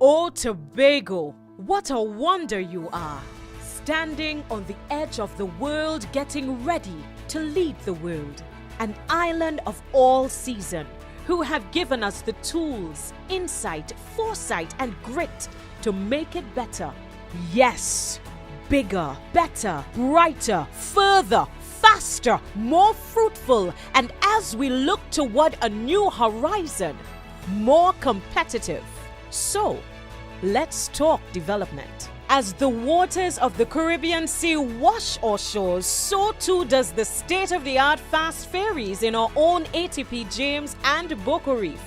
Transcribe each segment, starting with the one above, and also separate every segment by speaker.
Speaker 1: Oh, Tobago, what a wonder you are! Standing on the edge of the world, getting ready to lead the world. An island of all season, who have given us the tools, insight, foresight, and grit to make it better. Yes, bigger, better, brighter, further, faster, more fruitful, and as we look toward a new horizon, more competitive. So, let's talk development. As the waters of the Caribbean Sea wash our shores, so too does the state-of-the-art fast ferries in our own ATP James and Boca Reef.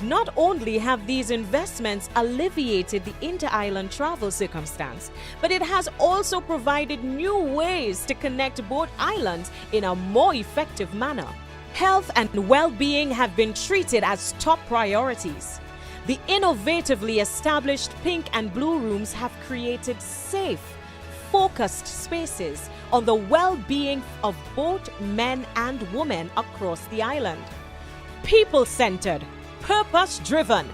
Speaker 1: Not only have these investments alleviated the inter-island travel circumstance, but it has also provided new ways to connect both islands in a more effective manner. Health and well-being have been treated as top priorities. The innovatively established pink and blue rooms have created safe, focused spaces on the well-being of both men and women across the island. People-centered, purpose-driven.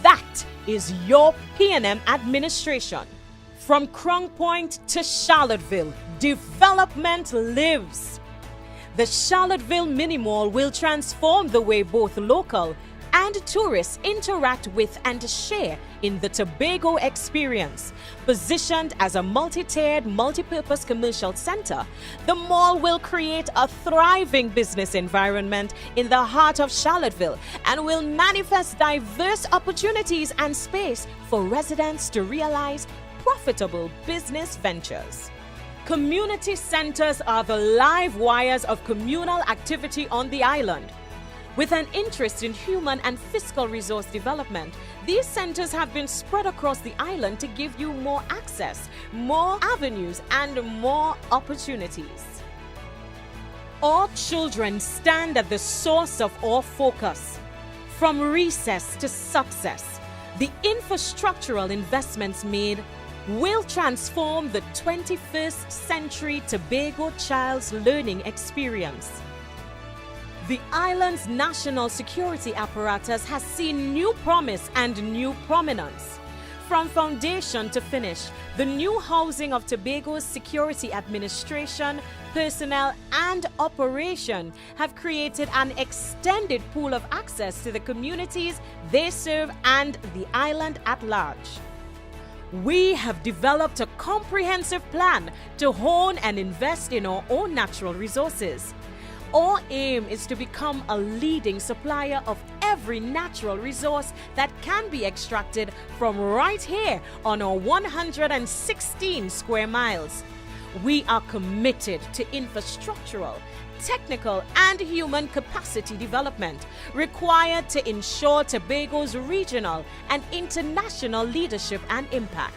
Speaker 1: That is your PNM administration. From Crown Point to Charlottesville, development lives. The Charlottesville Mini Mall will transform the way both local and tourists interact with and share in the Tobago experience. Positioned as a multi-tiered, multi-purpose commercial center, the mall will create a thriving business environment in the heart of Charlottesville and will manifest diverse opportunities and space for residents to realize profitable business ventures. Community centers are the live wires of communal activity on the island. With an interest in human and fiscal resource development, these centers have been spread across the island to give you more access, more avenues, and more opportunities. All children stand at the source of our focus. From recess to success, the infrastructural investments made will transform the 21st century Tobago child's learning experience. The island's national security apparatus has seen new promise and new prominence. From foundation to finish, the new housing of Tobago's security administration, personnel, and operation have created an extended pool of access to the communities they serve and the island at large. We have developed a comprehensive plan to hone and invest in our own natural resources. Our aim is to become a leading supplier of every natural resource that can be extracted from right here on our 116 square miles. We are committed to infrastructural, technical, and human capacity development required to ensure Tobago's regional and international leadership and impact.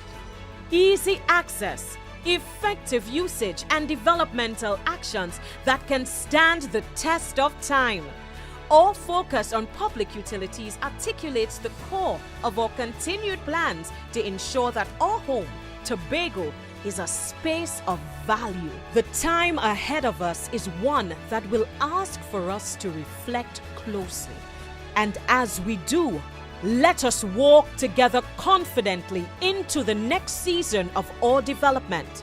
Speaker 1: Easy access, effective usage, and developmental actions that can stand the test of time. Our focus on public utilities articulates the core of our continued plans to ensure that our home, Tobago, is a space of value. The time ahead of us is one that will ask for us to reflect closely. And as we do, let us walk together confidently into the next season of our development.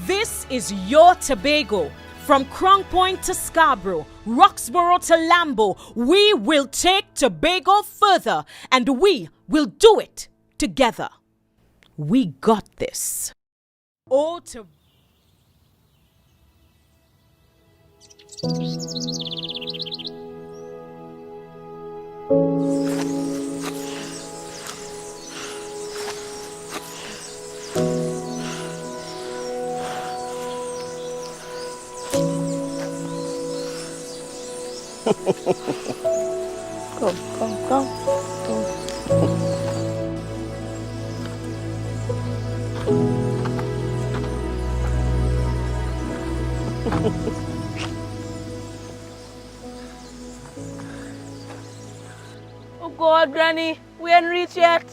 Speaker 1: This is your Tobago. From Crown Point to Scarborough, Roxborough to Lambo, we will take Tobago further, and we will do it together. We got this. Oh, Tobago.
Speaker 2: Come.
Speaker 3: Oh God, Granny, we ain't reached yet.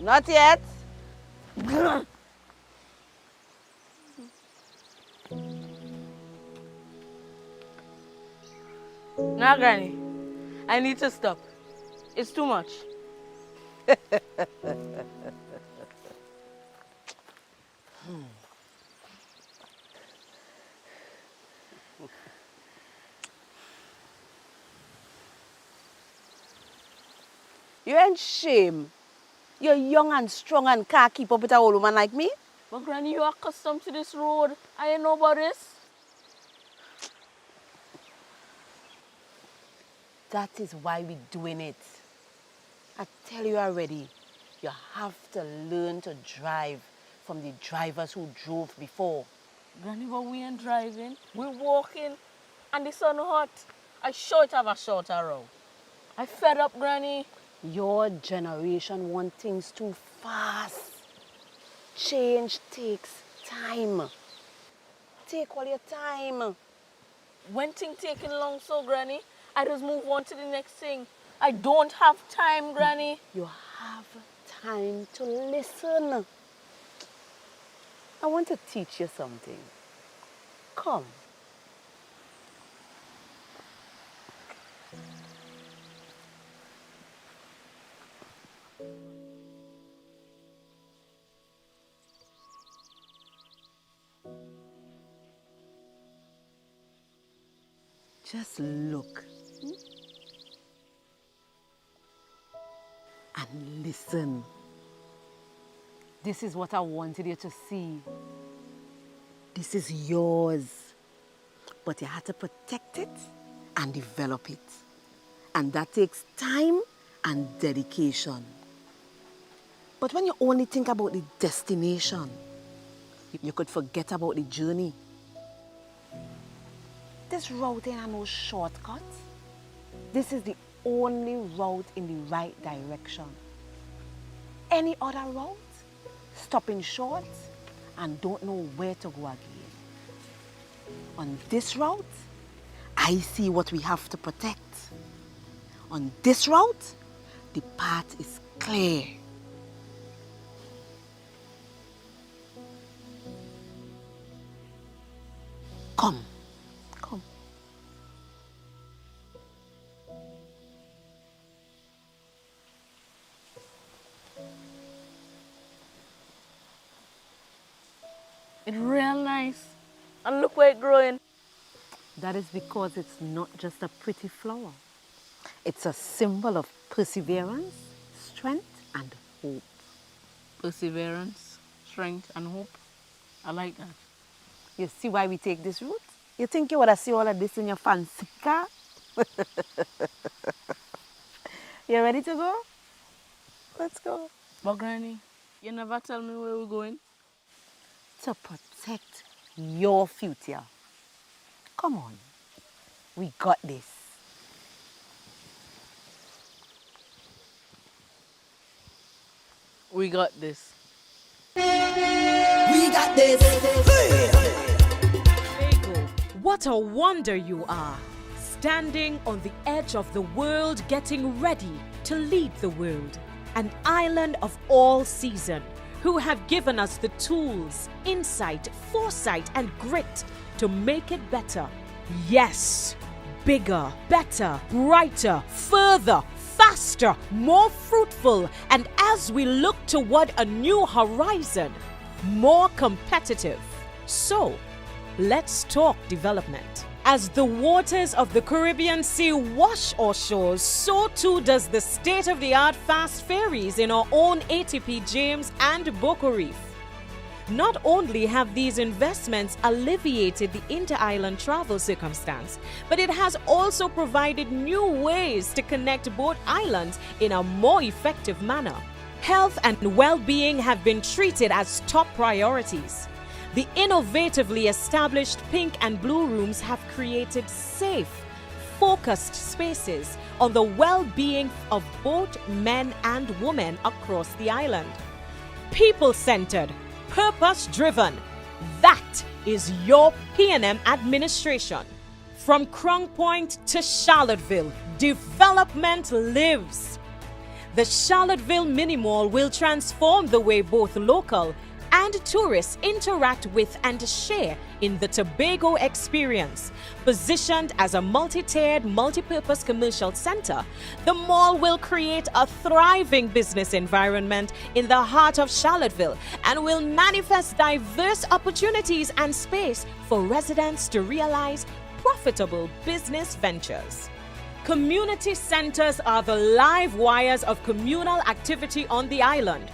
Speaker 3: Not yet. Now, Granny, I need to stop. It's too much. You ain't shame. You're young and strong and can't keep up with a old woman like me.
Speaker 2: But Granny, you're accustomed to this road. I ain't know about this.
Speaker 3: That is why we're doing it. I tell you already, you have to learn to drive from the drivers who drove before.
Speaker 2: Granny, but we ain't driving. We're walking. And the sun hot. I sure have a shorter route. I fed up, Granny.
Speaker 3: Your generation want things too fast. Change takes time. Take all your time.
Speaker 2: When things taking long so, Granny, I just move on to the next thing. I don't have time, Granny.
Speaker 3: You have time to listen. I want to teach you something. Come. Just look and listen. This is what I wanted you to see. This is yours, but you have to protect it and develop it. And that takes time and dedication. But when you only think about the destination, you could forget about the journey. This route ain't no shortcut. This is the only route in the right direction. Any other route, stopping short and don't know where to go again. On this route, I see what we have to protect. On this route, the path is clear. Come. Come.
Speaker 2: It's real nice. And look where it's growing.
Speaker 3: That is because it's not just a pretty flower. It's a symbol of perseverance, strength, and hope.
Speaker 2: Perseverance, strength, and hope. I like that.
Speaker 3: You see why we take this route? You think you would have seen all of this in your fancy car? You ready to go? Let's go.
Speaker 2: But Granny, you never tell me where we're going.
Speaker 3: To protect your future. Come on. We got this.
Speaker 2: We got this.
Speaker 4: We got this.
Speaker 1: Tobago, what a wonder you are. Standing on the edge of the world, getting ready to lead the world. An island of all season, who have given us the tools, insight, foresight, and grit to make it better. Yes, bigger, better, brighter, further, faster, more fruitful, and as we look toward a new horizon, more competitive. So, let's talk development. As the waters of the Caribbean Sea wash our shores, so too does the state-of-the-art fast ferries in our own ATP James and Boca Reef. Not only have these investments alleviated the inter-island travel circumstance, but it has also provided new ways to connect both islands in a more effective manner. Health and well-being have been treated as top priorities. The innovatively established pink and blue rooms have created safe, focused spaces on the well-being of both men and women across the island. People-centered, purpose-driven. That is your PNM administration. From Crown Point to Charlottesville, development lives. The Charlottesville Mini Mall will transform the way both local and tourists interact with and share in the Tobago experience. Positioned as a multi-tiered, multi-purpose commercial center, the mall will create a thriving business environment in the heart of Charlottesville and will manifest diverse opportunities and space for residents to realize profitable business ventures. Community centers are the live wires of communal activity on the island.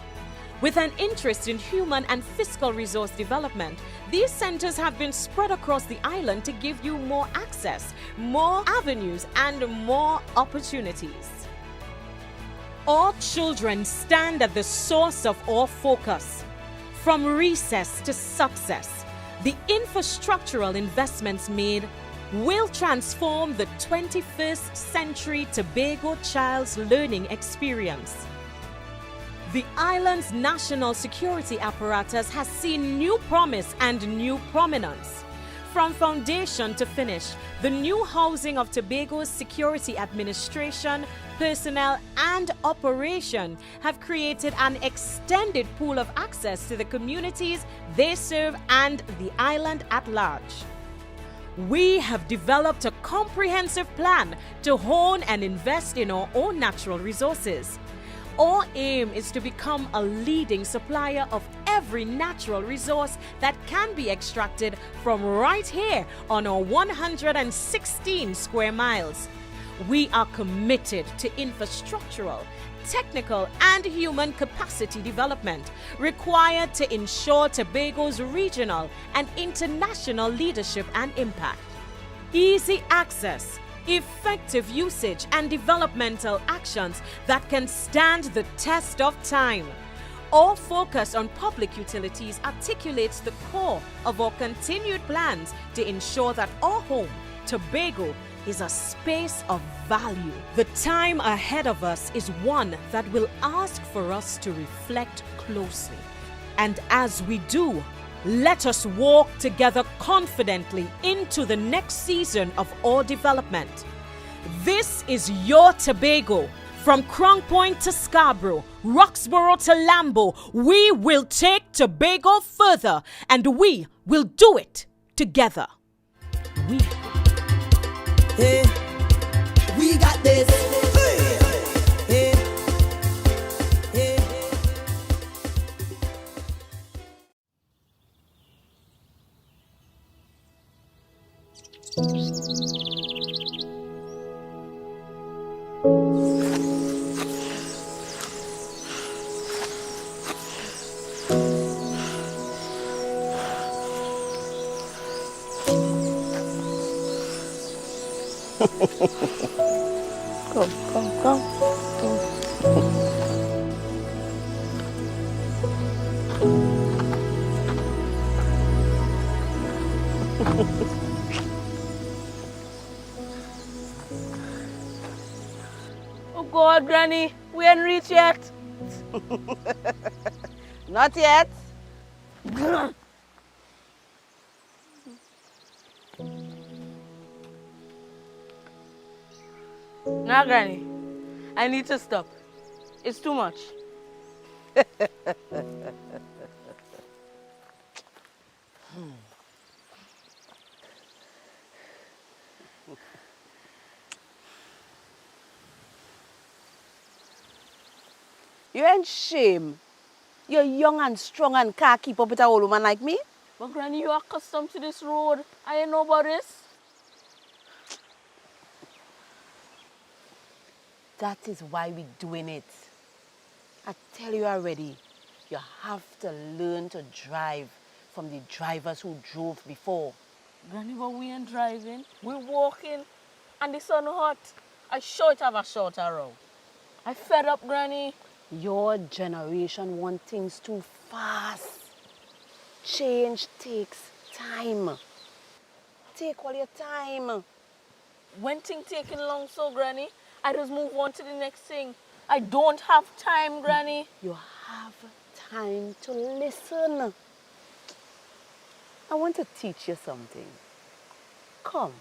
Speaker 1: With an interest in human and fiscal resource development, these centers have been spread across the island to give you more access, more avenues, and more opportunities. All children stand at the source of all focus. From recess to success, the infrastructural investments made will transform the 21st century Tobago child's learning experience. The island's national security apparatus has seen new promise and new prominence. From foundation to finish, the new housing of Tobago's security administration, personnel, and operation have created an extended pool of access to the communities they serve and the island at large. We have developed a comprehensive plan to hone and invest in our own natural resources. Our aim is to become a leading supplier of every natural resource that can be extracted from right here on our 116 square miles. We are committed to infrastructural, technical, and human capacity development required to ensure Tobago's regional and international leadership and impact. Easy access, effective usage, and developmental actions that can stand the test of time. Our focus on public utilities articulates the core of our continued plans to ensure that our home, Tobago, is a space of value. The time ahead of us is one that will ask for us to reflect closely. And as we do, let us walk together confidently into the next season of our development. This is your Tobago. From Crown Point to Scarborough, Roxborough to Lambo, we will take Tobago further, and we will do it together.
Speaker 4: Hey, we got this. Hey, hey, Come.
Speaker 2: Oh God, Granny, we ain't reached yet.
Speaker 3: Not yet.
Speaker 2: Now, Granny, I need to stop. It's too much.
Speaker 3: You ain't shame. You're young and strong and can't keep up with a old woman like me.
Speaker 2: But Granny, you're accustomed to this road. I ain't know about this.
Speaker 3: That is why we're doing it. I tell you already, you have to learn to drive from the drivers who drove before.
Speaker 2: Granny, but we ain't driving. We're walking. And the sun hot. I sure it have a shorter route. I fed up, Granny.
Speaker 3: Your generation want things too fast. Change takes time. Take all your time.
Speaker 2: When things taking long so, Granny, I just move on to the next thing. I don't have time, Granny.
Speaker 3: You have time to listen. I want to teach you something. Come.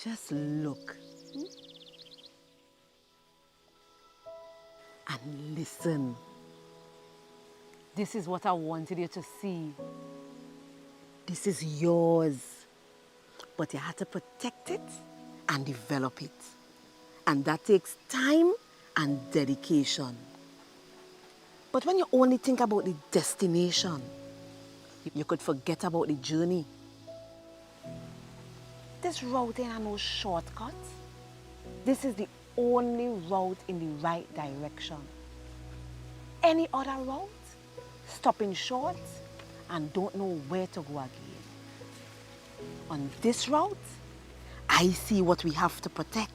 Speaker 3: Just look and listen. This is what I wanted you to see. This is yours, but you have to protect it and develop it. And that takes time and dedication. But when you only think about the destination, you could forget about the journey. This route ain't no shortcut. This is the only route in the right direction. Any other route, stopping short and don't know where to go again. On this route, I see what we have to protect.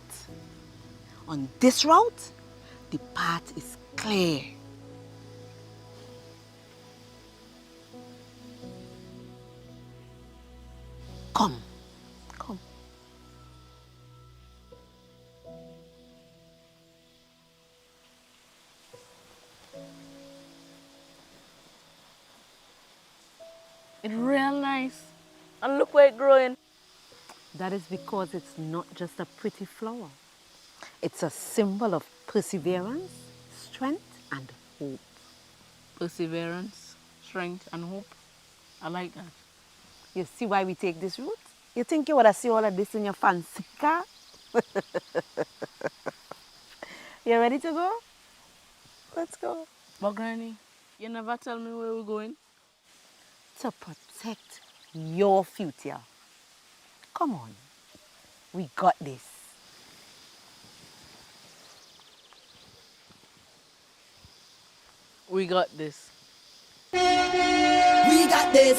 Speaker 3: On this route, the path is clear. Come. Come.
Speaker 2: It's real nice. And look where it's growing.
Speaker 3: That is because it's not just a pretty flower. It's a symbol of perseverance, strength, and hope.
Speaker 2: Perseverance, strength, and hope. I like that.
Speaker 3: You see why we take this route? You think you would have seen all of this in your fancy car? You ready to go? Let's go.
Speaker 2: But Granny, you never tell me where we're going.
Speaker 3: To protect your future. Come on. We got this.
Speaker 2: We got this.
Speaker 4: We got this.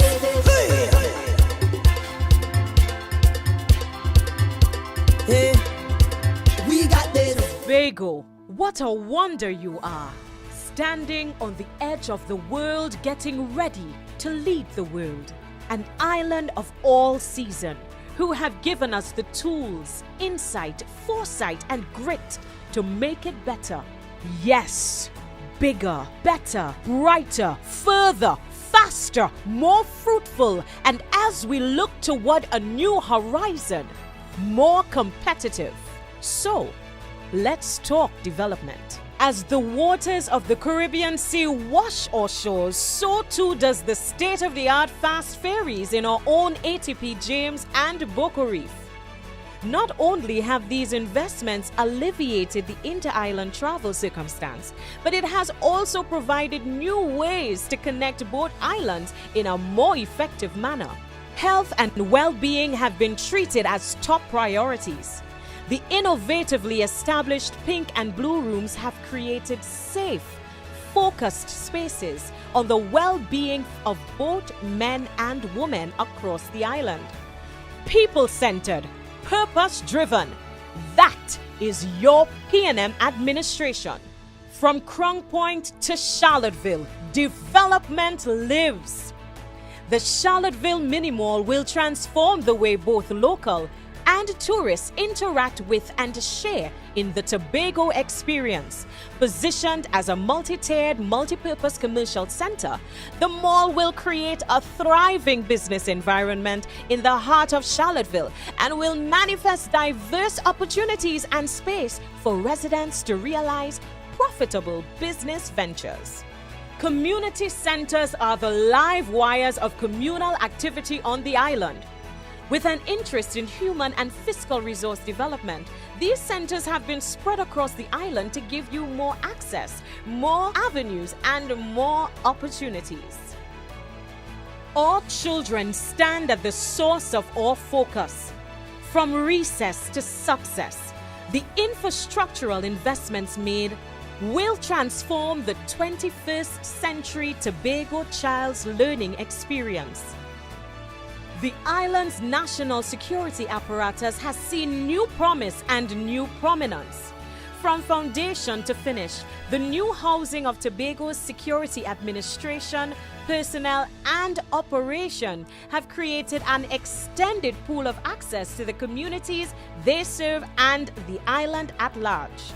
Speaker 4: Hey, we got this.
Speaker 1: Tobago, what a wonder you are. Standing on the edge of the world, getting ready to lead the world. An island of all season, who have given us the tools, insight, foresight, and grit to make it better. Yes, bigger, better, brighter, further, faster, more fruitful, and as we look toward a new horizon, more competitive. So, let's talk development. As the waters of the Caribbean Sea wash our shores, so too does the state-of-the-art fast ferries in our own ATP James and Boca Reef. Not only have these investments alleviated the inter-island travel circumstance, but it has also provided new ways to connect both islands in a more effective manner. Health and well-being have been treated as top priorities. The innovatively established pink and blue rooms have created safe, focused spaces on the well-being of both men and women across the island. People-centered, purpose-driven. That is your PNM administration. From Crown Point to Charlottesville, development lives. The Charlottesville Mini Mall will transform the way both local and tourists interact with and share in the Tobago experience. Positioned as a multi-tiered, multi-purpose commercial center, the mall will create a thriving business environment in the heart of Charlottesville and will manifest diverse opportunities and space for residents to realize profitable business ventures. Community centers are the live wires of communal activity on the island. With an interest in human and fiscal resource development, these centers have been spread across the island to give you more access, more avenues, and more opportunities. All children stand at the source of our focus. From recess to success, the infrastructural investments made will transform the 21st century Tobago child's learning experience. The island's national security apparatus has seen new promise and new prominence. From foundation to finish, the new housing of Tobago's security administration, personnel, and operation have created an extended pool of access to the communities they serve and the island at large.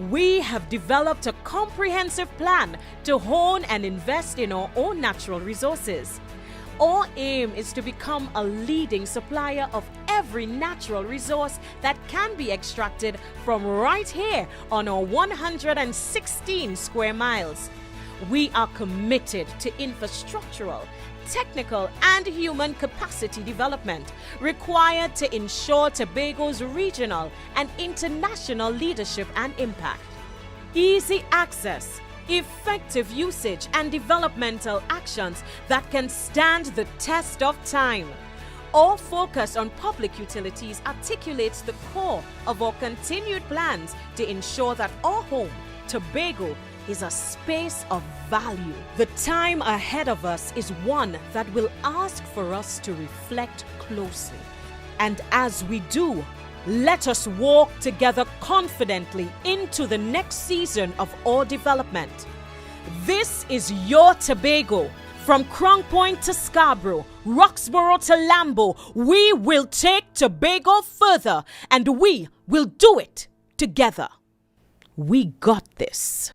Speaker 1: We have developed a comprehensive plan to hone and invest in our own natural resources. Our aim is to become a leading supplier of every natural resource that can be extracted from right here on our 116 square miles. We are committed to infrastructural, technical, and human capacity development required to ensure Tobago's regional and international leadership and impact. Easy access, effective usage, and developmental actions that can stand the test of time. Our focus on public utilities articulates the core of our continued plans to ensure that our home, Tobago, is a space of value. The time ahead of us is one that will ask for us to reflect closely. And as we do, let us walk together confidently into the next season of our development. This is your Tobago. From Crown Point to Scarborough, Roxborough to Lambo, we will take Tobago further, and we will do it together. We got this.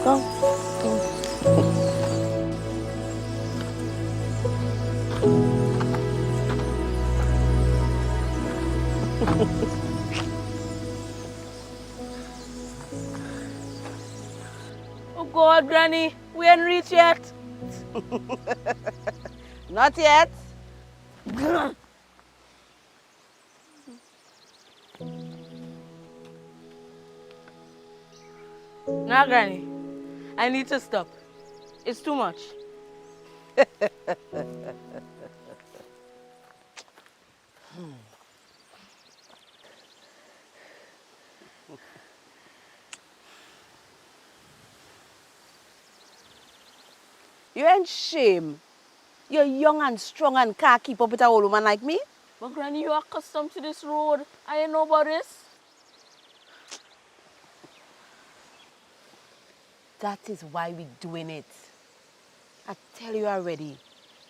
Speaker 2: Come. Oh God, Granny, we ain't reached yet.
Speaker 3: Not yet.
Speaker 2: Now, Granny, I need to stop. It's too much.
Speaker 3: You ain't shame. You're young and strong and can't keep up with a old woman like me.
Speaker 2: But Granny, you're accustomed to this road. I ain't know about this.
Speaker 3: That is why we're doing it. I tell you already,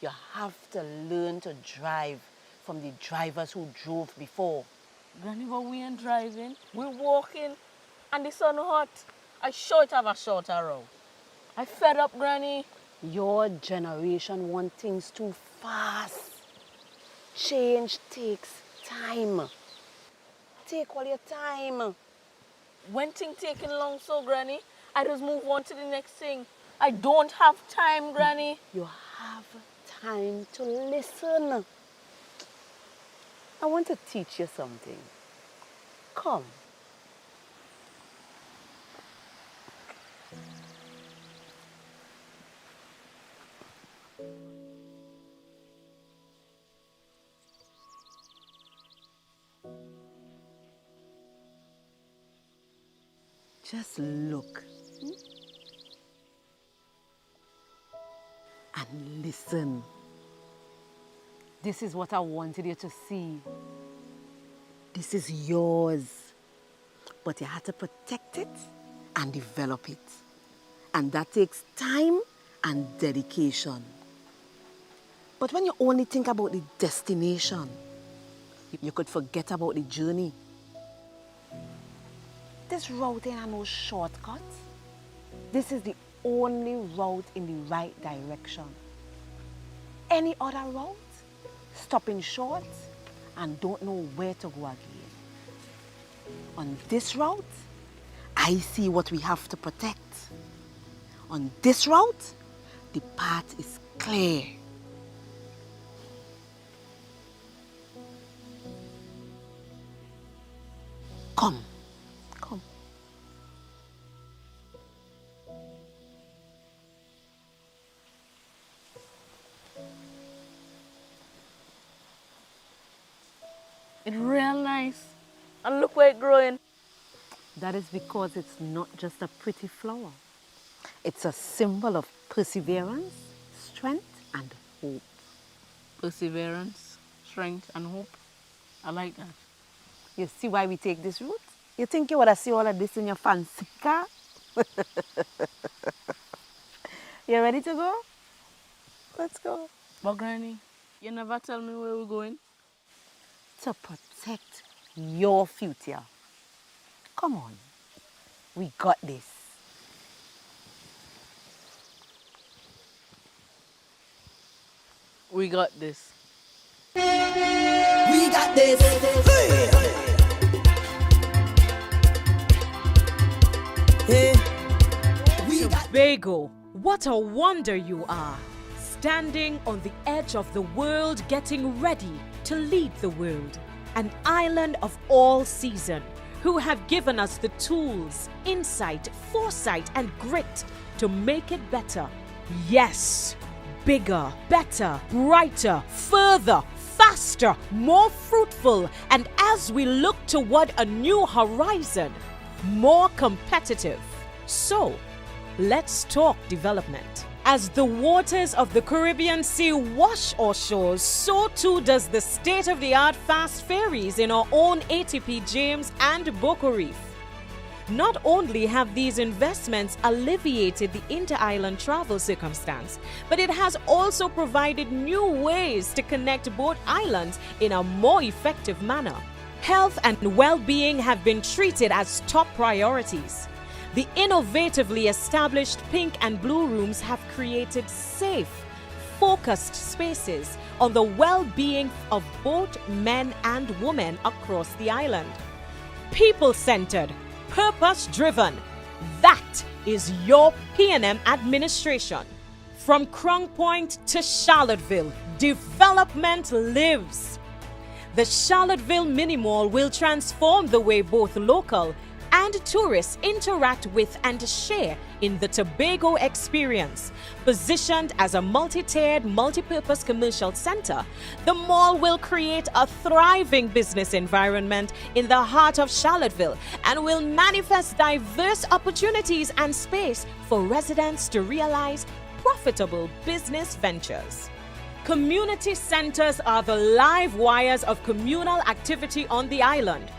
Speaker 3: you have to learn to drive from the drivers who drove before.
Speaker 2: Granny, but we ain't driving. We're walking. And the sun hot. I sure it have a shorter route. I fed up, Granny.
Speaker 3: Your generation want things too fast. Change takes time. Take all your time.
Speaker 2: When things taking long so, Granny, I just move on to the next thing. I don't have time, Granny.
Speaker 3: You have time to listen. I want to teach you something. Come. Just look and listen. This is what I wanted you to see. This is yours. But you have to protect it and develop it. And that takes time and dedication. But when you only think about the destination, you could forget about the journey. This route ain't no shortcut. This is the only route in the right direction. Any other route, stopping short and don't know where to go again. On this route, I see what we have to protect. On this route, the path is clear. Come. Come.
Speaker 2: It's real nice. And look where it's growing.
Speaker 3: That is because it's not just a pretty flower. It's a symbol of perseverance, strength, and hope.
Speaker 2: Perseverance, strength, and hope. I like that.
Speaker 3: You see why we take this route? You think you would have seen all of this in your fancy car? You ready to go? Let's go.
Speaker 2: But Granny, you never tell me where we're going.
Speaker 3: To protect your future. Come on. We got this.
Speaker 2: We got this.
Speaker 4: We got this. Hey. Hey. We got
Speaker 1: Tobago, what a wonder you are. Standing on the edge of the world, getting ready to lead the world. An island of all season, who have given us the tools, insight, foresight, and grit to make it better. Yes, bigger, better, brighter, further, faster, more fruitful, and as we look toward a new horizon, more competitive. So, let's talk development. As the waters of the Caribbean Sea wash our shores, so too does the state-of-the-art fast ferries in our own ATP James and Boca Reef. Not only have these investments alleviated the inter-island travel circumstance, but it has also provided new ways to connect both islands in a more effective manner. Health and well-being have been treated as top priorities. The innovatively established pink and blue rooms have created safe, focused spaces on the well-being of both men and women across the island. People-centered, purpose-driven. That is your PNM administration. From Crown Point to Charlottesville, development lives. The Charlottesville Mini Mall will transform the way both local and tourists interact with and share in the Tobago experience. Positioned as a multi-tiered, multi-purpose commercial center, the mall will create a thriving business environment in the heart of Charlottesville and will manifest diverse opportunities and space for residents to realize profitable business ventures. Community centers are the live wires of communal activity on the island.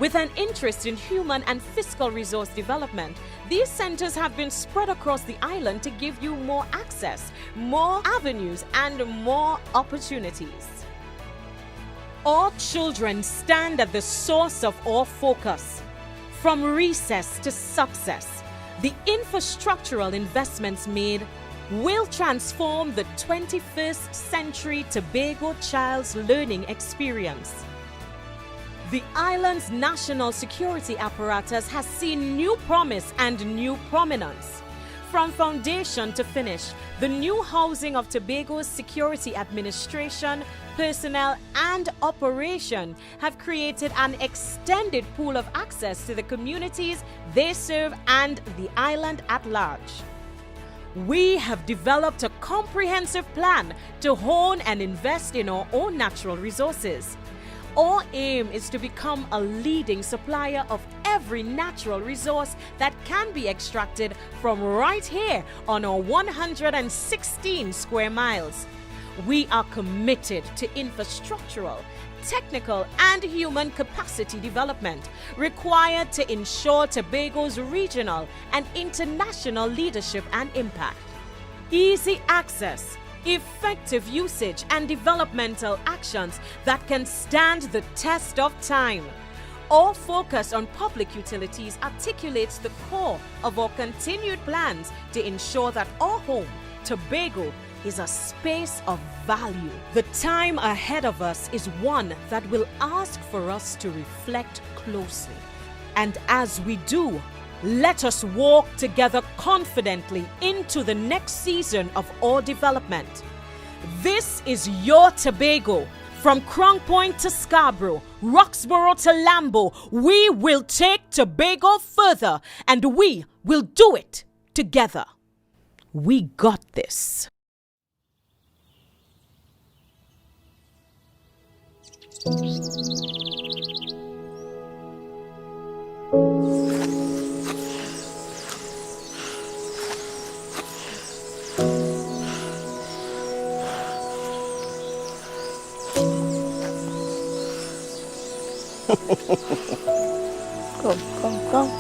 Speaker 1: With an interest in human and fiscal resource development, these centers have been spread across the island to give you more access, more avenues, and more opportunities. All children stand at the source of our focus. From recess to success, the infrastructural investments made will transform the 21st century Tobago child's learning experience. The island's national security apparatus has seen new promise and new prominence. From foundation to finish, the new housing of Tobago's security administration, personnel, and operation have created an extended pool of access to the communities they serve and the island at large. We have developed a comprehensive plan to hone and invest in our own natural resources. Our aim is to become a leading supplier of every natural resource that can be extracted from right here on our 116 square miles. We are committed to infrastructural, technical, and human capacity development required to ensure Tobago's regional and international leadership and impact. Easy access, effective usage, and developmental actions that can stand the test of time. Our focus on public utilities articulates the core of our continued plans to ensure that our home, Tobago, is a space of value. The time ahead of us is one that will ask for us to reflect closely. And as we do, let us walk together confidently into the next season of our development. This is your Tobago. From Crown Point to Scarborough, Roxborough to Lambo, we will take Tobago further, and we will do it together. We got this.
Speaker 3: Come, come, come.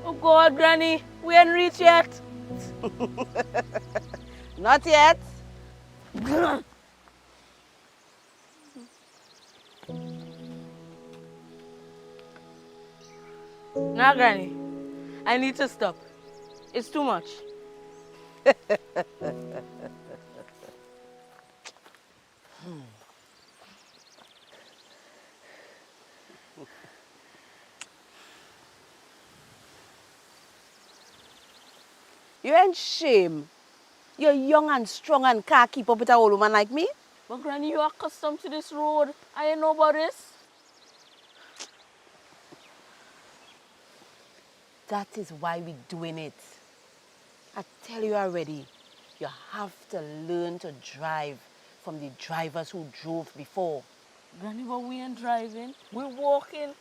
Speaker 2: Oh God, Granny, we ain't reached yet.
Speaker 3: Not yet.
Speaker 2: Now, Granny, I need to stop. It's too much.
Speaker 3: You ain't shame. You're young and strong and can't keep up with an old woman like me.
Speaker 2: But Granny, you're accustomed to this road. I ain't know about this.
Speaker 3: That is why we're doing it. I tell you already, you have to learn to drive from the drivers who drove before.
Speaker 2: Granny, but we ain't driving. We're walking.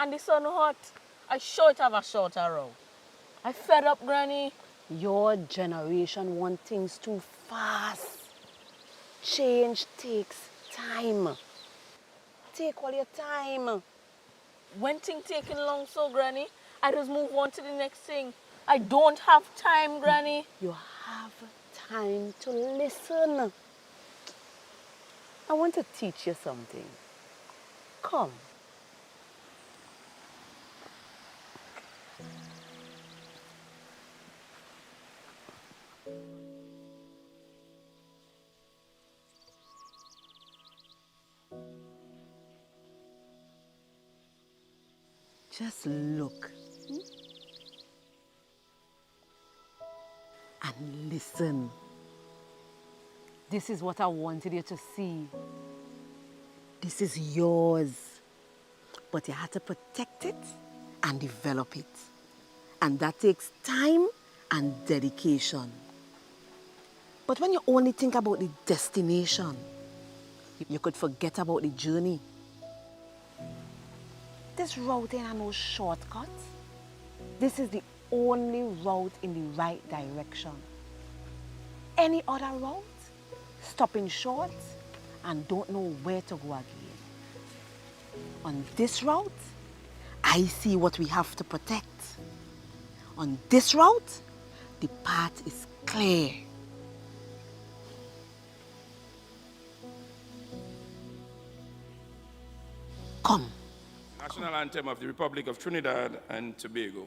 Speaker 2: And the sun hot. I should have a shorter route. I fed up, Granny.
Speaker 3: Your generation want things too fast. Change takes time. Take all your time.
Speaker 2: When things taking long so, Granny, I just move on to the next thing. I don't have time, Granny.
Speaker 3: You have time to listen. I want to teach you something. Come. Just look and listen. This is what I wanted you to see. This is yours. But you have to protect it and develop it. And that takes time and dedication. But when you only think about the destination, you could forget about the journey. This route ain't no shortcut. This is the only route in the right direction. Any other route, stopping short and don't know where to go again. On this route, I see what we have to protect. On this route, the path is clear. Come.
Speaker 5: National anthem of the Republic of Trinidad and Tobago.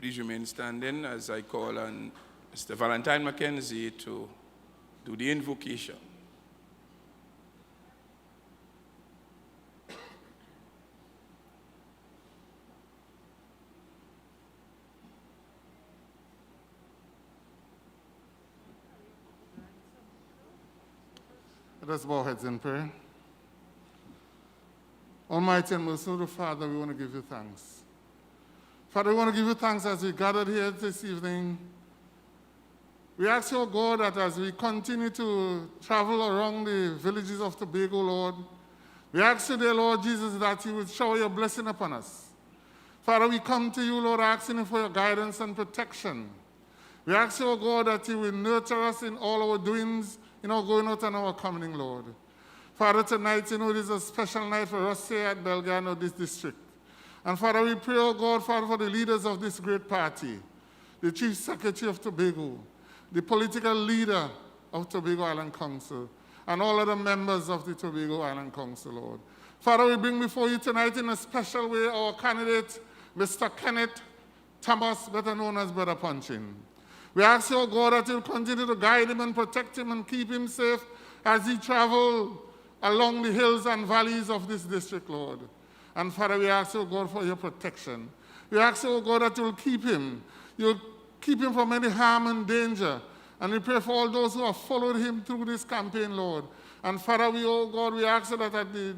Speaker 5: Please remain standing as I call on Mr. Valentine Mackenzie to do the invocation.
Speaker 6: Let us bow heads in prayer. Almighty and merciful Father, we want to give you thanks. Father, we want to give you thanks as we gathered here this evening. We ask you, God, that as we continue to travel around the villages of Tobago, Lord, we ask you, dear Lord Jesus, that you would shower your blessing upon us. Father, we come to you, Lord, asking you for your guidance and protection. We ask you, God, that you will nurture us in all our doings, in our going out and our coming, Lord. Father, tonight, you know, this is a special night for us here at Belle, this district. And Father, we pray, oh God, Father, for the leaders of this great party, the Chief Secretary of Tobago, the political leader of Tobago Island Council, and all other members of the Tobago Island Council, Lord. Father, we bring before you tonight in a special way our candidate, Mr. Kenneth Thomas, better known as Brother Punchin. We ask you, oh God, that you'll continue to guide him and protect him and keep him safe as he travels along the hills and valleys of this district, Lord. And Father, we ask you, God, for your protection. We ask you, God, that you'll keep him. You'll keep him from any harm and danger. And we pray for all those who have followed him through this campaign, Lord. And Father, we, oh God, we ask you that at the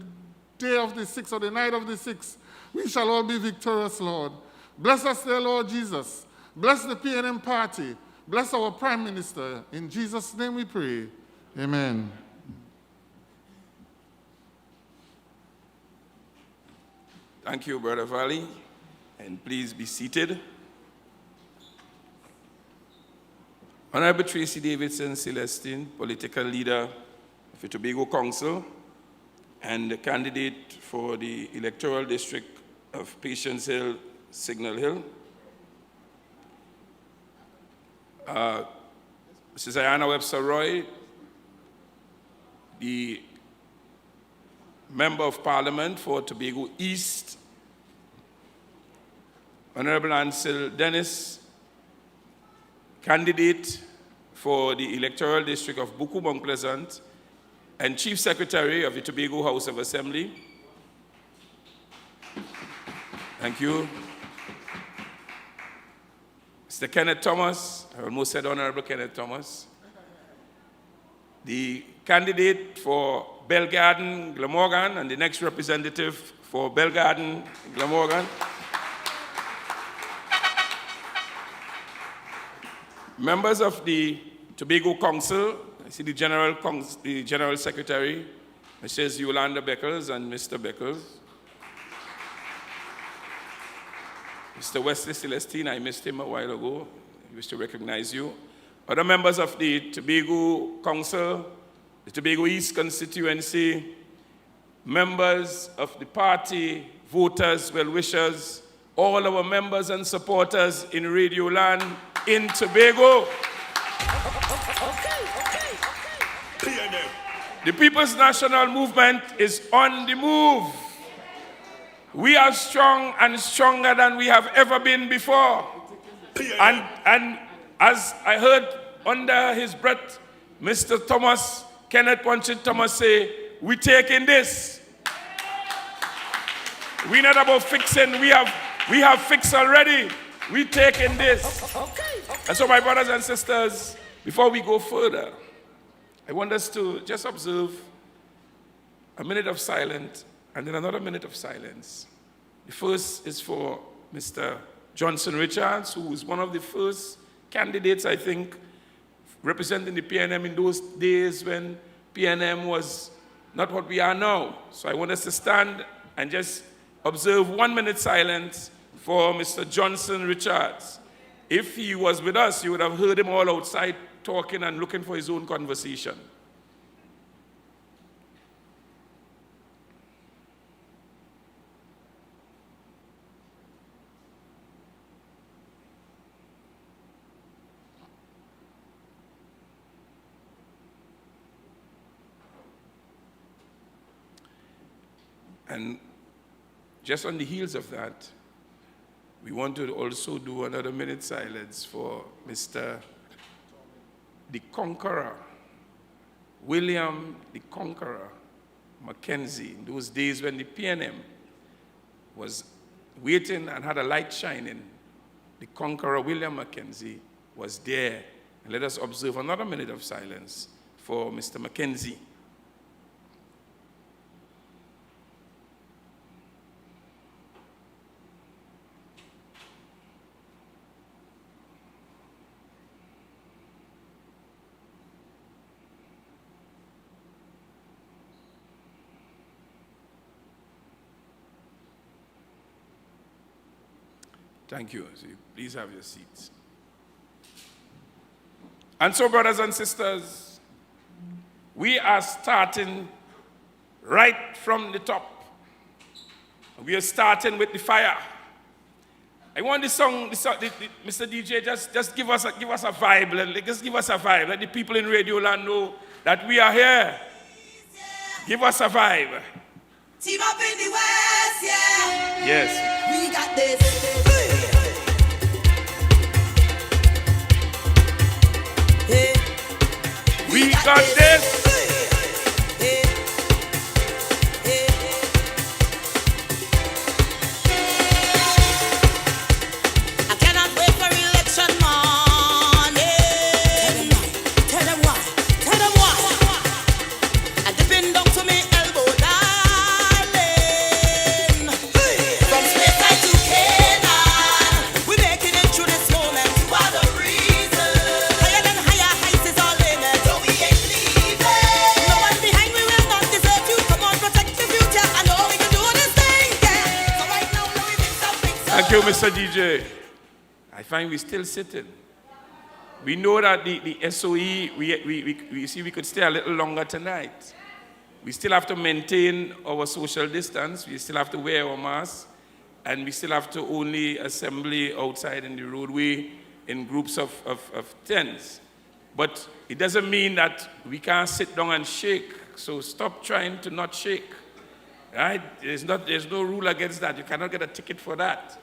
Speaker 6: day of the 6th or the night of the 6th, we shall all be victorious, Lord. Bless us, dear Lord Jesus. Bless the PNM party. Bless our Prime Minister. In Jesus' name we pray. Amen.
Speaker 5: Thank you, Brother Valley. And please be seated. Honorable Tracy Davidson Celestine, political leader of the Tobago Council and the candidate for the electoral district of Patience Hill, Signal Hill. Mrs. Ayana Webster Roy, the Member of Parliament for Tobago East. Honorable Ansel Dennis, candidate for the electoral district of Buku Mount Pleasant and Chief Secretary of the Tobago House of Assembly. Thank you. Mr. Kenneth Thomas, I almost said Honorable Kenneth Thomas, the candidate for Belle Garden, Glamorgan, and the next representative for Belle Garden, Glamorgan. Members of the Tobago Council, I see the General Secretary, Mrs. Yolanda Beckles and Mr. Beckles. Mr. Wesley Celestine, I missed him a while ago. I wish to recognize you. Other members of the Tobago Council, the Tobago East constituency, members of the party, voters, well-wishers, all our members and supporters in Radio Land, in Tobago. The People's National Movement is on the move. We are strong and stronger than we have ever been before. And as I heard under his breath, Mr. Thomas, Kenneth Punchin Thomas say, we taking this. We're not about fixing, we have fixed already. We taking this. And so my brothers and sisters, before we go further, I want us to just observe a minute of silence and then another minute of silence. The first is for Mr. Johnson Richards, who was one of the first candidates, I think, representing the PNM in those days when PNM was not what we are now. So I want us to stand and just observe 1 minute silence for Mr. Johnson Richards. If he was with us, you would have heard him all outside talking and looking for his own conversation. And just on the heels of that, we want to also do another minute silence for Mr. the Conqueror, William the Conqueror Mackenzie, in those days when the PNM was waiting and had a light shining. The Conqueror, William Mackenzie, was there. And let us observe another minute of silence for Mr. Mackenzie. Thank you. So please have your seats. And so, brothers and sisters, we are starting right from the top. We are starting with the fire. I want this song, Mr. DJ, just give us a vibe. Just give us a vibe. Let the people in Radio Land know that we are here. Give us a vibe.
Speaker 4: Team up in the West, yeah.
Speaker 5: Yes.
Speaker 4: We got this.
Speaker 5: We got this.
Speaker 4: I cannot wait for election morning. Tell them why. Tell them why. I depend down to me elbow, darling. From Spain to Canaan, we making it through this moment. You are the reason. Higher than higher heights is our limit. So we ain't leaving. No one behind we will not desert you. Come on, protect the future. I know we can do this thing, yeah. So right now, let me fix something.
Speaker 5: Thank you, Mr. DJ. I find we're still sitting. We know that the SOE, we see we could stay a little longer tonight. We still have to maintain our social distance. We still have to wear our masks. And we still have to only assembly outside in the roadway in groups of tens. But it doesn't mean that we can't sit down and shake. So stop trying to not shake. Right? There's no rule against that. You cannot get a ticket for that.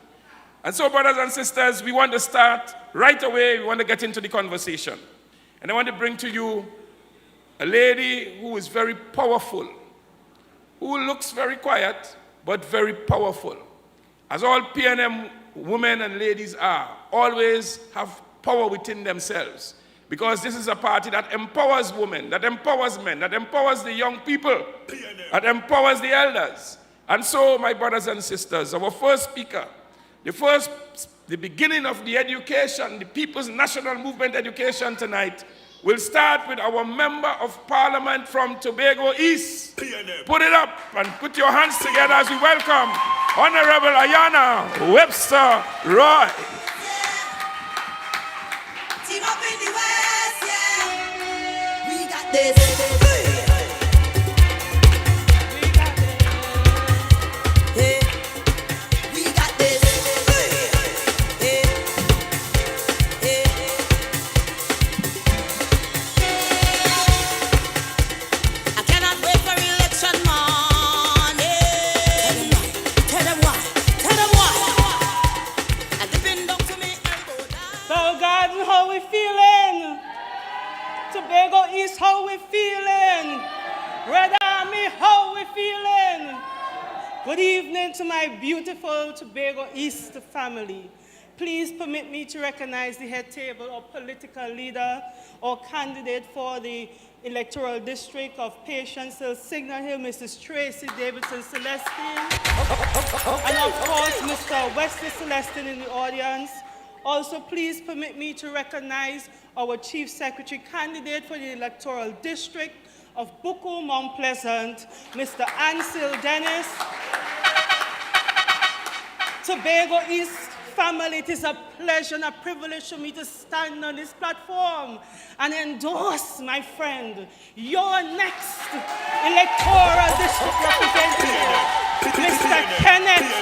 Speaker 5: And so, brothers and sisters, we want to start right away. We want to get into the conversation. And I want to bring to you a lady who is very powerful, who looks very quiet, but very powerful. As all PNM women and ladies are, always have power within themselves. Because this is a party that empowers women, that empowers men, that empowers the young people, that empowers the elders. And so, my brothers and sisters, our first speaker, the beginning of the education, the People's National Movement education tonight, will start with our Member of Parliament from Tobago East. Put it up and put your hands together as we welcome Honorable Ayanna Webster Roy.
Speaker 4: Team up in the West, yeah. We got this.
Speaker 2: Tobago East, how we feeling? Red Army, how we feeling? Good evening to my beautiful Tobago East family. Please permit me to recognize the head table or political leader or candidate for the electoral district of Patience Hill, Signal Hill, Mrs. Tracy Davidson Celestine, and of course, Mr. Wesley Celestine in the audience. Also, please permit me to recognize our Chief Secretary candidate for the electoral district of Buku Mount Pleasant, Mr. Ansel Dennis. Tobago East family, it is a pleasure and a privilege for me to stand on this platform and endorse, my friend, your next electoral district representative, Mr. Kenneth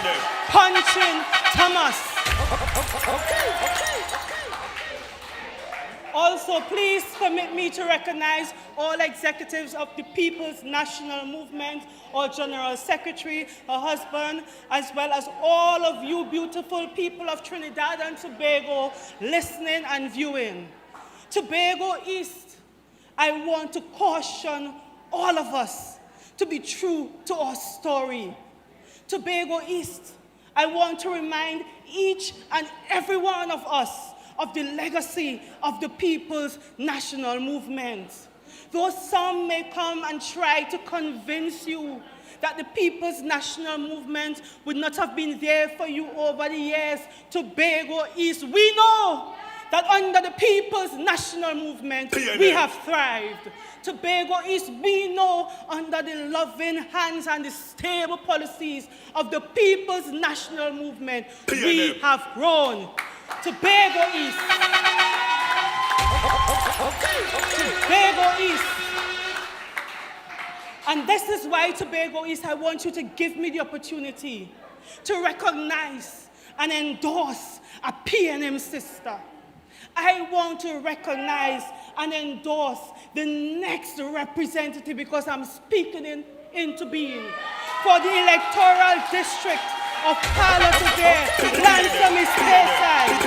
Speaker 2: Punchin Thomas. Also, please permit me to recognize all executives of the People's National Movement, our General Secretary, her husband, as well as all of you beautiful people of Trinidad and Tobago listening and viewing. Tobago East, I want to caution all of us to be true to our story. Tobago East, I want to remind each and every one of us of the legacy of the People's National Movement. Though some may come and try to convince you that the People's National Movement would not have been there for you over the years, Tobago East, we know that under the People's National Movement, we have thrived. Tobago East, we know under the loving hands and the stable policies of the People's National Movement, we have grown. Tobago East. Tobago East. And this is why Tobago East, I want you to give me the opportunity to recognize and endorse a PNM sister. I want to recognize and endorse the next representative, because I'm speaking into being for the electoral district of Palo today, Lansom is Bayside.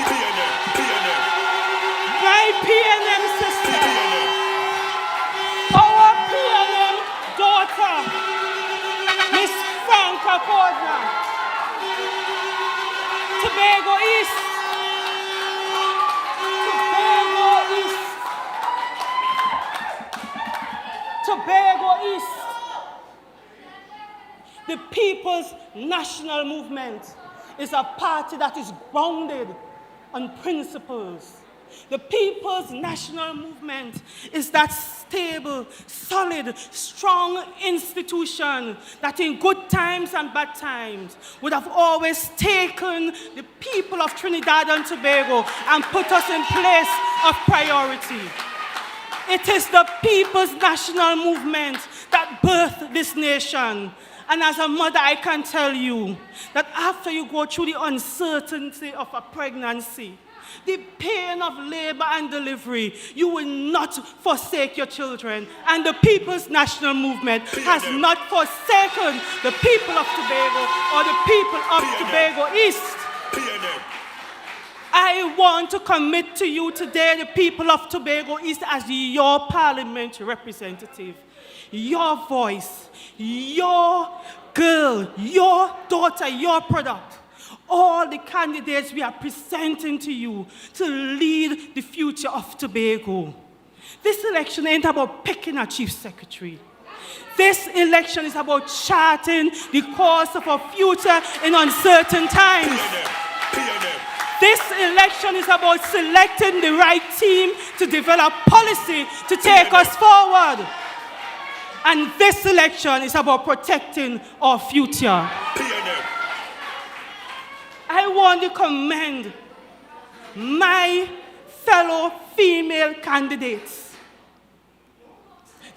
Speaker 2: My PNM sister, our PNM daughter, Miss Franca Cordner, Tobago East. Tobago East. The People's National Movement is a party that is grounded on principles. The People's National Movement is that stable, solid, strong institution that in good times and bad times would have always taken the people of Trinidad and Tobago and put us in place of priority. It is the People's National Movement that birthed this nation. And as a mother, I can tell you that after you go through the uncertainty of a pregnancy, the pain of labor and delivery, you will not forsake your children. And the People's National Movement has not forsaken the people of Tobago or the people of Tobago East. I want to commit to you today, the people of Tobago East, as your parliamentary representative, your voice, your girl, your daughter, your product. All the candidates we are presenting to you to lead the future of Tobago. This election ain't about picking a chief secretary. This election is about charting the course of our future in uncertain times. This election is about selecting the right team to develop policy to take us forward. And this election is about protecting our future. I want to commend my fellow female candidates.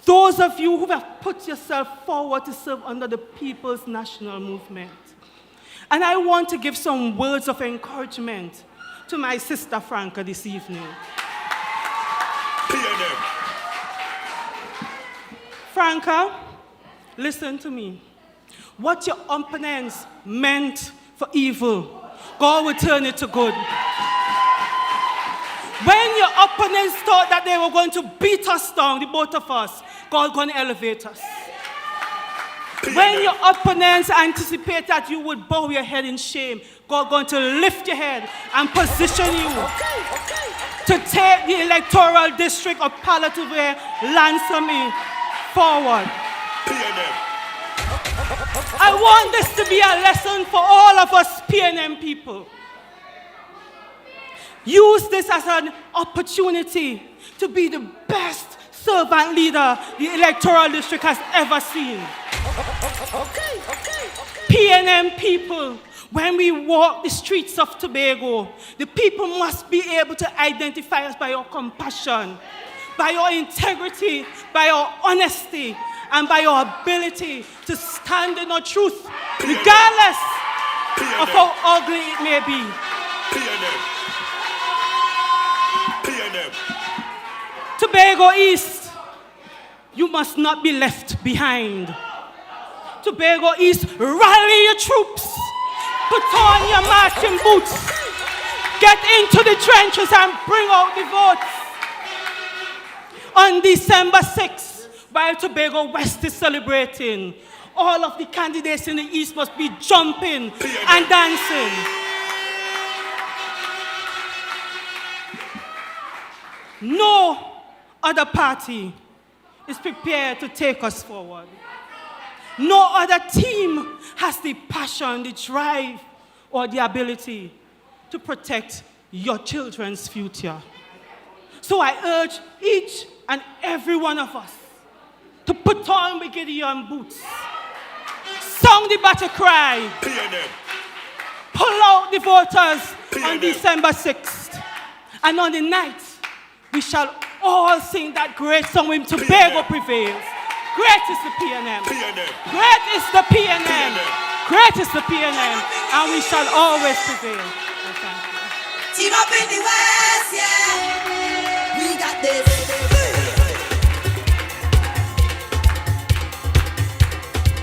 Speaker 2: Those of you who have put yourself forward to serve under the People's National Movement. And I want to give some words of encouragement to my sister Franca this evening. Franca, listen to me. What your opponents meant for evil, God will turn it to good. When your opponents thought that they were going to beat us down, the both of us, God is going to elevate us. When your opponents anticipate that you would bow your head in shame, God is going to lift your head and position you to take the electoral district of Palatine, Lansome forward. I want this to be a lesson for all of us PNM people. Use this as an opportunity to be the best servant leader the electoral district has ever seen. PNM people, when we walk the streets of Tobago, the people must be able to identify us by your compassion, by your integrity, by your honesty, and by your ability to stand in our truth, regardless of how ugly it may be. Tobago East, you must not be left behind. Tobago East, rally your troops, put on your marching boots, get into the trenches and bring out the votes. On December 6th, while Tobago West is celebrating, all of the candidates in the East must be jumping and dancing. No other party is prepared to take us forward. No other team has the passion, the drive, or the ability to protect your children's future. So I urge each and every one of us to put on the Gideon boots, sound the battle cry,
Speaker 4: PNM.
Speaker 2: pull out the voters on
Speaker 4: PNM.
Speaker 2: December 6th. And on the night, we shall all sing that great song when Tobago prevails. Great is the PNM.
Speaker 4: PNM.
Speaker 2: Great is the PNM.
Speaker 4: PNM.
Speaker 2: Great is the PNM. And we shall always prevail. And thank you.
Speaker 4: Team up in the West, yeah. We got this.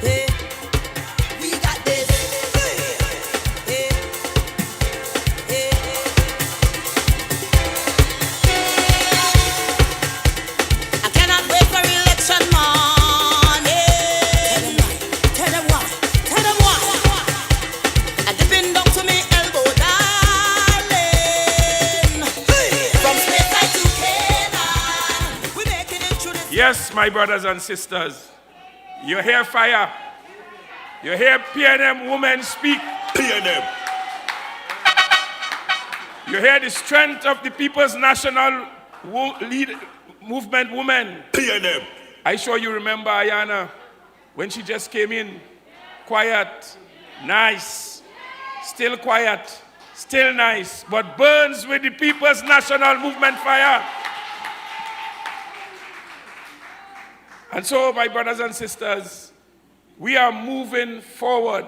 Speaker 4: Hey, we got this. Hey, hey. I cannot wait for election morning. Tell them why. Tell them why. I depend down to me elbow, darling. From Space to Canaan, we making it through this.
Speaker 5: Yes, my brothers and sisters, you hear fire. You hear PNM women speak.
Speaker 4: PNM.
Speaker 5: You hear the strength of the People's National Movement women.
Speaker 4: PNM.
Speaker 5: I sure you remember Ayana when she just came in. Quiet, nice, still quiet, still nice, but burns with the People's National Movement fire. And so, my brothers and sisters, we are moving forward.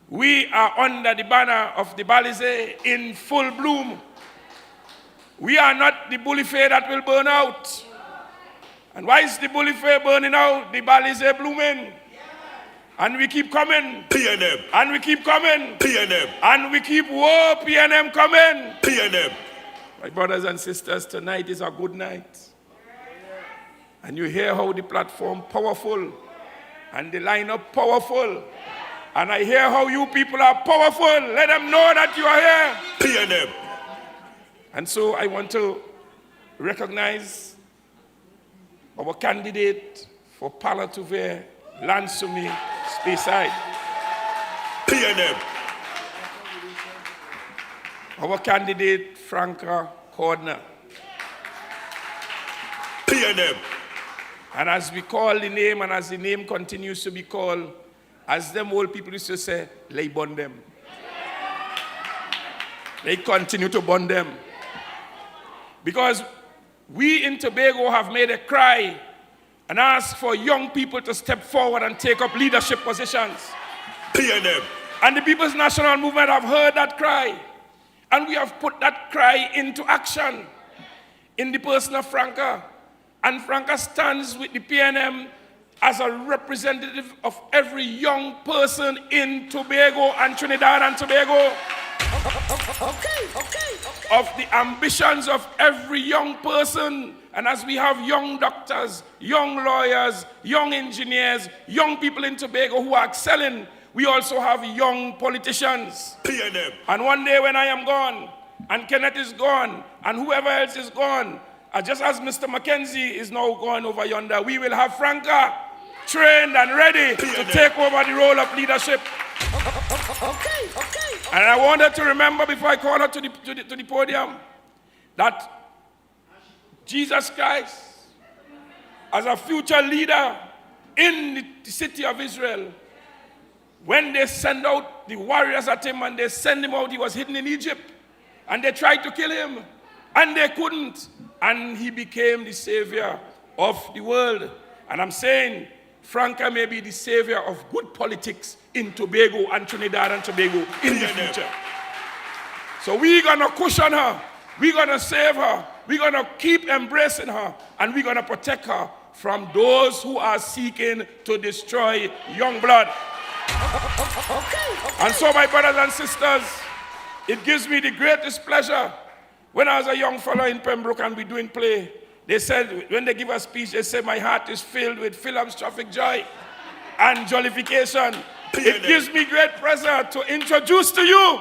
Speaker 5: We are under the banner of the Balize in full bloom. We are not the bullifay that will burn out. And why is the bullifay burning out? The Balize blooming. And we keep coming.
Speaker 4: PNM.
Speaker 5: And we keep coming.
Speaker 4: PNM.
Speaker 5: And we keep war PNM coming.
Speaker 4: PNM.
Speaker 5: My brothers and sisters, tonight is a good night. And you hear how the platform powerful and the lineup powerful. And I hear how you people are powerful. Let them know that you are here.
Speaker 4: PNM.
Speaker 5: And so I want to recognize our candidate for Palatuve, Lansumi, Speyside.
Speaker 4: PNM.
Speaker 5: Our candidate, Franca Cordner.
Speaker 4: PNM.
Speaker 5: And as we call the name, and as the name continues to be called, as them old people used to say, they burn them. They continue to burn them. Because we in Tobago have made a cry and asked for young people to step forward and take up leadership positions.
Speaker 4: PNM.
Speaker 5: And the People's National Movement have heard that cry. And we have put that cry into action in the person of Franca. And Franca stands with the PNM as a representative of every young person in Tobago and Trinidad and Tobago. Of the ambitions of every young person. And as we have young doctors, young lawyers, young engineers, young people in Tobago who are excelling, we also have young politicians.
Speaker 4: PNM.
Speaker 5: And one day when I am gone, and Kenneth is gone, and whoever else is gone, just as Mr. Mackenzie is now gone over yonder, we will have Franca trained and ready to take over the role of leadership. And I want her to remember before I call her to the podium that Jesus Christ, as a future leader in the city of Israel, when they send out the warriors at him and they send him out, he was hidden in Egypt. And they tried to kill him. And they couldn't. And he became the savior of the world. And I'm saying, Franca may be the savior of good politics in Tobago and Trinidad and Tobago in the future. So we're going to cushion her. We're going to save her. We're going to keep embracing her. And we're going to protect her from those who are seeking to destroy young blood. And so, my brothers and sisters, it gives me the greatest pleasure. When I was a young fellow in Pembroke and we doing play, they said, when they give a speech, they say, my heart is filled with philanthropic joy and jollification. It gives me great pleasure to introduce to you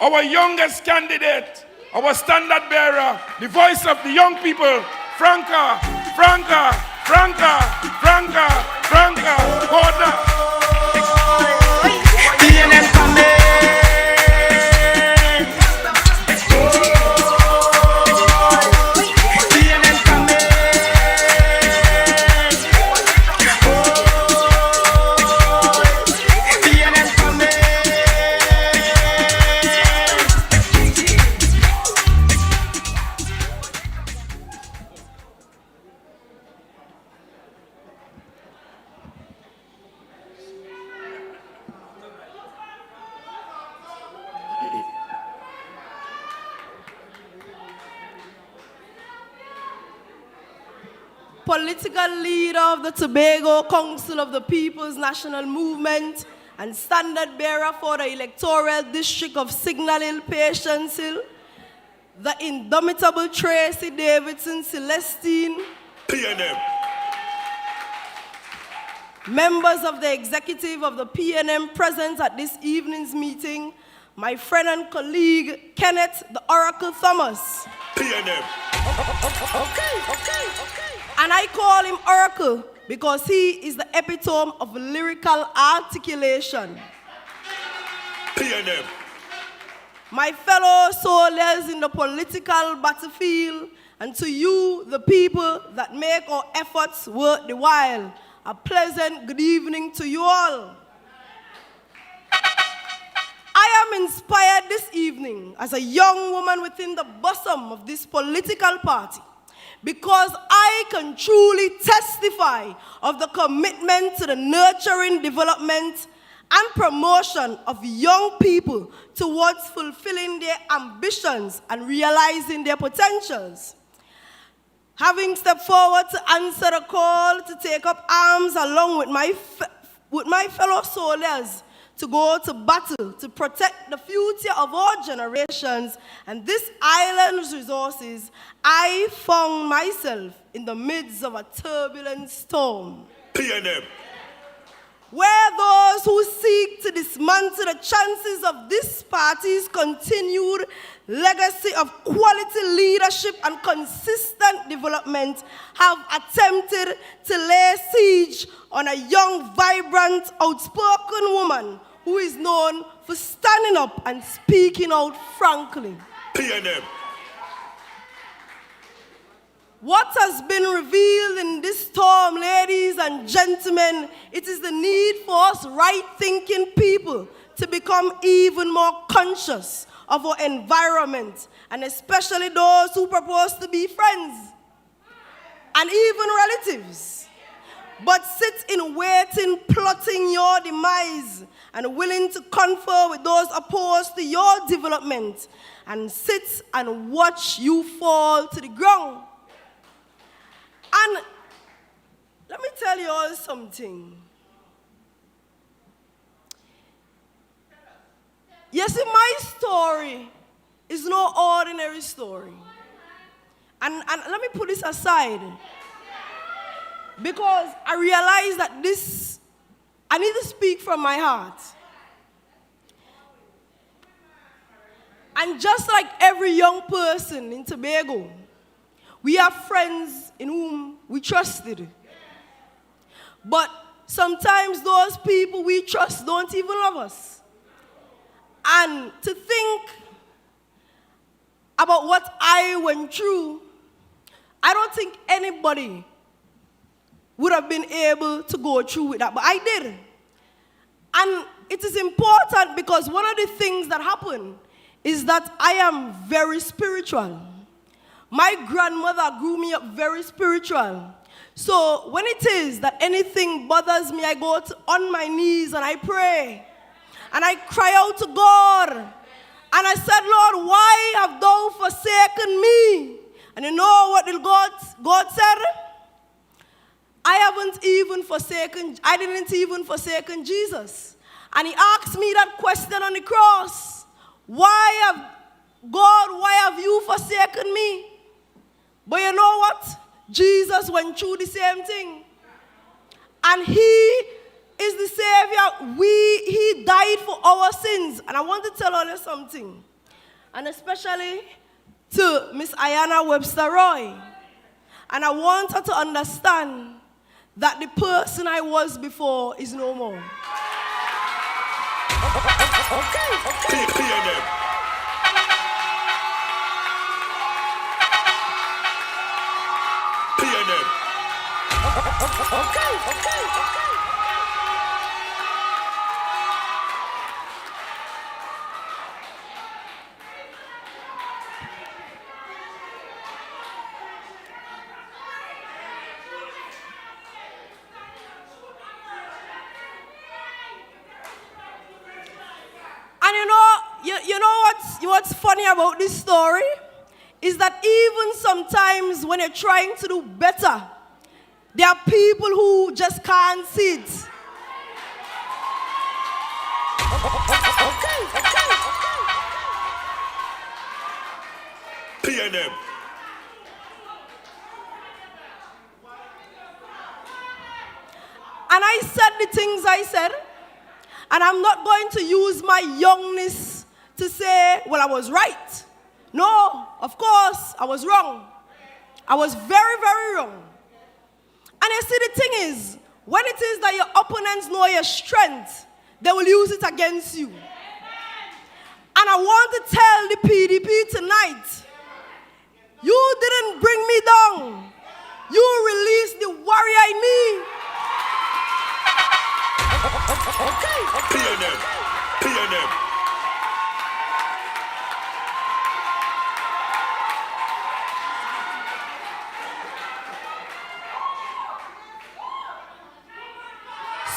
Speaker 5: our youngest candidate, our standard bearer, the voice of the young people, Franca Cordner.
Speaker 7: PNM coming. political leader of the Tobago Council of the People's National Movement and standard bearer for the electoral district of Signal Hill, Patience Hill, the indomitable Tracy Davidson Celestine,
Speaker 5: PNM.
Speaker 7: members of the executive of the PNM present at this evening's meeting, my friend and colleague, Kenneth the Oracle Thomas.
Speaker 5: PNM.
Speaker 7: And I call him Oracle because he is the epitome of lyrical articulation.
Speaker 5: PNM.
Speaker 7: My fellow soldiers in the political battlefield, and to you, the people that make our efforts worth the while, a pleasant good evening to you all. I am inspired this evening as a young woman within the bosom of this political party because I can truly testify of the commitment to the nurturing development and promotion of young people towards fulfilling their ambitions and realizing their potentials. Having stepped forward to answer the call to take up arms along with my fellow soldiers to go to battle to protect the future of our generations and this island's resources, I found myself in the midst of a turbulent storm.
Speaker 5: PNM.
Speaker 7: Where those who seek to dismantle the chances of this party's continued legacy of quality leadership and consistent development have attempted to lay siege on a young, vibrant, outspoken woman who is known for standing up and speaking out frankly.
Speaker 5: PNM.
Speaker 7: What has been revealed in this storm, ladies and gentlemen, it is the need for us right-thinking people to become even more conscious of our environment, and especially those who propose to be friends and even relatives, but sit in waiting, plotting your demise, and willing to confer with those opposed to your development, and sit and watch you fall to the ground. And let me tell you all something. You see, my story is no ordinary story. And let me put this aside, because I realize that I need to speak from my heart. And just like every young person in Tobago, we have friends in whom we trusted. But sometimes those people we trust don't even love us. And to think about what I went through, I don't think anybody would have been able to go through with that, but I did. And it is important because one of the things that happened is that I am very spiritual. My grandmother grew me up very spiritual. So when it is that anything bothers me, I go on my knees and I pray. And I cry out to God. And I said, Lord, why have thou forsaken me? And you know what God said? I didn't even forsaken Jesus. And he asked me that question on the cross. Why have you forsaken me? But you know what? Jesus went through the same thing. And he is the Savior. He died for our sins. And I want to tell you something. And especially to Miss Ayanna Webster Roy. And I want her to understand that the person I was before is no more.
Speaker 5: PNM.
Speaker 7: And you know what's funny about this story? Is that even sometimes when you're trying to do better, There are people who just can't see it.
Speaker 8: PNM.
Speaker 7: And I said the things I said, and I'm not going to use my youngness to say, well, I was right. No, of course, I was wrong. I was very, very wrong. And you see, the thing is, when it is that your opponents know your strength, they will use it against you. And I want to tell the PDP tonight, you didn't bring me down. You released the warrior in me.
Speaker 8: PNM. PNM.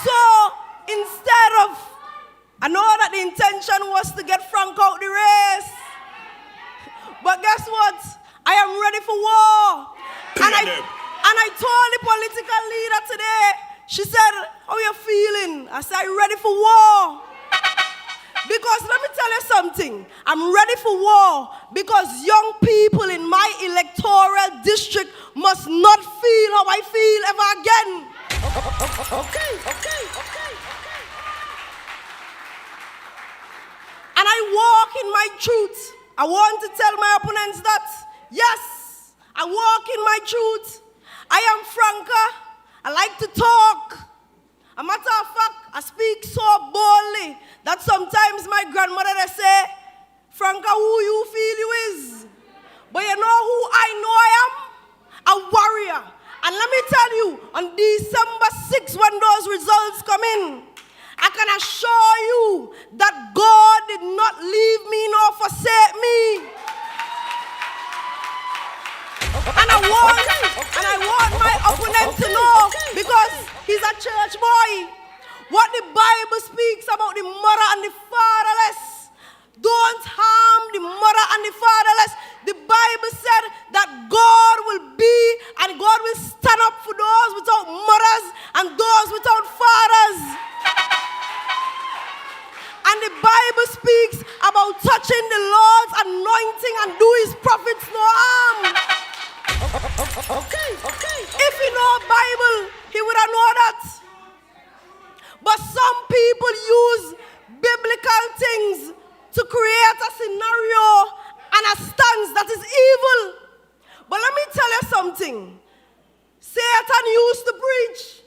Speaker 7: So instead of, I know that the intention was to get Frank out the race, but guess what? I am ready for war. And I told the political leader today, she said, how are you feeling? I said, I'm ready for war. Because let me tell you something, I'm ready for war because young people in my electoral district must not feel how I feel ever again. And I walk in my truth. I want to tell my opponents that, yes, I walk in my truth. I am Franca. I like to talk. A matter of fact, I speak so boldly that sometimes my grandmother they say, Franca, who you feel you is. But you know who I know I am? A warrior. And let me tell you, on December 6th, when those results come in, I can assure you that God did not leave me nor forsake me. And I want my opponent to know, because he's a church boy, what the Bible speaks about the mother and the fatherless. Don't harm the mother and the fatherless. The Bible said that God will be and God will stand up for those without mothers and those without fathers. And the Bible speaks about touching the Lord's anointing and do his prophets no harm. If he know Bible, he would have known that. But some people use biblical things to create a scenario and a stance that is evil. But let me tell you something. Satan used to preach.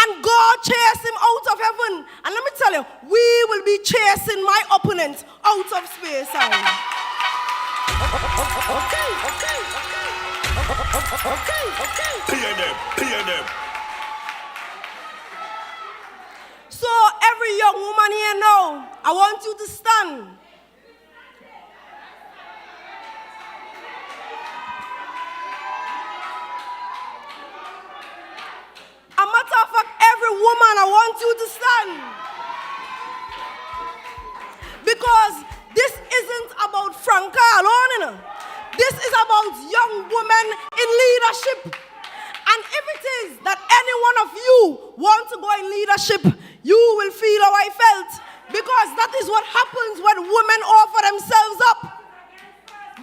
Speaker 7: And God chased him out of heaven. And let me tell you, we will be chasing my opponent out of space.
Speaker 8: PNM.
Speaker 7: So every young woman here now, I want you to stand. A matter of fact, every woman, I want you to stand. Because this isn't about Franca alone, you know. This is about young women in leadership. And if it is that any one of you want to go in leadership, you will feel how I felt. Because that is what happens when women offer themselves up.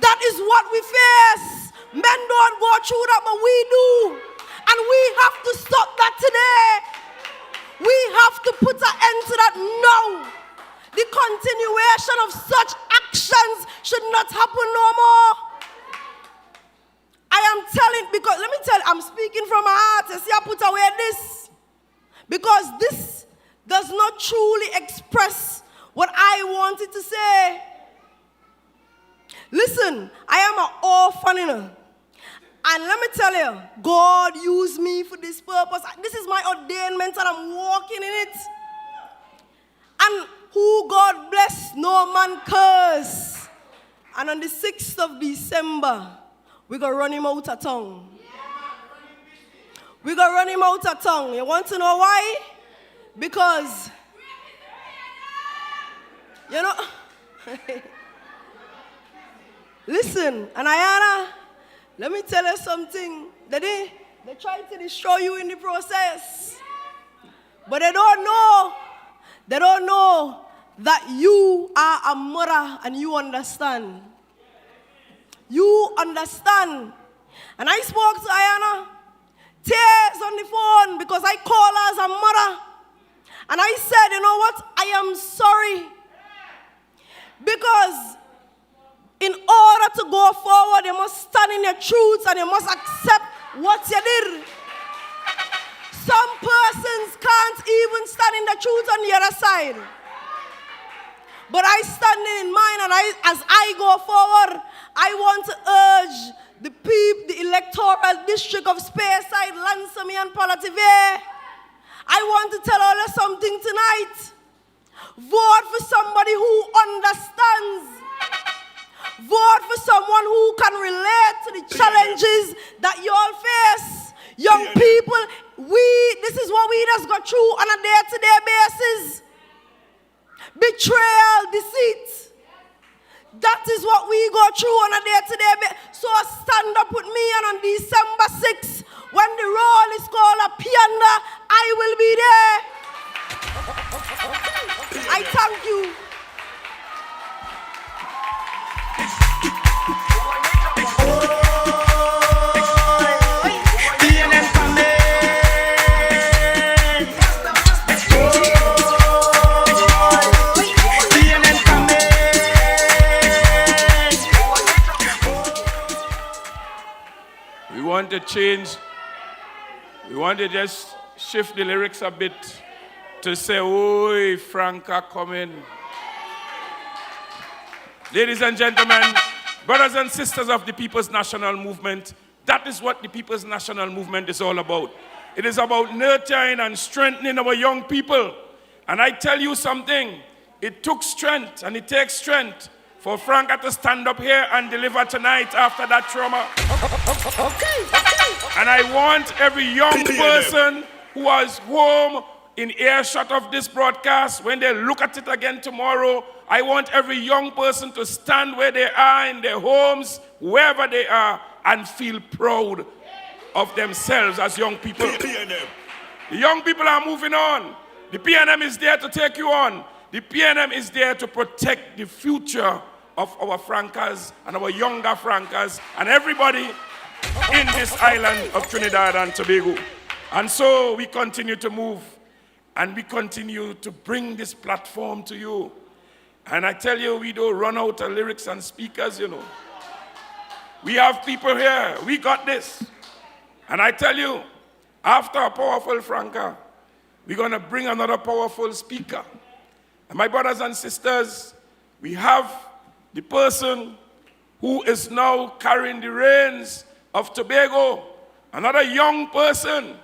Speaker 7: That is what we face. Men don't go through that, but we do. And we have to stop that today. We have to put an end to that now. The continuation of such actions should not happen no more. I am telling, because let me tell you, I'm speaking from my heart. You see, I put away this. Because this does not truly express what I wanted to say. Listen, I am an orphan, you know. And let me tell you, God used me for this purpose. This is my ordainment and I'm walking in it. And who God bless, no man curse. And on the 6th of December, we're going to run him out of town. We're going to run him out of town. You want to know why? Because, you know, listen, and Ayana, let me tell you something. Daddy, They try to destroy you in the process. But they don't know that you are a mother and you understand. You understand. And I spoke to Ayana, tears on the phone, because I call her as a mother. And I said, you know what? I am sorry. Because in order to go forward, you must stand in your truths and you must accept what you did. Some persons can't even stand in the truth on the other side. But I stand in mine, and as I go forward, I want to urge the electoral district of Speyside, Lansamy and Palativere. I want to tell all of you something tonight. Vote for somebody who understands. Vote for someone who can relate to the challenges that you all face. Young people, this is what we just go through on a day-to-day basis. Betrayal, deceit. That is what we go through on a day-to-day basis. So stand up with me, and on December 6th, when the roll is called a piano, I will be there. I thank you.
Speaker 5: We want to change. We want to just shift the lyrics a bit to say, "Oi, Franca coming." Ladies and gentlemen, brothers and sisters of the People's National Movement, that is what the People's National Movement is all about. It is about nurturing and strengthening our young people. And I tell you something, it took strength and it takes strength for Franca to stand up here and deliver tonight after that trauma. And I want every young person who was home in earshot of this broadcast, when they look at it again tomorrow, I want every young person to stand where they are in their homes, wherever they are, and feel proud of themselves as young people. The young people are moving on. The PNM is there to take you on. The PNM is there to protect the future of our Francas and our younger Francas and everybody in this island of Trinidad and Tobago. And so we continue to move, and we continue to bring this platform to you. And I tell you, we don't run out of lyrics and speakers, you know. We have people here. We got this. And I tell you, after a powerful Franca, we're going to bring another powerful speaker. And my brothers and sisters, we have the person who is now carrying the reins of Tobago, another young person,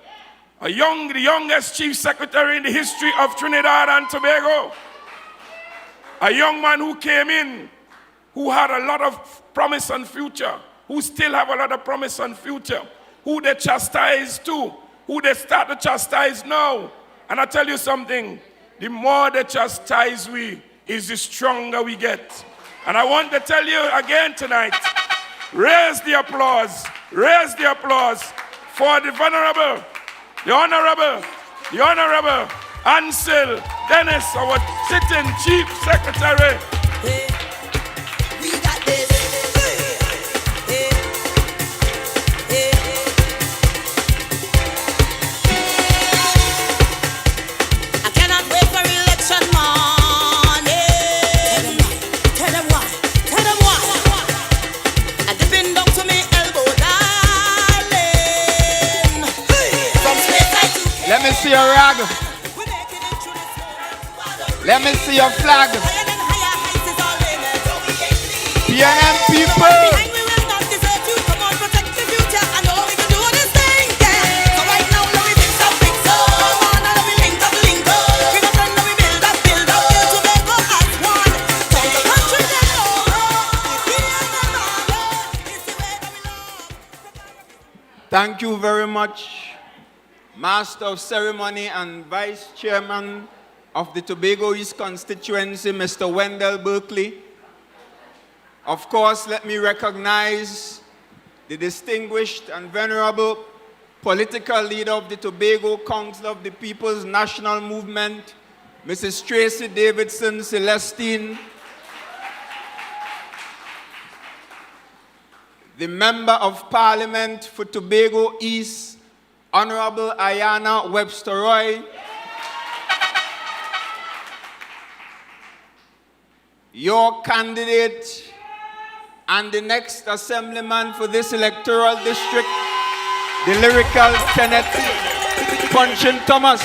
Speaker 5: the youngest chief secretary in the history of Trinidad and Tobago. A young man who came in, who had a lot of promise and future, who still have a lot of promise and future, who they chastise too, who they start to chastise now. And I tell you something, the more they chastise we, is the stronger we get. And I want to tell you again tonight, raise the applause for the venerable, the honorable Ansel Dennis, our sitting chief secretary.
Speaker 4: We got this. I cannot wait for election morning. Tell them why. And dipping down to me elbow, darling. From Speyside to
Speaker 9: Let me see your rag. Let me see your flag. PNM people. Thank you very much, Master of Ceremony and Vice Chairman of the Tobago East constituency, Mr. Wendell Berkeley. Of course, let me recognize the distinguished and venerable political leader of the Tobago Council of the People's National Movement, Mrs. Tracy Davidson Celestine, the Member of Parliament for Tobago East, Honorable Ayanna Webster Roy, your candidate and the next assemblyman for this electoral district, the lyrical Kenneth Punchin Thomas.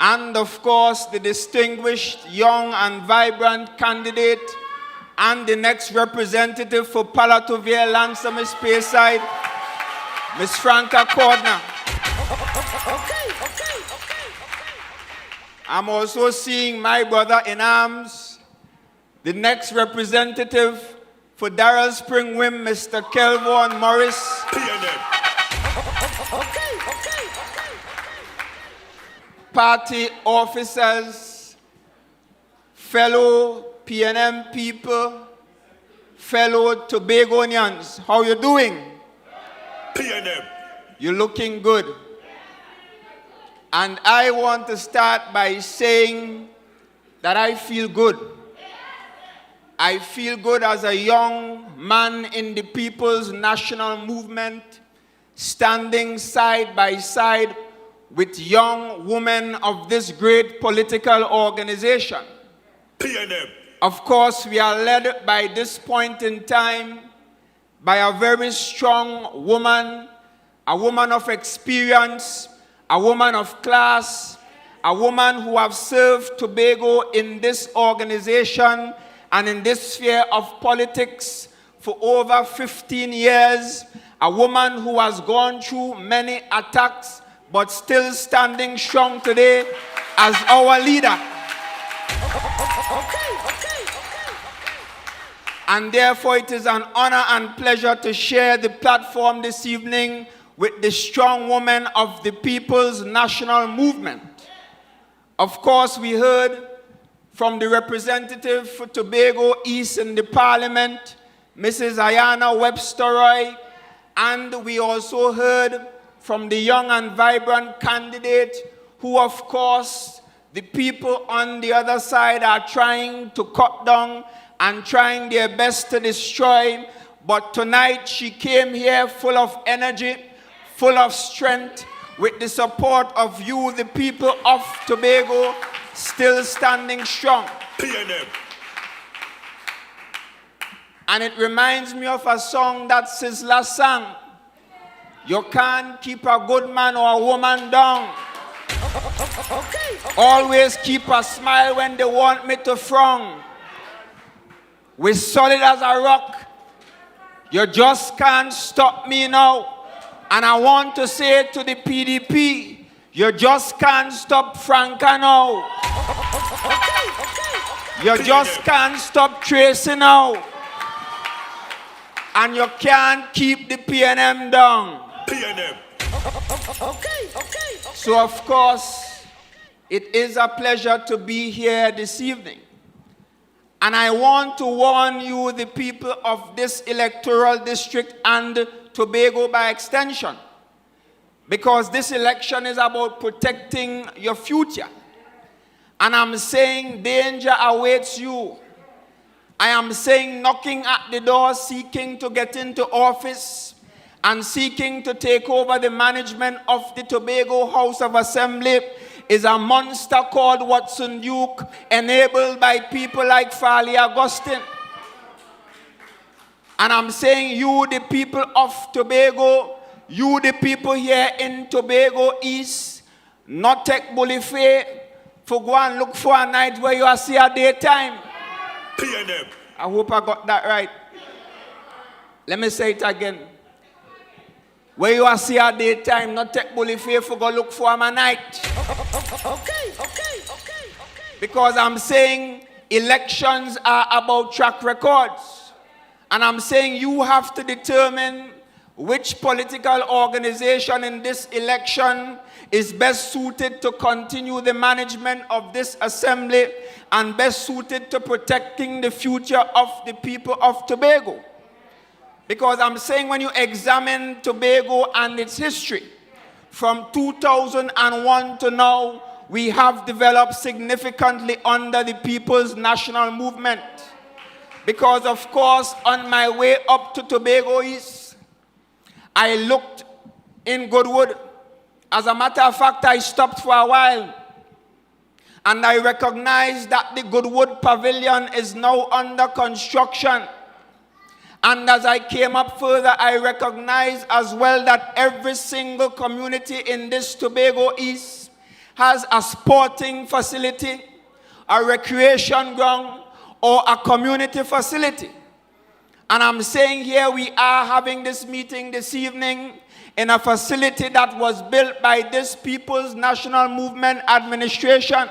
Speaker 9: And of course, the distinguished, young and vibrant candidate and the next representative for Palatovier, Lansom, Speyside, Ms. Franca Cordner. I'm also seeing my brother in arms, the next representative for Darrell Spring Wim, Mr. Kelvon Morris. Party officers, fellow PNM people, fellow Tobagonians, how you doing?
Speaker 8: PNM.
Speaker 9: You're looking good. And I want to start by saying that I feel good. I feel good as a young man in the People's National Movement, standing side by side with young women of this great political organization.
Speaker 8: PNM.
Speaker 9: Of course, we are led by this point in time by a very strong woman, a woman of experience, a woman of class, a woman who has served Tobago in this organization and in this sphere of politics for over 15 years, a woman who has gone through many attacks but still standing strong today as our leader. And therefore it is an honor and pleasure to share the platform this evening with the strong woman of the People's National Movement. Of course, we heard from the representative for Tobago East in the Parliament, Mrs. Ayanna Webster Roy, and we also heard from the young and vibrant candidate who, of course, the people on the other side are trying to cut down and trying their best to destroy. But tonight she came here full of energy, full of strength, with the support of you, the people of Tobago, still standing strong.
Speaker 8: PNM.
Speaker 9: And it reminds me of a song that Sizzla sang. You can't keep a good man or a woman down. Always keep a smile when they want me to frown. We're solid as a rock. You just can't stop me now. And I want to say to the PDP, you just can't stop Franca now. You just can't stop Tracy now. And you can't keep the PNM down.
Speaker 8: PNM.
Speaker 9: So of course, it is a pleasure to be here this evening. And I want to warn you, the people of this electoral district and Tobago by extension, because this election is about protecting your future. And I'm saying danger awaits you. I am saying knocking at the door, seeking to get into office and seeking to take over the management of the Tobago House of Assembly is a monster called Watson Duke, enabled by people like Farley Augustine. And I'm saying you, the people of Tobago, you, the people here in Tobago East, not take bully fair for go and look for a night where you are see a daytime.
Speaker 8: PNM.
Speaker 9: I hope I got that right. Let me say it again. Where you are see a daytime, not take bully fair for go look for a night. Because I'm saying elections are about track records. And I'm saying you have to determine which political organization in this election is best suited to continue the management of this assembly and best suited to protecting the future of the people of Tobago. Because I'm saying when you examine Tobago and its history, from 2001 to now, we have developed significantly under the People's National Movement. Because of course, on my way up to Tobago East, I looked in Goodwood. As a matter of fact, I stopped for a while. And I recognized that the Goodwood Pavilion is now under construction. And as I came up further, I recognized as well that every single community in this Tobago East has a sporting facility, a recreation ground, or a community facility. And I'm saying here we are having this meeting this evening in a facility that was built by this People's National Movement administration.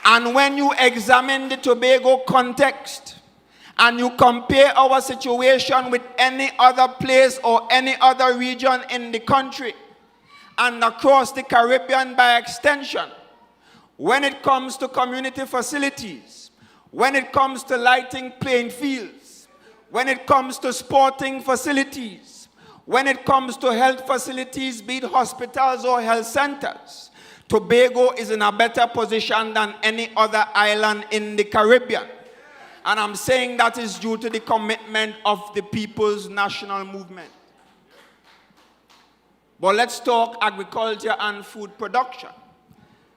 Speaker 9: And when you examine the Tobago context and you compare our situation with any other place or any other region in the country and across the Caribbean by extension, when it comes to community facilities, when it comes to lighting playing fields, when it comes to sporting facilities, when it comes to health facilities, be it hospitals or health centers, Tobago is in a better position than any other island in the Caribbean. And I'm saying that is due to the commitment of the People's National Movement. But let's talk agriculture and food production.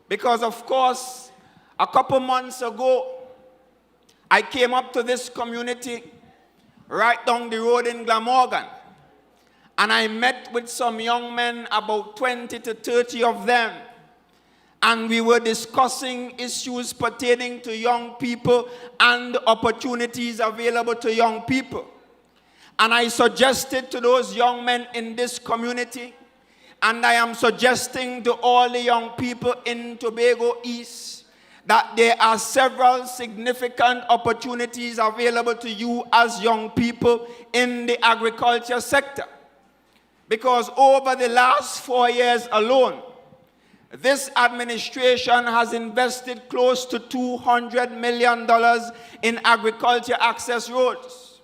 Speaker 9: Because of course, a couple months ago, I came up to this community right down the road in Glamorgan, and I met with some young men, about 20 to 30 of them, and we were discussing issues pertaining to young people and opportunities available to young people. And I suggested to those young men in this community, and I am suggesting to all the young people in Tobago East, that there are several significant opportunities available to you as young people in the agriculture sector. Because over the last 4 years alone, this administration has invested close to $200 million in agriculture access roads.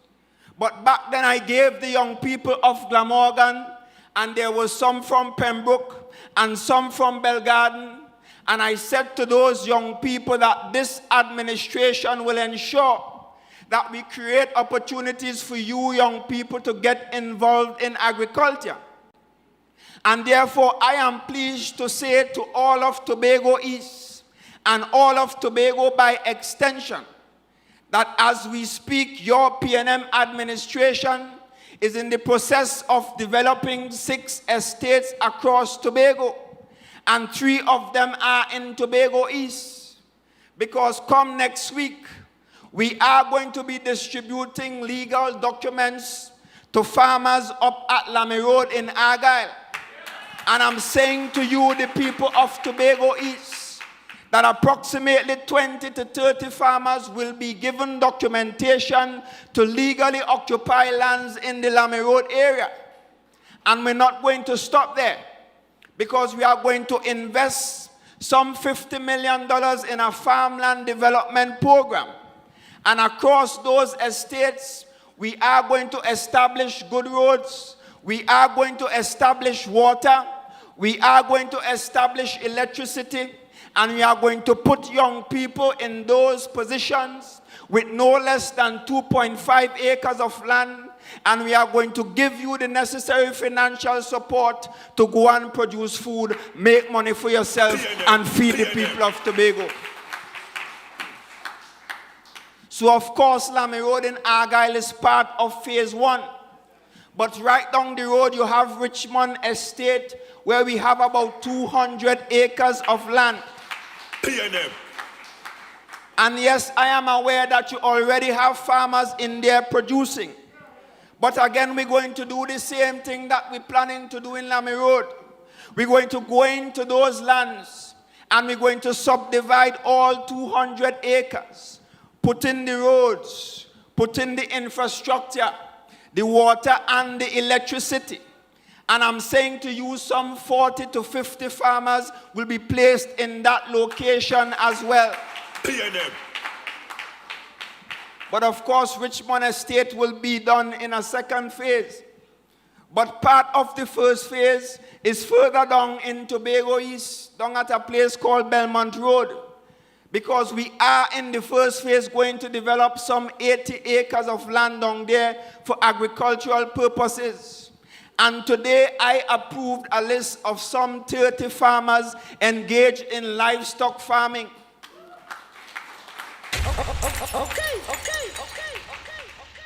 Speaker 9: But back then I gave the young people of Glamorgan, and there were some from Pembroke and some from Belle, and I said to those young people that this administration will ensure that we create opportunities for you young people to get involved in agriculture. And therefore, I am pleased to say to all of Tobago East and all of Tobago by extension that as we speak, your PNM administration is in the process of developing 6 estates across Tobago. And 3 of them are in Tobago East. Because come next week, we are going to be distributing legal documents to farmers up at Lamy Road in Argyle. And I'm saying to you, the people of Tobago East, that approximately 20 to 30 farmers will be given documentation to legally occupy lands in the Lamy Road area. And we're not going to stop there, because we are going to invest some $50 million in a farmland development program. And across those estates, we are going to establish good roads, we are going to establish water, we are going to establish electricity, and we are going to put young people in those positions with no less than 2.5 acres of land, and we are going to give you the necessary financial support to go and produce food, make money for yourself, and feed the people of Tobago. So of course, Lamy Road in Argyle is part of phase 1. But right down the road, you have Richmond Estate, where we have about 200 acres of land.
Speaker 8: PNM.
Speaker 9: And yes, I am aware that you already have farmers in there producing. But again, we're going to do the same thing that we're planning to do in Lamy Road. We're going to go into those lands, and we're going to subdivide all 200 acres, put in the roads, put in the infrastructure, the water, and the electricity. And I'm saying to you, some 40 to 50 farmers will be placed in that location as well.
Speaker 8: PNM.
Speaker 9: But of course, Richmond Estate will be done in a second phase. But part of the first phase is further down in Tobago East, down at a place called Belmont Road. Because we are in the first phase going to develop some 80 acres of land down there for agricultural purposes. And today I approved a list of some 30 farmers engaged in livestock farming.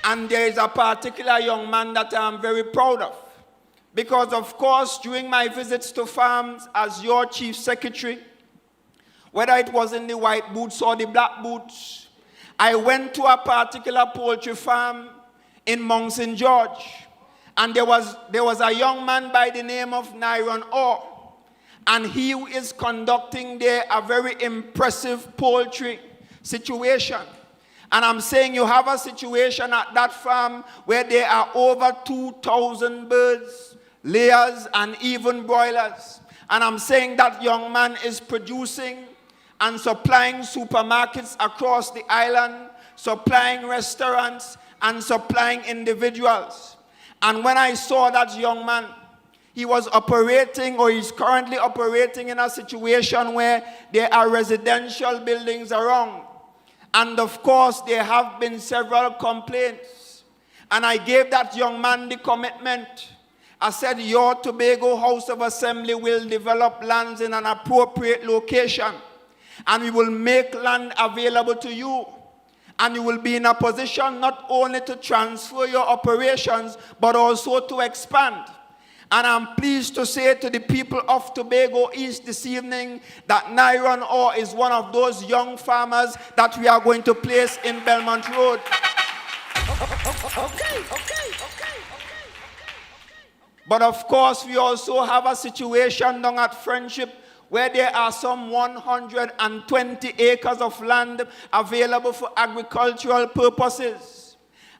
Speaker 9: And there is a particular young man that I'm very proud of. Because of course, during my visits to farms as your chief secretary, whether it was in the white boots or the black boots, I went to a particular poultry farm in Mount St. George. And there was a young man by the name of Nyron Orr. And he is conducting there a very impressive poultry situation. And I'm saying you have a situation at that farm where there are over 2,000 birds, layers, and even broilers. And I'm saying that young man is producing and supplying supermarkets across the island, supplying restaurants, and supplying individuals. And when I saw that young man, he was operating, or he's currently operating in a situation where there are residential buildings around. And of course, there have been several complaints. And I gave that young man the commitment. I said, your Tobago House of Assembly will develop lands in an appropriate location. And we will make land available to you. And you will be in a position not only to transfer your operations, but also to expand. And I'm pleased to say to the people of Tobago East this evening that Nyron Orr is one of those young farmers that we are going to place in Belmont Road. But of course, we also have a situation down at Friendship where there are some 120 acres of land available for agricultural purposes.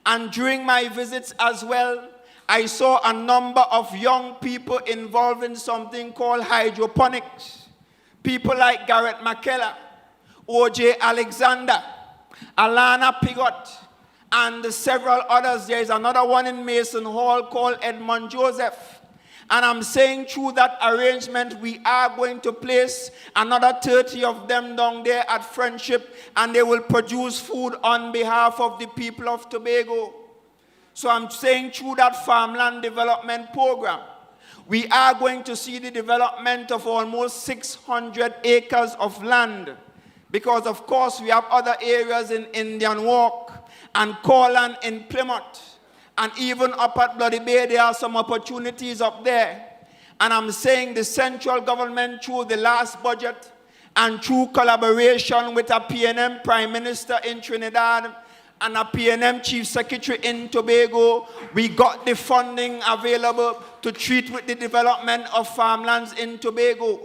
Speaker 9: And during my visits as well, I saw a number of young people involved in something called hydroponics. People like Garrett McKellar, O.J. Alexander, Alana Pigot, and several others. There is another one in Mason Hall called Edmund Joseph. And I'm saying through that arrangement, we are going to place another 30 of them down there at Friendship, and they will produce food on behalf of the people of Tobago. So I'm saying through that farmland development program, we are going to see the development of almost 600 acres of land. Because of course we have other areas in Indian Walk and Corland in Plymouth. And even up at Bloody Bay, there are some opportunities up there. And I'm saying the central government through the last budget and through collaboration with a PNM Prime Minister in Trinidad and a PNM Chief Secretary in Tobago, we got the funding available to treat with the development of farmlands in Tobago.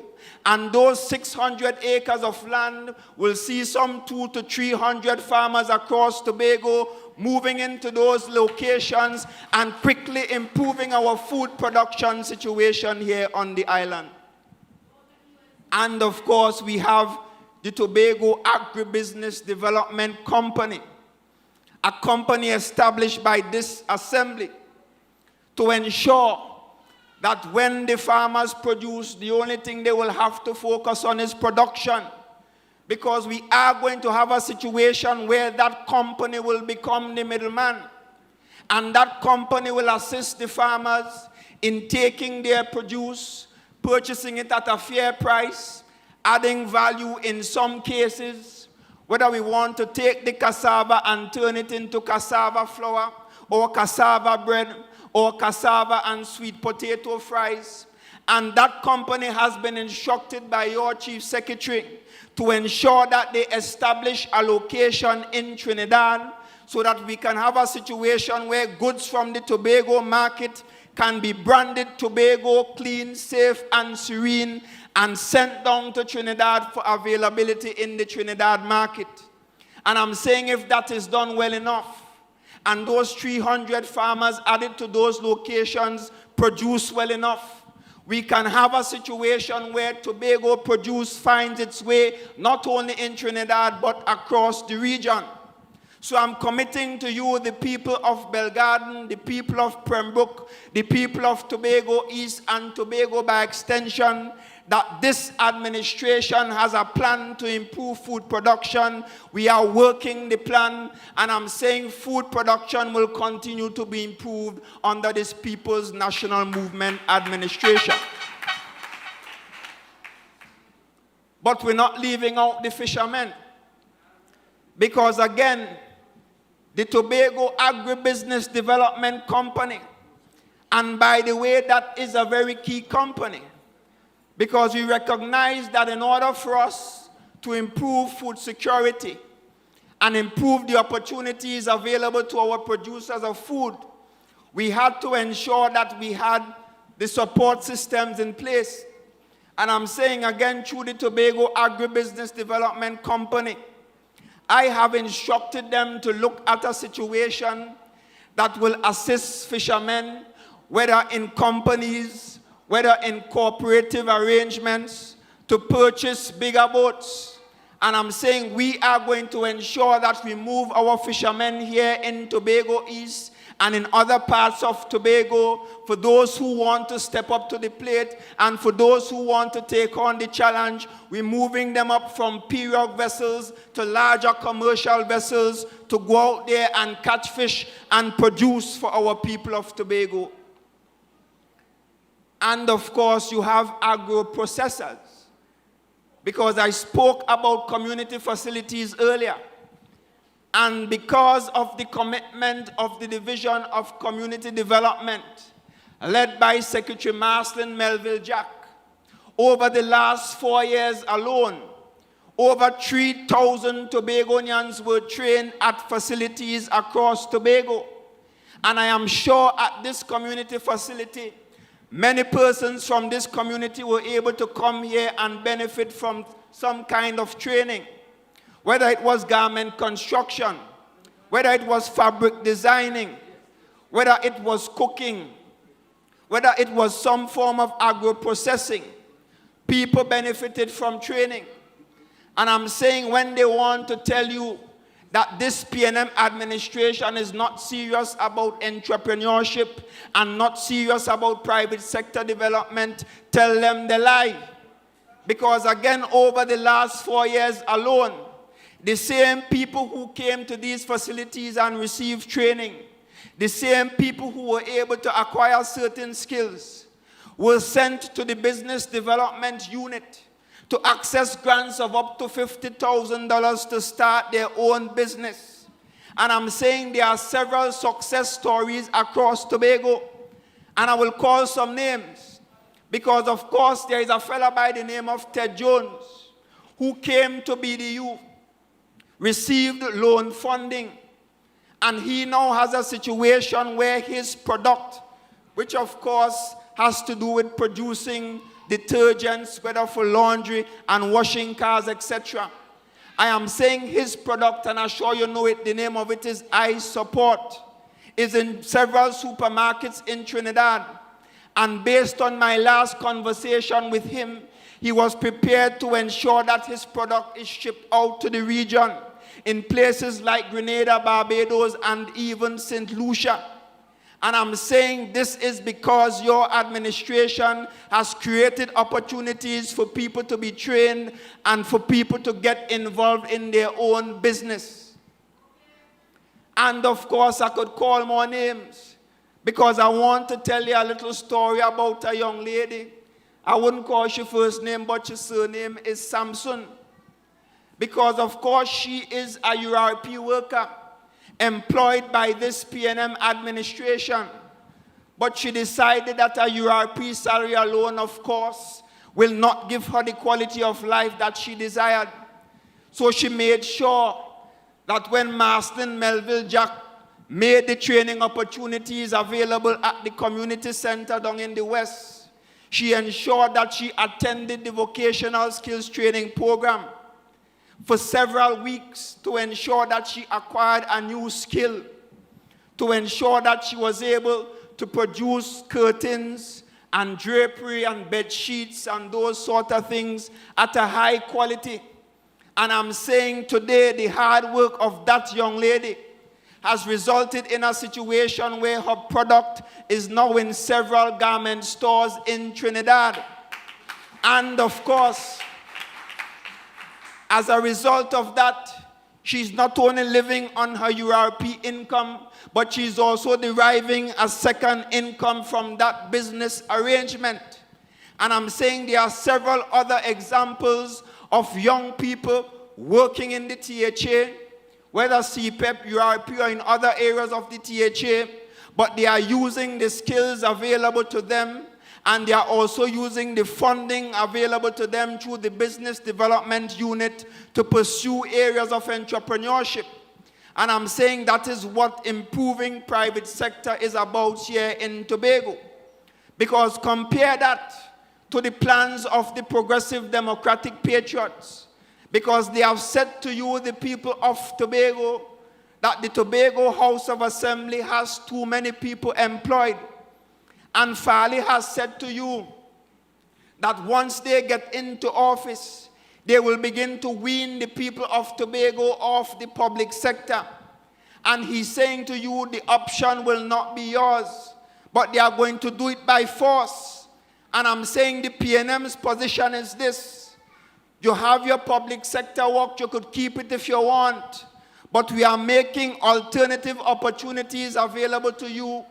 Speaker 9: And those 600 acres of land will see some 200 to 300 farmers across Tobago moving into those locations and quickly improving our food production situation here on the island. And of course, we have the Tobago Agribusiness Development Company, a company established by this assembly to ensure that when the farmers produce, the only thing they will have to focus on is production. Because we are going to have a situation where that company will become the middleman. And that company will assist the farmers in taking their produce, purchasing it at a fair price, adding value in some cases, whether we want to take the cassava and turn it into cassava flour, or cassava bread, or cassava and sweet potato fries. And that company has been instructed by your chief secretary to ensure that they establish a location in Trinidad so that we can have a situation where goods from the Tobago market can be branded Tobago, clean, safe, and serene, and sent down to Trinidad for availability in the Trinidad market. And I'm saying if that is done well enough, and those 300 farmers added to those locations produce well enough, we can have a situation where Tobago produce finds its way not only in Trinidad but across the region. So I'm committing to you, the people of Belgarden, the people of Pembroke, the people of Tobago East and Tobago by extension, that this administration has a plan to improve food production. We are working the plan, and I'm saying food production will continue to be improved under this People's National Movement administration. But we're not leaving out the fishermen, because again, the Tobago Agribusiness Development Company, and by the way, that is a very key company, because we recognize that in order for us to improve food security and improve the opportunities available to our producers of food, we had to ensure that we had the support systems in place. And I'm saying again, through the Tobago Agribusiness Development Company, I have instructed them to look at a situation that will assist fishermen, whether in companies, whether in cooperative arrangements, to purchase bigger boats. And I'm saying we are going to ensure that we move our fishermen here in Tobago East and in other parts of Tobago, for those who want to step up to the plate and for those who want to take on the challenge. We're moving them up from pirogue vessels to larger commercial vessels to go out there and catch fish and produce for our people of Tobago. And of course, you have agro-processors, because I spoke about community facilities earlier. And because of the commitment of the Division of Community Development, led by Secretary Marcelin Melville Jack, over the last 4 years alone, over 3,000 Tobagonians were trained at facilities across Tobago. And I am sure at this community facility, many persons from this community were able to come here and benefit from some kind of training, whether it was garment construction, whether it was fabric designing, whether it was cooking, whether it was some form of agro-processing. People benefited from training. And I'm saying when they want to tell you that this PNM administration is not serious about entrepreneurship and not serious about private sector development, tell them they lie. Because again, over the last 4 years alone, the same people who came to these facilities and received training, the same people who were able to acquire certain skills, were sent to the business development unit to access grants of up to $50,000 to start their own business. And I'm saying there are several success stories across Tobago, and I will call some names, because of course there is a fellow by the name of Ted Jones who came to BDU, received loan funding, and he now has a situation where his product, which of course has to do with producing detergents, whether for laundry and washing cars, etc. I am saying his product, and I'm sure you know it, the name of it is I Support, is in several supermarkets in Trinidad. And based on my last conversation with him, he was prepared to ensure that his product is shipped out to the region in places like Grenada, Barbados, and even St. Lucia. And I'm saying this is because your administration has created opportunities for people to be trained and for people to get involved in their own business. And of course, I could call more names, because I want to tell you a little story about a young lady. I wouldn't call her first name, but her surname is Samson. Because of course, she is a URP worker employed by this PNM administration. But she decided that a URP salary alone, of course, will not give her the quality of life that she desired. So she made sure that when Marcelin Melville Jack made the training opportunities available at the community center down in the West, she ensured that she attended the vocational skills training program for several weeks to ensure that she acquired a new skill. to ensure that she was able to produce curtains and drapery and bed sheets and those sort of things at a high quality. And I'm saying today the hard work of that young lady has resulted in a situation where her product is now in several garment stores in Trinidad. And of course, as a result of that, she's not only living on her URP income, but she's also deriving a second income from that business arrangement. And I'm saying there are several other examples of young people working in the THA, whether CPEP, URP, or in other areas of the THA, but they are using the skills available to them, and they are also using the funding available to them through the business development unit to pursue areas of entrepreneurship. And I'm saying that is what improving private sector is about here in Tobago. Because compare that to the plans of the Progressive Democratic Patriots, because they have said to you, the people of Tobago, that the Tobago House of Assembly has too many people employed. And Farley has said to you that once they get into office, they will begin to wean the people of Tobago off the public sector. And he's saying to you, the option will not be yours, but they are going to do it by force. And I'm saying the PNM's position is this: you have your public sector work, you could keep it if you want, but we are making alternative opportunities available to you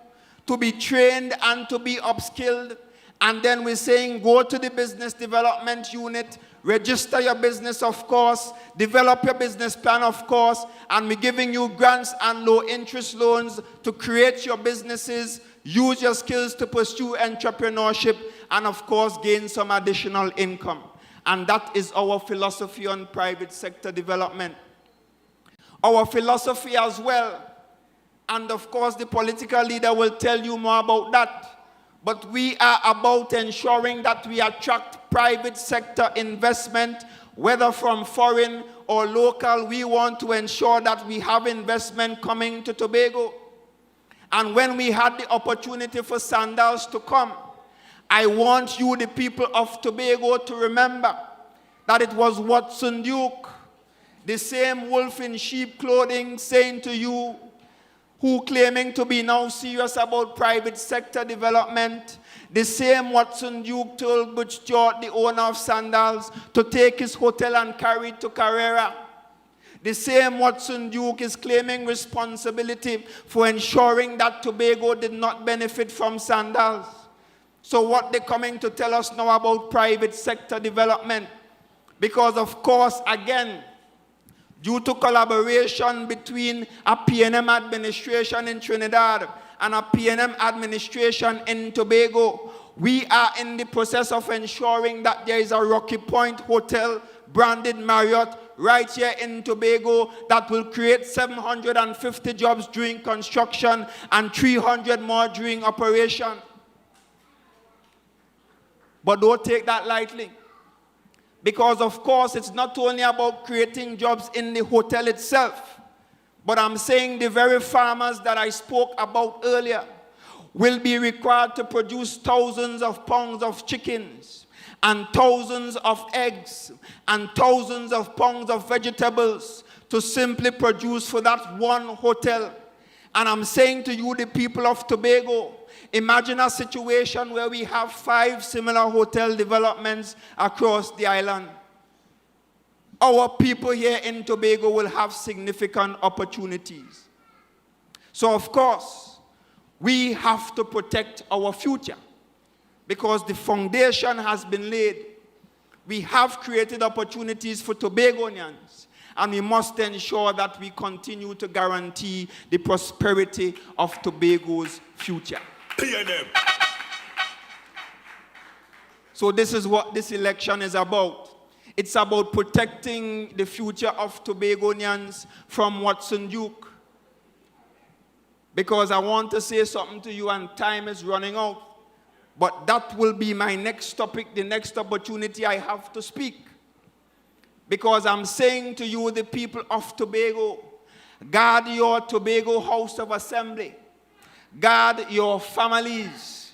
Speaker 9: to be trained and to be upskilled. And then we're saying go to the business development unit, register your business, of course, develop your business plan, of course, and we're giving you grants and low interest loans to create your businesses, use your skills to pursue entrepreneurship, and of course gain some additional income. And that is our philosophy on private sector development. Our philosophy as well, and of course the political leader will tell you more about that, but we are about ensuring that we attract private sector investment, whether from foreign or local. We want to ensure that we have investment coming to Tobago. And when we had the opportunity for sandals to come, I want you, the people of Tobago, to remember that it was Watson Duke, the same wolf in sheep clothing, saying to you, who claiming to be now serious about private sector development, the same Watson Duke told Butch Stewart, the owner of Sandals, to take his hotel and carry it to Carrera. The same Watson Duke is claiming responsibility for ensuring that Tobago did not benefit from Sandals. So what they're coming to tell us now about private sector development? Because of course, again, due to collaboration between a PNM administration in Trinidad and a PNM administration in Tobago, we are in the process of ensuring that there is a Rocky Point Hotel branded Marriott right here in Tobago that will create 750 jobs during construction and 300 more during operation. But don't take that lightly. Because of course, it's not only about creating jobs in the hotel itself, but I'm saying the very farmers that I spoke about earlier will be required to produce thousands of pounds of chickens and thousands of eggs and thousands of pounds of vegetables to simply produce for that one hotel. And I'm saying to you, the people of Tobago, imagine a situation where we have 5 similar hotel developments across the island. Our people here in Tobago will have significant opportunities. So of course, we have to protect our future because the foundation has been laid. We have created opportunities for Tobagonians, and we must ensure that we continue to guarantee the prosperity of Tobago's future.
Speaker 8: PNM.
Speaker 9: So this is what this election is about. It's about protecting the future of Tobagonians from Watson Duke. Because I want to say something to you and time is running out. But that will be my next topic, the next opportunity I have to speak. Because I'm saying to you, the people of Tobago, Guard your Tobago House of Assembly. Guard your families.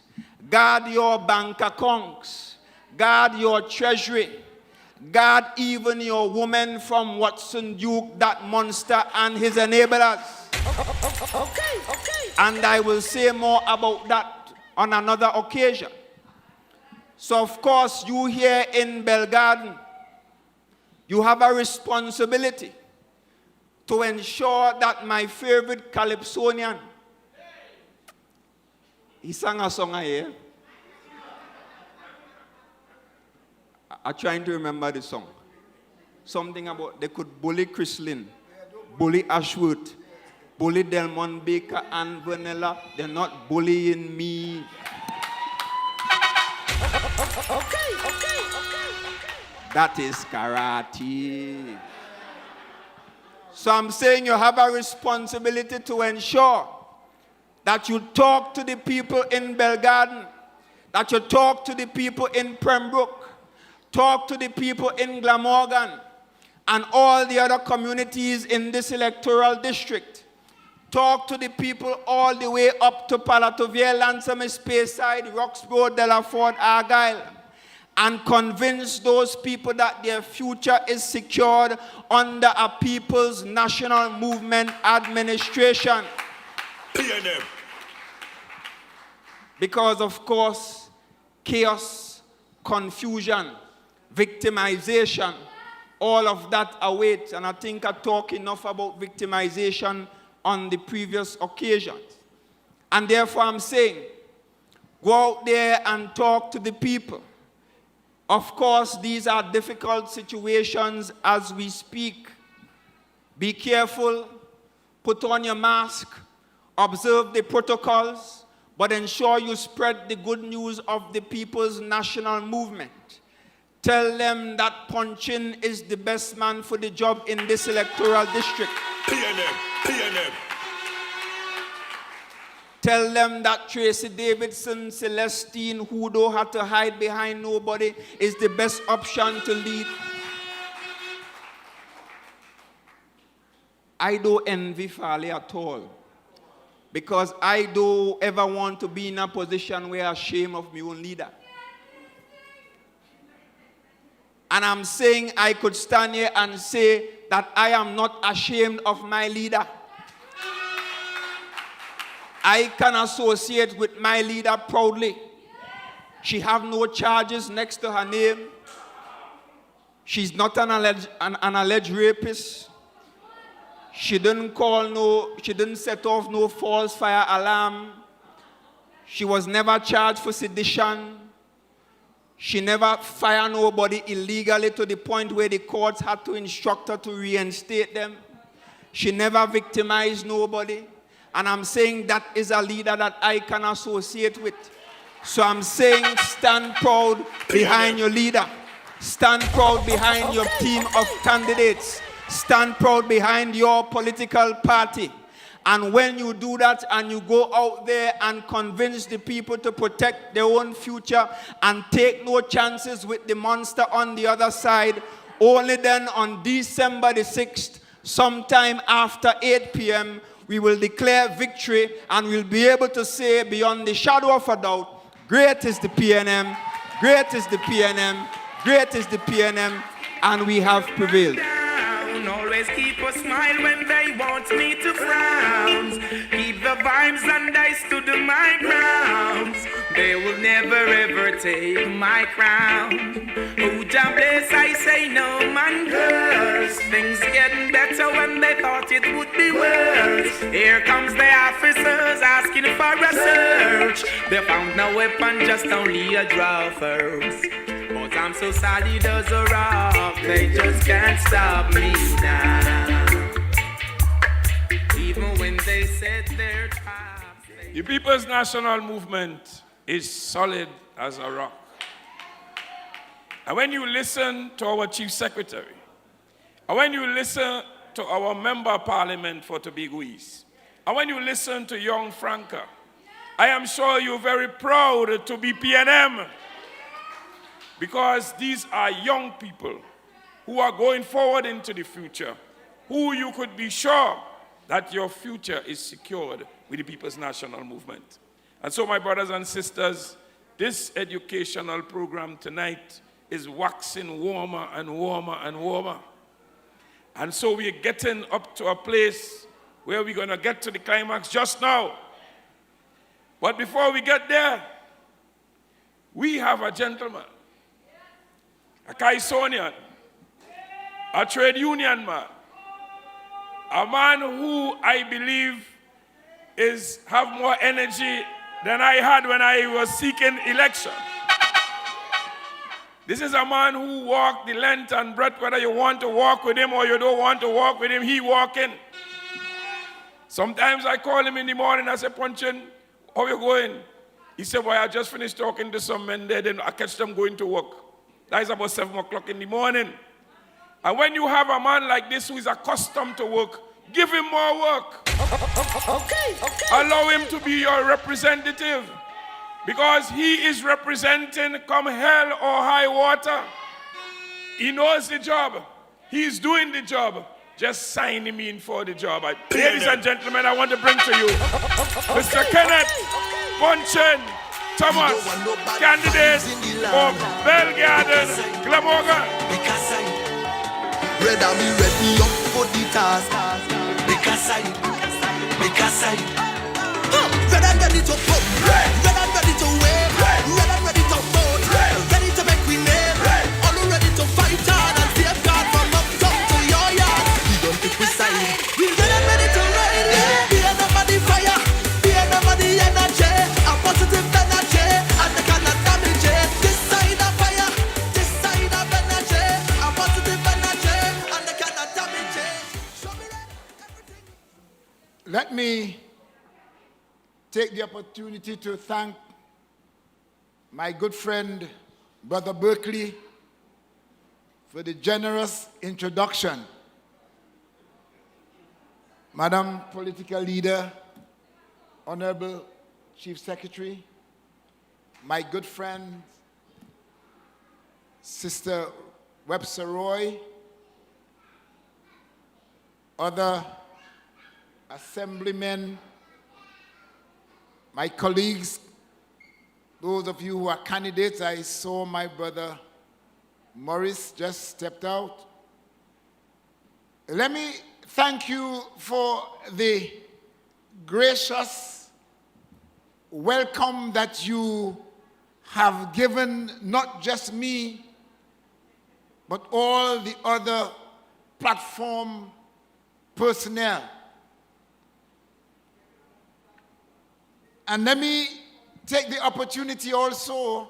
Speaker 9: Guard your bank accounts. Guard your treasury. Guard even your woman from Watson Duke, that monster and his enablers. Okay. And I will say more about that on another occasion. So of course, you here in Belle Garden, you have a responsibility to ensure that my favorite Calypsonian, he sang a song here. I'm trying to remember the song. Something about they could bully Chrislyn, bully Ashworth, bully Delmon Baker and Vanilla. They're not bullying me. Okay. That is karate. So I'm saying you have a responsibility to ensure that you talk to the people in Belle Garden, that you talk to the people in Pembroke, talk to the people in Glamorgan, and all the other communities in this electoral district. Talk to the people all the way up to Palatoville, Lansome, Speyside, Roxborough, Delaford, Argyle, and convince those people that their future is secured under a People's National Movement administration.
Speaker 8: PNM.
Speaker 9: Because, of course, chaos, confusion, victimization, all of that awaits. And I think I talked enough about victimization on the previous occasions. And therefore I'm saying, go out there and talk to the people. Of course, these are difficult situations as we speak. Be careful, put on your mask, observe the protocols, but ensure you spread the good news of the People's National Movement. Tell them that Punchin is the best man for the job in this electoral district.
Speaker 8: PNM.
Speaker 9: Tell them that Tracy Davidson, Celestine, who don't have to hide behind nobody, is the best option to lead. I don't envy Farley at all, because I don't ever want to be in a position where I'm ashamed of my own leader. And I'm saying I could stand here and say that I am not ashamed of my leader. I can associate with my leader proudly. She have no charges next to her name. She's not an alleged rapist. She didn't set off no false fire alarm. She was never charged for sedition. She never fired nobody illegally to the point where the courts had to instruct her to reinstate them. She never victimized nobody. And I'm saying that is a leader that I can associate with. So I'm saying stand proud behind your leader. Stand proud behind your team of candidates. Stand proud behind your political party. And when you do that and you go out there and convince the people to protect their own future and take no chances with the monster on the other side, only then on December the 6th, sometime after 8 p.m., we will declare victory and we'll be able to say beyond the shadow of a doubt, great is the PNM, great is the PNM, great is the PNM, and we have prevailed.
Speaker 10: Always keep a smile when they want me to frown. Keep the vibes and I stood my ground. They will never ever take my crown. Oh, Jah bless, I say no man curse. Things getting better when they thought it would be worse. Here comes the officers asking for a search. They found no weapon, just only a draw first. But I'm so solid as a rock, they just can't stop me now. Even when they set their traps.
Speaker 5: The People's National Movement is solid as a rock. And when you listen to our Chief Secretary, and when you listen to our Member of Parliament for Tobago East, and when you listen to young Franca, I am sure you're very proud to be PNM. Because these are young people who are going forward into the future, who you could be sure that your future is secured with the People's National Movement. And so, my brothers and sisters, this educational program tonight is waxing warmer and warmer and warmer. And so we're getting up to a place where we're going to get to the climax just now. But before we get there, we have a gentleman, a Kaisonian, a trade union man, a man who I believe have more energy than I had when I was seeking election. This is a man who walked the length and breadth, whether you want to walk with him or you don't want to walk with him, he walking. Sometimes I call him in the morning, I say, Punchin, how you going? He said, well, I just finished talking to some men there, then I catch them going to work. That is about 7 o'clock in the morning. And when you have a man like this who is accustomed to work, give him more work.
Speaker 4: Okay.
Speaker 5: Allow him to be your representative. Because he is representing come hell or high water. He knows the job. He's doing the job. Just sign him in for the job. Ladies and gentlemen, I want to bring to you Mr. Kenneth Punchin Thomas, candidate for Belle Garden, Glamorgan.
Speaker 4: Rather me ready up for the task. Because I Rather ready to pump, rather ready to wave, rather ready to vote, ready to make we name, all ready to fight hard and save God from up to your yard. We don't pick we side, we ready to ride. Be enough of the fire, be enough of the energy, a positive energy, and they cannot damage it. This side of fire, this side of energy, a positive energy, and they cannot damage it. Show me that everything.
Speaker 11: Let me take the opportunity to thank my good friend, Brother Berkeley, for the generous introduction. Madam Political Leader, Honorable Chief Secretary, my good friend, Sister Webster Roy, other assemblymen, my colleagues, those of you who are candidates. I saw my brother Morris just stepped out. Let me thank you for the gracious welcome that you have given not just me, but all the other platform personnel. And let me take the opportunity also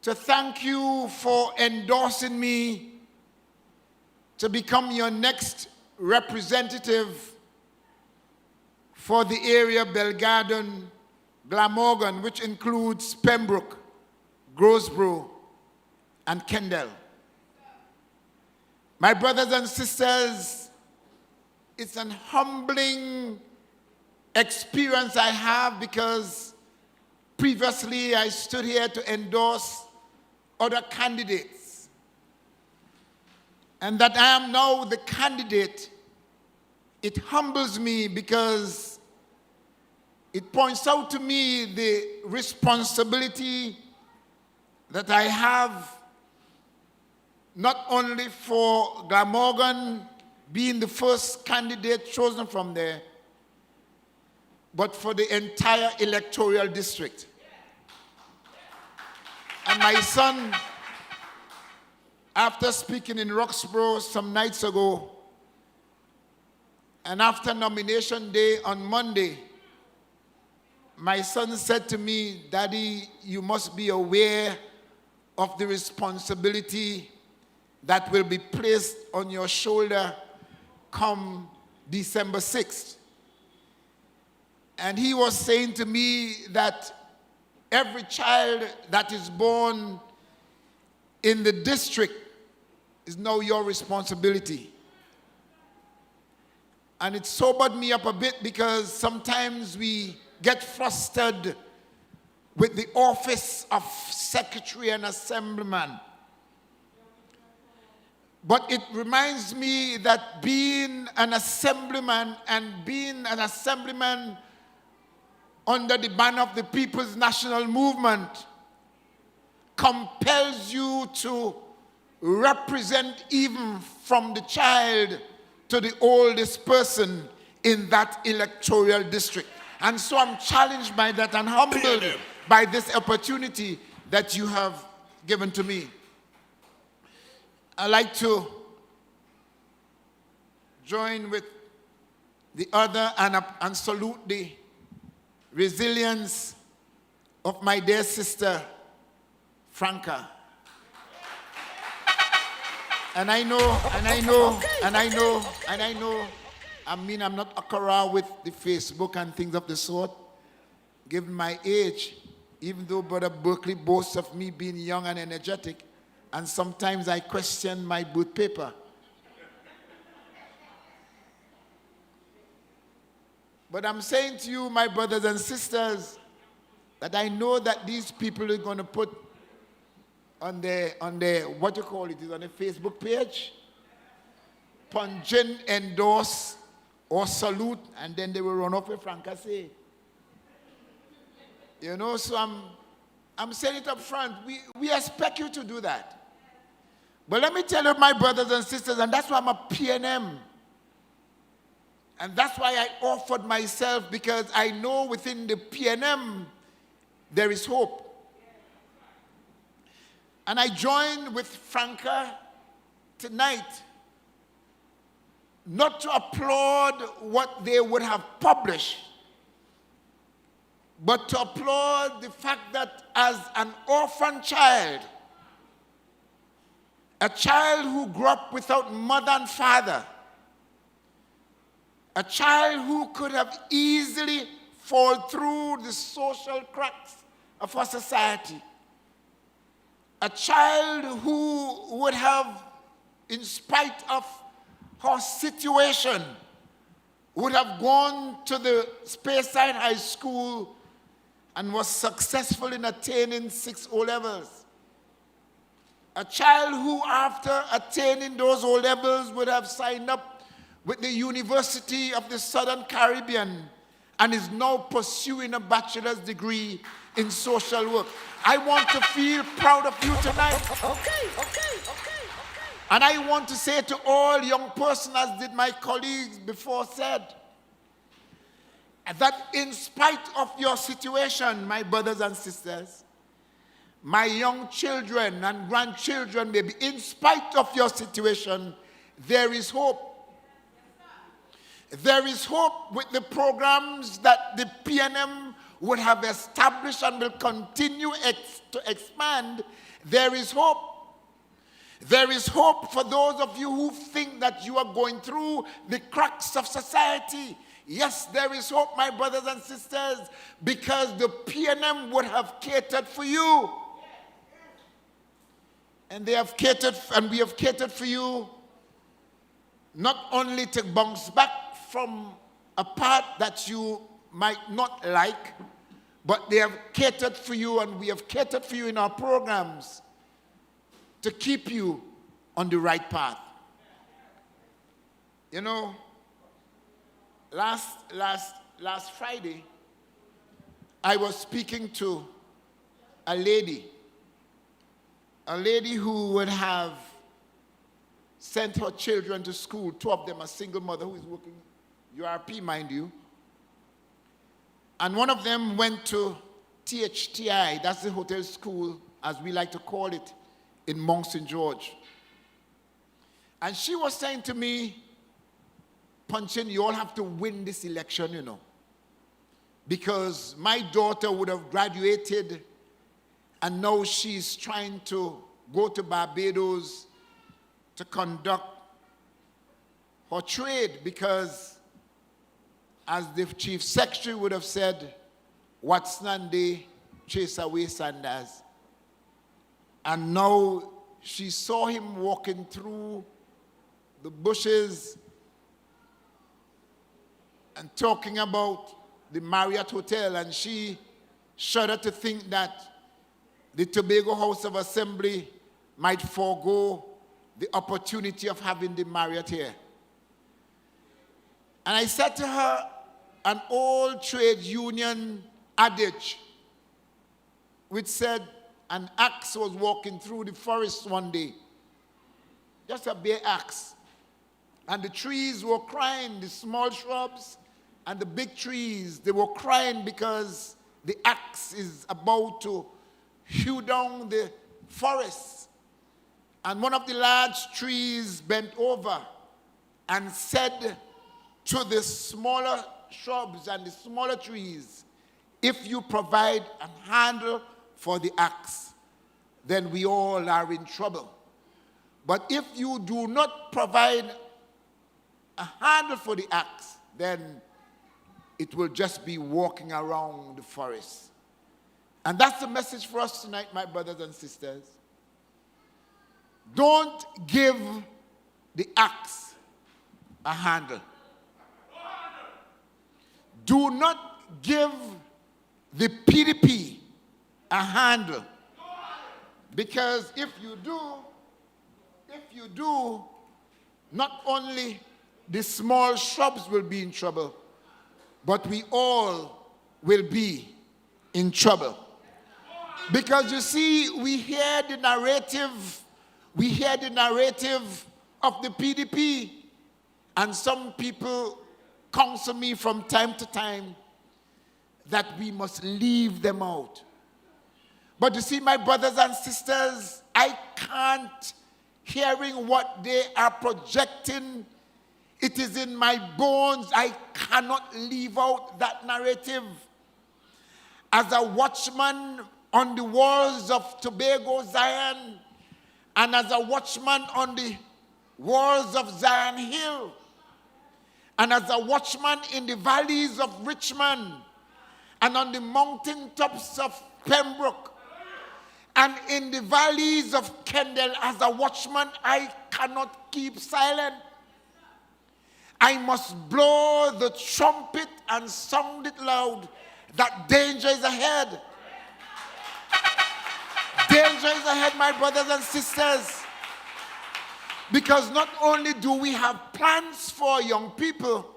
Speaker 11: to thank you for endorsing me to become your next representative for the area Belle Garden, Glamorgan, which includes Pembroke, Grosborough, and Kendall. My brothers and sisters, it's an humbling experience I have because previously I stood here to endorse other candidates. And that I am now the candidate, it humbles me because it points out to me the responsibility that I have not only for Glamorgan being the first candidate chosen from there, but for the entire electoral district. And my son, after speaking in Roxborough some nights ago, and after nomination day on Monday, my son said to me, Daddy, you must be aware of the responsibility that will be placed on your shoulder come December 6th. And he was saying to me that every child that is born in the district is now your responsibility. And it sobered me up a bit because sometimes we get flustered with the office of secretary and assemblyman. But it reminds me that being an assemblyman and being an assemblyman under the banner of the People's National Movement compels you to represent even from the child to the oldest person in that electoral district. And so I'm challenged by that and humbled by this opportunity that you have given to me. I'd like to join with the other and salute the resilience of my dear sister, Franca. And I know, I mean, I'm not akara with the Facebook and things of the sort, given my age, even though Brother Berkeley boasts of me being young and energetic, and sometimes I question my boot paper. But I'm saying to you, my brothers and sisters, that I know that these people are going to put on their what you call it, is on a Facebook page, pungent, endorse, or salute, and then they will run off with Franca say. You know, so I'm saying it up front. We expect you to do that. But let me tell you, my brothers and sisters, and that's why I'm a PNM. And that's why I offered myself, because I know within the PNM there is hope. And I join with Franca tonight, not to applaud what they would have published, but to applaud the fact that as an orphan child, a child who grew up without mother and father, a child who could have easily fallen through the social cracks of our society, a child who would have, in spite of her situation, would have gone to the Speyside High School and was successful in attaining 6 O-levels. A child who, after attaining those O-levels, would have signed up with the University of the Southern Caribbean and is now pursuing a bachelor's degree in social work. I want to feel proud of you tonight. And I want to say to all young persons, as did my colleagues before said, that in spite of your situation, my brothers and sisters, my young children and grandchildren, maybe, in spite of your situation, there is hope. There is hope with the programs that the PNM would have established and will continue to expand. There is hope. There is hope for those of you who think that you are going through the cracks of society. Yes, there is hope, my brothers and sisters, because the PNM would have catered for you. And they have catered, and we have catered for you not only to bounce back from a part that you might not like, but they have catered for you, and we have catered for you in our programs to keep you on the right path. You know, last Friday, I was speaking to a lady who would have sent her children to school, 2 of them, a single mother who is working URP, mind you. And one of them went to THTI, that's the hotel school, as we like to call it, in Mount St. George. And she was saying to me, Punchin, you all have to win this election, you know. Because my daughter would have graduated and now she's trying to go to Barbados to conduct her trade, because as the chief secretary would have said, what's Nande, chase away Sanders. And now she saw him walking through the bushes and talking about the Marriott Hotel, and she shuddered to think that the Tobago House of Assembly might forego the opportunity of having the Marriott here. And I said to her, an old trade union adage, which said an axe was walking through the forest one day, just a bare axe. And the trees were crying, the small shrubs and the big trees, they were crying because the axe is about to hew down the forest. And one of the large trees bent over and said to the smaller shrubs and the smaller trees, if you provide a handle for the axe, then we all are in trouble. But if you do not provide a handle for the axe, then it will just be walking around the forest. And that's the message for us tonight, my brothers and sisters. Don't give the axe a handle. Do not give the PDP a handle. Because if you do, not only the small shrubs will be in trouble, but we all will be in trouble. Because you see, we hear the narrative of the PDP, and some people counsel me from time to time that we must leave them out. But you see, my brothers and sisters, I can't, hearing what they are projecting, it is in my bones. I cannot leave out that narrative. As a watchman on the walls of Tobago, Zion, and as a watchman on the walls of Zion Hill, and as a watchman in the valleys of Richmond, and on the mountain tops of Pembroke, and in the valleys of Kendall, as a watchman, I cannot keep silent. I must blow the trumpet and sound it loud that danger is ahead. Danger is ahead, my brothers and sisters. Because not only do we have plans for young people,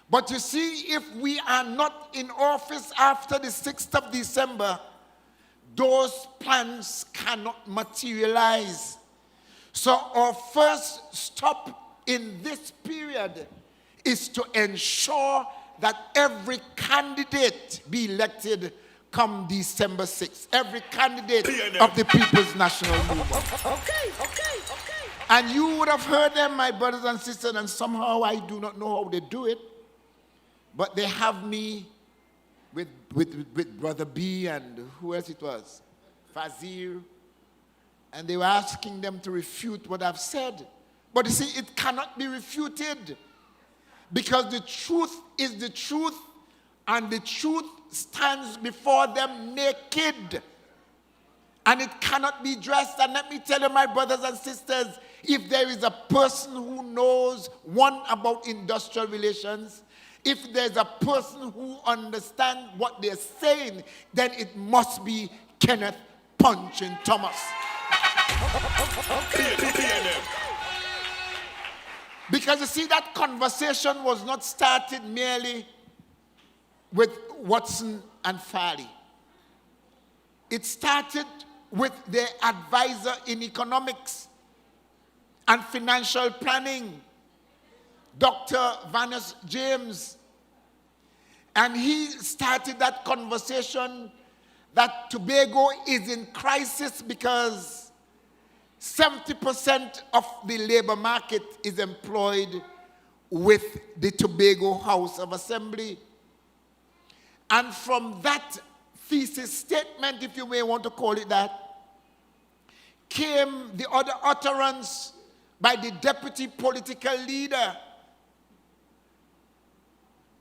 Speaker 11: but you see, if we are not in office after the 6th of December, those plans cannot materialize. So our first stop in this period is to ensure that every candidate be elected come December 6th. Every candidate of the People's National Movement.
Speaker 4: Okay.
Speaker 11: And you would have heard them, my brothers and sisters, and somehow I do not know how they do it, but they have me with Brother B and who else it was? Fazir. And they were asking them to refute what I've said. But you see, it cannot be refuted. Because the truth is the truth, and the truth stands before them naked. And it cannot be dressed. And let me tell you, my brothers and sisters, if there is a person who knows one about industrial relations, if there's a person who understands what they're saying, then it must be Kenneth Punchin Thomas. Because you see, that conversation was not started merely with Watson and Farley. It started with their advisor in economics and financial planning, Dr. Vaness James. And he started that conversation that Tobago is in crisis because 70% of the labor market is employed with the Tobago House of Assembly. And from that thesis statement, if you may want to call it that, came the other utterance by the deputy political leader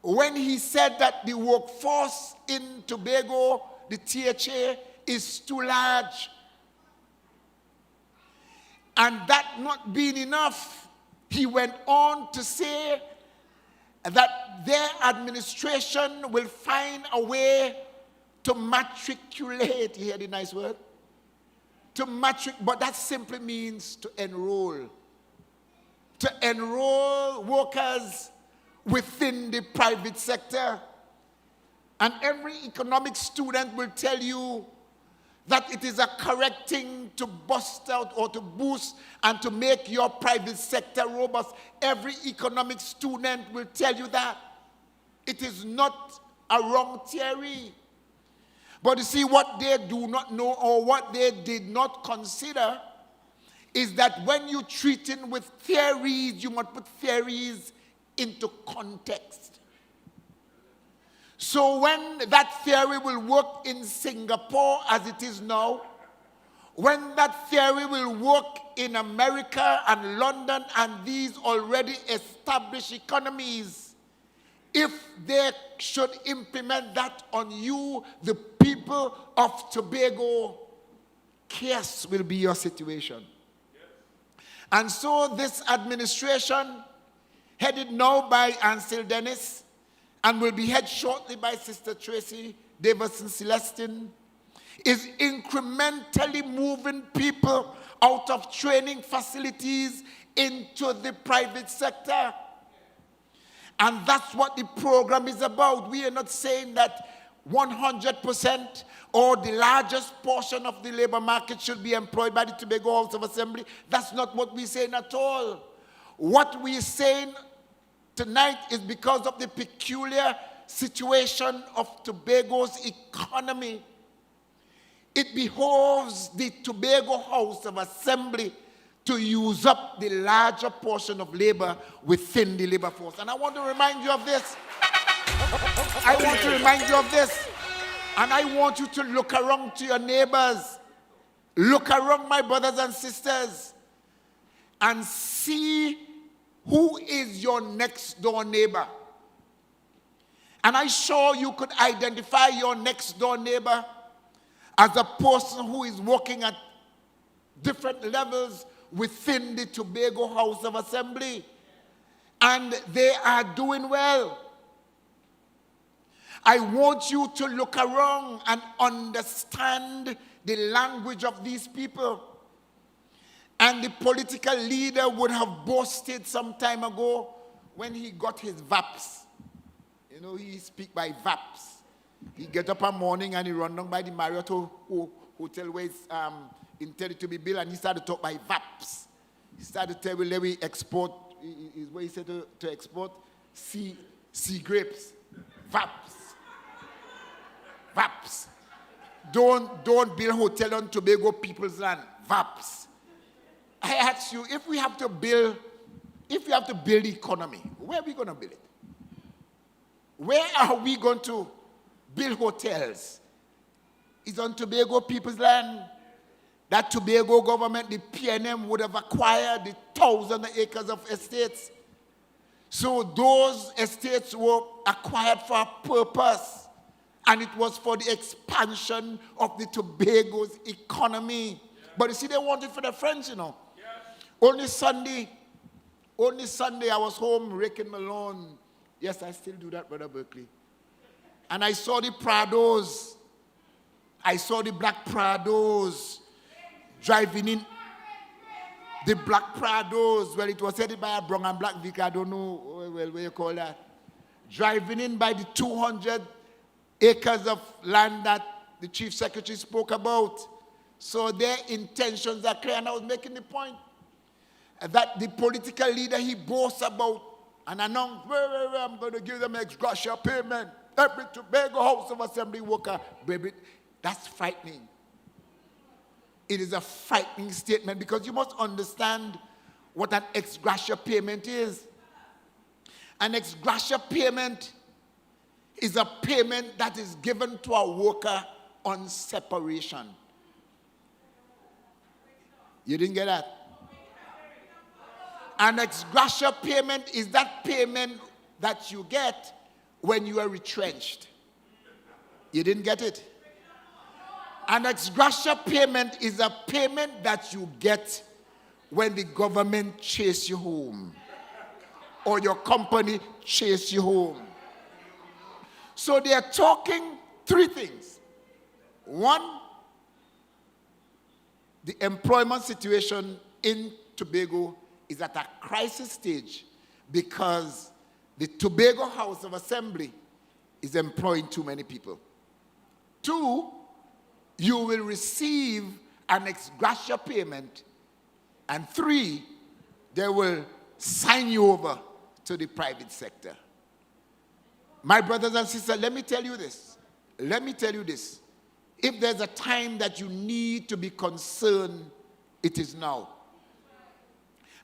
Speaker 11: when he said that the workforce in Tobago, the THA, is too large. And that not being enough, he went on to say that their administration will find a way to matriculate, you hear the nice word? to matric, but that simply means to enroll. To enroll workers within the private sector. And every economic student will tell you that it is a correct thing to bust out or to boost and to make your private sector robust. Every economic student will tell you that. It is not a wrong theory. But you see, what they do not know or what they did not consider is that when you treat it with theories, you must put theories into context. So when that theory will work in Singapore as it is now, when that theory will work in America and London and these already established economies, if they should implement that on you, the people of Tobago, chaos will be your situation. And so this administration, headed now by Ansel Dennis, and will be headed shortly by Sister Tracy Davison Celestine, is incrementally moving people out of training facilities into the private sector. And that's what the program is about. We are not saying that 100% or the largest portion of the labor market should be employed by the Tobago House of Assembly. That's not what we're saying at all. What we're saying tonight is because of the peculiar situation of Tobago's economy. It behoves the Tobago House of Assembly to use up the larger portion of labor within the labor force. And I want to remind you of this. I want to remind you of this. And I want you to look around to your neighbors. Look around, my brothers and sisters, and see who is your next door neighbor. And I'm sure you could identify your next door neighbor as a person who is working at different levels within the Tobago House of Assembly. And they are doing well. I want you to look around and understand the language of these people. And the political leader would have boasted some time ago when he got his VAPs. You know, he speak by VAPs. He get up one morning and he run down by the Marriott Hotel where it's intended to be built, and he started to talk by VAPs. He started to tell me, let me export, is what he said to export, sea grapes. VAPs. VAPs. Don't build hotel on Tobago people's land. VAPs. I ask you, if we have to build the economy, where are we going to build it? Where are we going to build hotels? It's on Tobago people's land. That Tobago government, the PNM, would have acquired the 1,000 acres of estates. So those estates were acquired for a purpose, and it was for the expansion of the Tobago's economy. But you see, they want it for the French, you know. Only Sunday I was home raking my lawn. Yes, I still do that, Brother Berkeley. And I saw the Prados. I saw the black Prados driving in. The black Prados, well, it was headed by a brown and black vehicle, I don't know what you call that. Driving in by the 200 acres of land that the Chief Secretary spoke about. So their intentions are clear, and I was making the point that the political leader, he boasts about and announced, I'm going to give them ex gratia payment. Every Tobago House of Assembly worker, baby, that's frightening. It is a frightening statement, because you must understand what an ex gratia payment is. An ex gratia payment is a payment that is given to a worker on separation. You didn't get that? An ex gratia payment is that payment that you get when you are retrenched. You didn't get it? An ex gratia payment is a payment that you get when the government chase you home or your company chase you home. So they are talking three things. One, the employment situation in Tobago is at a crisis stage because the Tobago House of Assembly is employing too many people. 2, you will receive an ex gratia payment. And 3, they will sign you over to the private sector. My brothers and sisters, let me tell you this. Let me tell you this. If there's a time that you need to be concerned, it is now.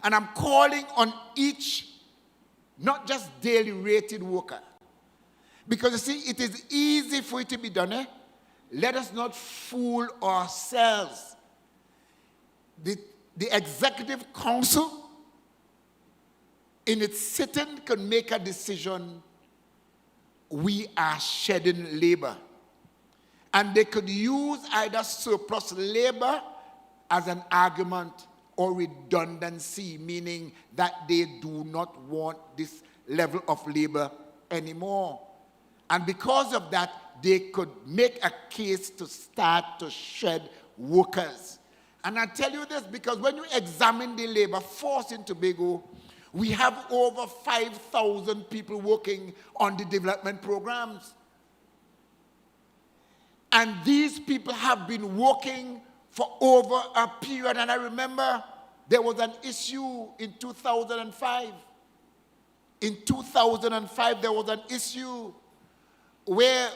Speaker 11: And I'm calling on each, not just daily rated worker. Because you see, it is easy for it to be done. Let us not fool ourselves. The Executive Council, in its sitting, can make a decision. We are shedding labor. And they could use either surplus labor as an argument or redundancy, meaning that they do not want this level of labor anymore. And because of that, they could make a case to start to shed workers. And I tell you this because when you examine the labor force in Tobago, we have over 5,000 people working on the development programs. And these people have been working for over a period. And I remember there was an issue in 2005. In 2005, there was an issue where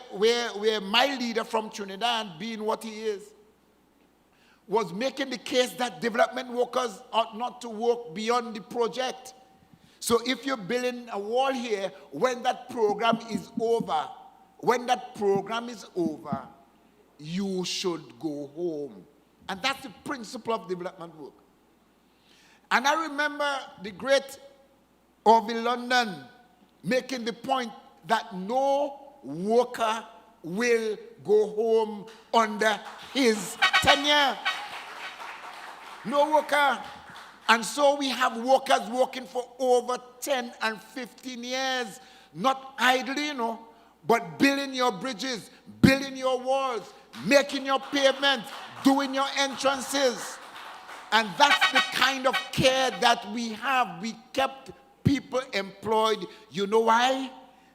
Speaker 11: my leader from Trinidad, being what he is, was making the case that development workers ought not to work beyond the project. So if you're building a wall here, when that program is over, you should go home. And that's the principle of development work. And I remember the great Orville London making the point that no worker will go home under his tenure. No worker. And so we have workers working for over 10 and 15 years, not idly, but building your bridges, building your walls, making your pavements, doing your entrances. And that's the kind of care that we have. We kept people employed. You know why?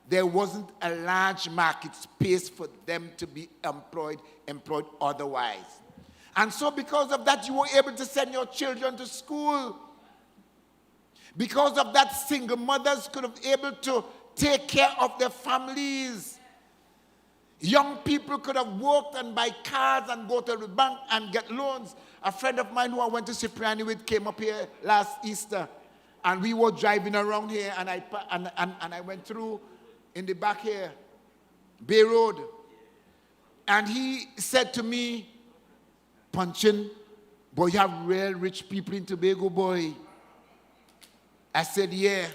Speaker 11: There wasn't a large market space for them to be employed otherwise. And so because of that, you were able to send your children to school. Because of that, single mothers could have been able to take care of their families. Young people could have worked and buy cars and go to the bank and get loans. A friend of mine who I went to Cipriani with came up here last Easter, and we were driving around here, and I went through in the back here, Bay Road, and he said to me, "Punchin, boy, you have real rich people in Tobago, boy." I said, "Yeah."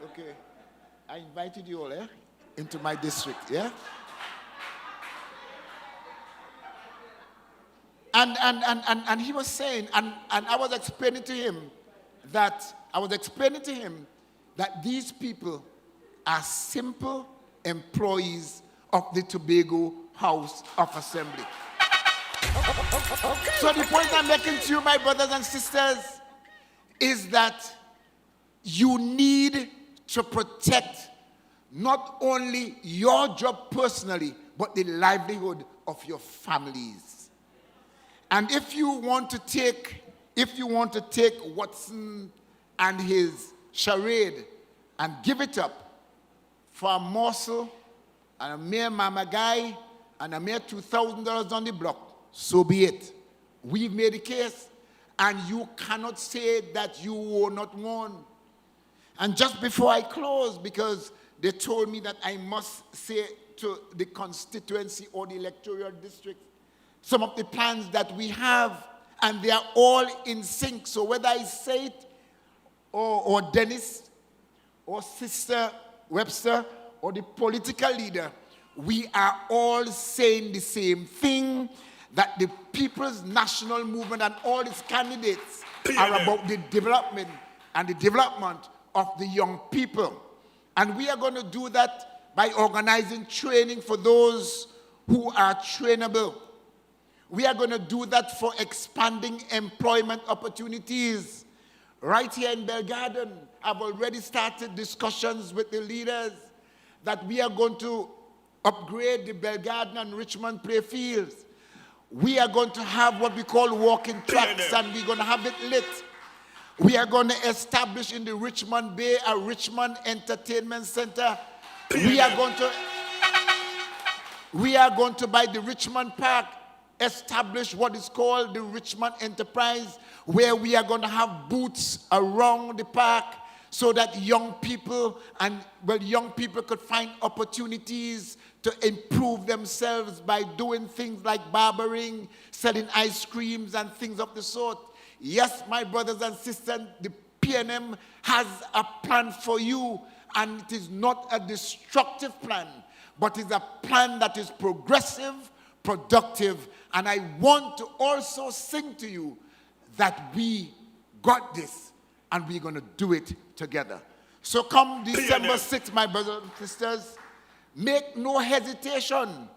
Speaker 11: Okay, I invited you all into my district, yeah? And he was saying, and I was explaining to him that these people are simple employees of the Tobago House of Assembly. Okay. So the point I'm making to you, my brothers and sisters, is that you need to protect not only your job personally, but the livelihood of your families. And if you want to take Watson and his charade and give it up for a morsel and a mere mama guy and a mere $2,000 on the block, so be it. We've made a case, and you cannot say that you were not warned. And just before I close, because they told me that I must say to the constituency or the electoral district some of the plans that we have, and they are all in sync. So whether I say it, or Dennis, or Sister Webster, or the political leader, we are all saying the same thing, that the People's National Movement and all its candidates are about the development and the development of the young people. And we are going to do that by organizing training for those who are trainable. We are going to do that for expanding employment opportunities. Right here in Belle Garden, I've already started discussions with the leaders that we are going to upgrade the Belle Garden and Richmond play fields. We are going to have what we call walking tracks, and we're going to have it lit. We are going to establish in the Richmond Bay a Richmond Entertainment Center. We are going to, by the Richmond Park, establish what is called the Richmond Enterprise, where we are going to have booths around the park so that young people could find opportunities to improve themselves by doing things like barbering, selling ice creams, and things of the sort. Yes, my brothers and sisters, the PNM has a plan for you, and it is not a destructive plan, but it's a plan that is progressive, productive, and I want to also sing to you that we got this, and we're going to do it together. So come December 6th, my brothers and sisters, make no hesitation,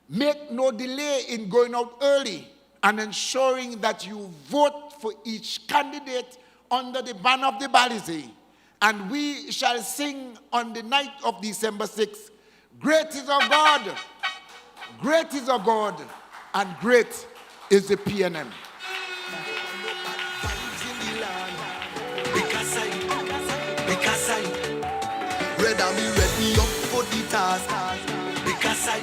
Speaker 11: make no delay in going out early and ensuring that you vote for each candidate under the banner of the Balize. And we shall sing on the night of December 6th, great is our God, great is our God, and great is the PNM.
Speaker 4: Rather me ready up for the task. Because I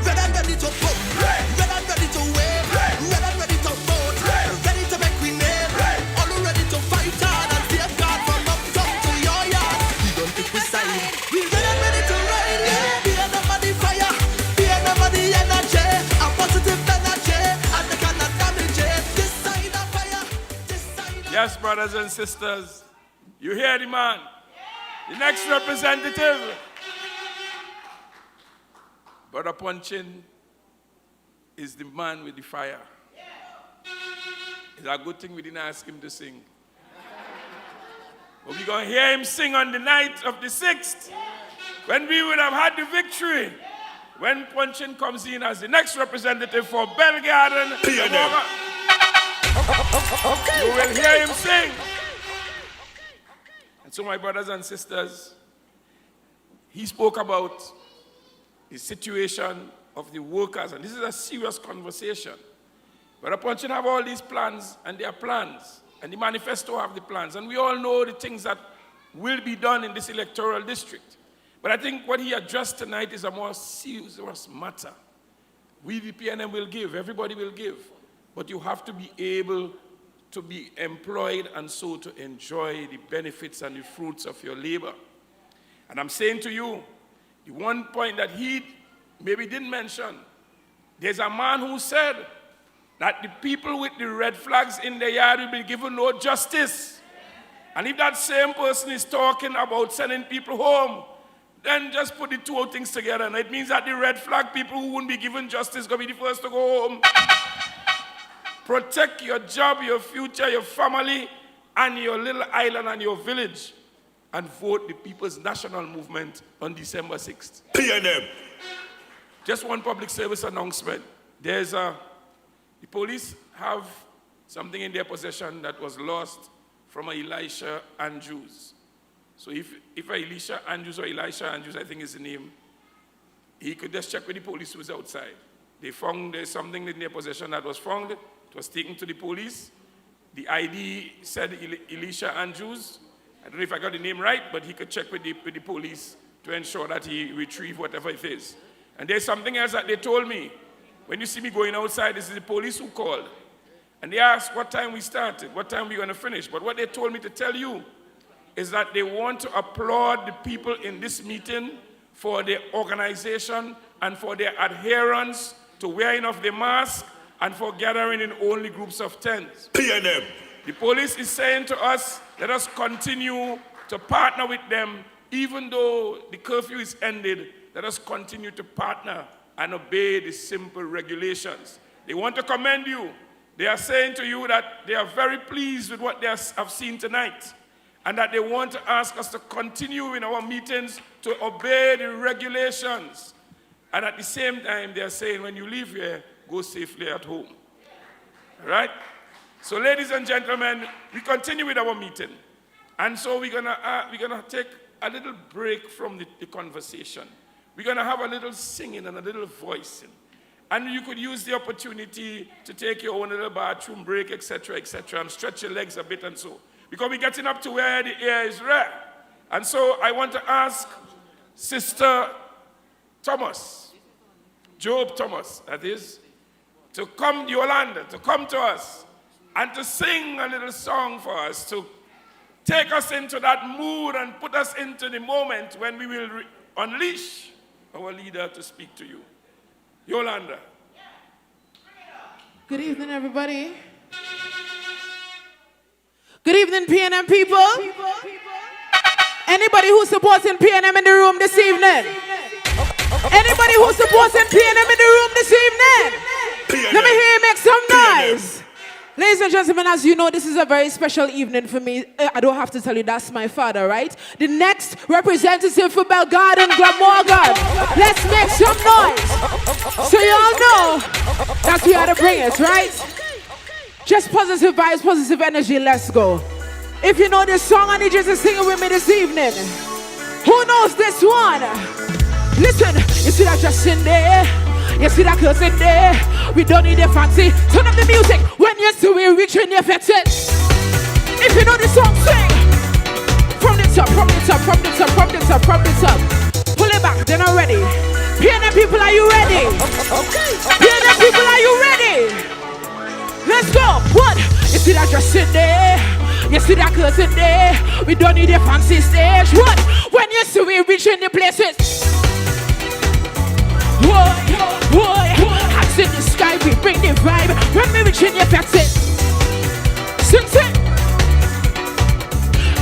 Speaker 4: red and ready to pump, red and ready to wave, red and ready to vote, ready to make we name, all ready to fight hard and save God from uptown to your yard. We don't pick we side, we red and ready to ride, be another the fire, be another the energy, a positive energy, and they cannot damage it. This side of fire, this side of
Speaker 5: Yes, brothers and sisters, you hear the man, the next representative. Brother Punchin is the man with the fire. It's a good thing we didn't ask him to sing. But we're going to hear him sing on the night of the 6th, when we would have had the victory, when Punchin comes in as the next representative for Belle Garden. You will hear him sing. And so, my brothers and sisters, he spoke about the situation of the workers, and this is a serious conversation. But Punchin have all these plans, and their plans, and the manifesto have the plans, and we all know the things that will be done in this electoral district. But I think what he addressed tonight is a more serious matter. We, the PNM, will give, everybody will give, but you have to be able to be employed and so to enjoy the benefits and the fruits of your labor. And I'm saying to you, the one point that he maybe didn't mention, there's a man who said that the people with the red flags in their yard will be given no justice. And if that same person is talking about sending people home, then just put the two things together. And it means that the red flag people who wouldn't be given justice going to be the first to go home. Protect your job, your future, your family, and your little island and your village. And vote the People's National Movement on December 6th.
Speaker 8: PNM.
Speaker 5: Just one public service announcement. The police have something in their possession that was lost from Elisha Andrews. So if Elisha Andrews or Elisha Andrews, I think is the name, he could just check with the police who was outside. They found there's something in their possession that was found. It was taken to the police. The ID said Elisha Andrews. I don't know if I got the name right, but he could check with the police to ensure that he retrieve whatever it is. And there's something else that they told me. When you see me going outside, this is the police who called. And they asked what time we started, what time we're going to finish. But what they told me to tell you is that they want to applaud the people in this meeting for their organization and for their adherence to wearing of the mask and for gathering in only groups of 10.
Speaker 8: PNM.
Speaker 5: The police is saying to us, let us continue to partner with them, even though the curfew is ended, let us continue to partner and obey the simple regulations. They want to commend you. They are saying to you that they are very pleased with what they have seen tonight. and that they want to ask us to continue in our meetings to obey the regulations. And at the same time, they're saying, when you leave here, go safely at home. All right? So, ladies and gentlemen, we continue with our meeting. And so we're gonna take a little break from the conversation. We're gonna have a little singing and a little voicing. And you could use the opportunity to take your own little bathroom break, etc., and stretch your legs a bit and so. Because we're getting up to where the air is rare. And so I want to ask Sister Thomas, Job Thomas, that is, to come, Yolanda, to come to us and to sing a little song for us, to take us into that mood and put us into the moment when we will unleash our leader to speak to you. Yolanda.
Speaker 12: Good evening, everybody. Good evening, PNM people. Anybody who's supporting PNM in the room this evening? Anybody who's supporting PNM in the room this evening? Let me hear you make some noise. Ladies and gentlemen, as you know, this is a very special evening for me. I don't have to tell you, that's my father, right? The next representative for Belle Garden, Glamorgan. Let's make some noise. So you all know that's we are the bringers, right? Just positive vibes, positive energy, let's go. If you know this song, I need you to sing it with me this evening. Who knows this one? Listen, you see that dress in there? You see that clothes in there? We don't need a fancy. Turn up the music when you see we reaching your fetches. If you know the song, sing. From the top, from the top, from the top, from the top, from the top. Pull it back, they're not ready. PNM people, are you ready? Okay. PNM people, are you ready? Let's go. What? You see that dress in there? You see that clothes in there? We don't need a fancy stage. What? When you see we reaching the places. Boy, hands in the sky, we bring the vibe. When we reach in your fetches. Sing it.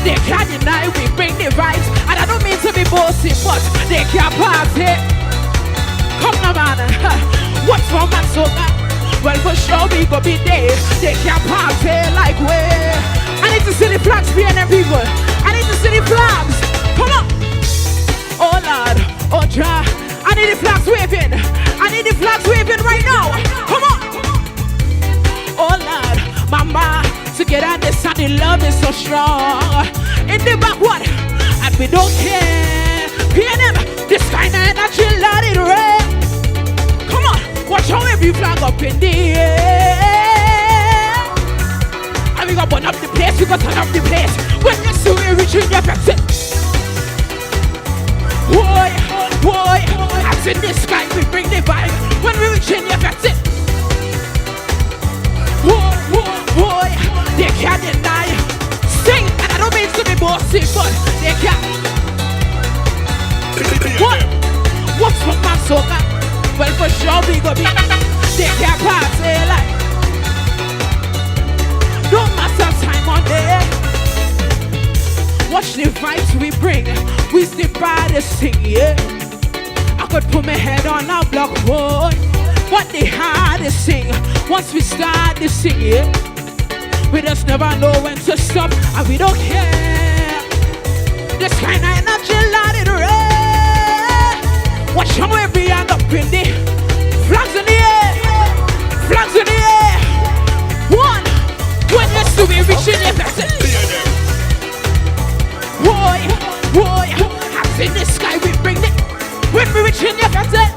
Speaker 12: They can't deny we bring the vibes. And I don't mean to be bossy, but they can't party. Come now, man. What's for man so bad? Well, for sure we go be there. They can't party like we. I need to see the flags, PNM people. I need to see the flags. Come on. Oh Lord, oh Jah. I need the flags waving. I need the flags waving right now. Come on. Oh Lord, Mama, together this and the love is so strong. In the back, what? And we don't care. PNM, this kind of energy, let it rain. Come on, watch how every flag up in the air. And we gonna burn up the place, we gonna turn up the place. When you see we reaching your exit. Boy, hands in the sky, we bring the vibe. When we reach in your exit. Boy, they can't deny. Sing, and I don't mean to be bossy, but they can't. What's for my soul? Well, for sure we go be. They can't party like. No matter time on day. Watch the vibes we bring. We the baddest thing, yeah. I could put my head on a blockboard. But the hardest thing, once we start to sing, yeah, we just never know when to stop, and we don't care. This kind of energy, let it rain. Watch how we end up in the flags in the air, flags in the air. One, when you see we reaching the exit. Boy, hands in the sky, we bring it. When we reach in the exit.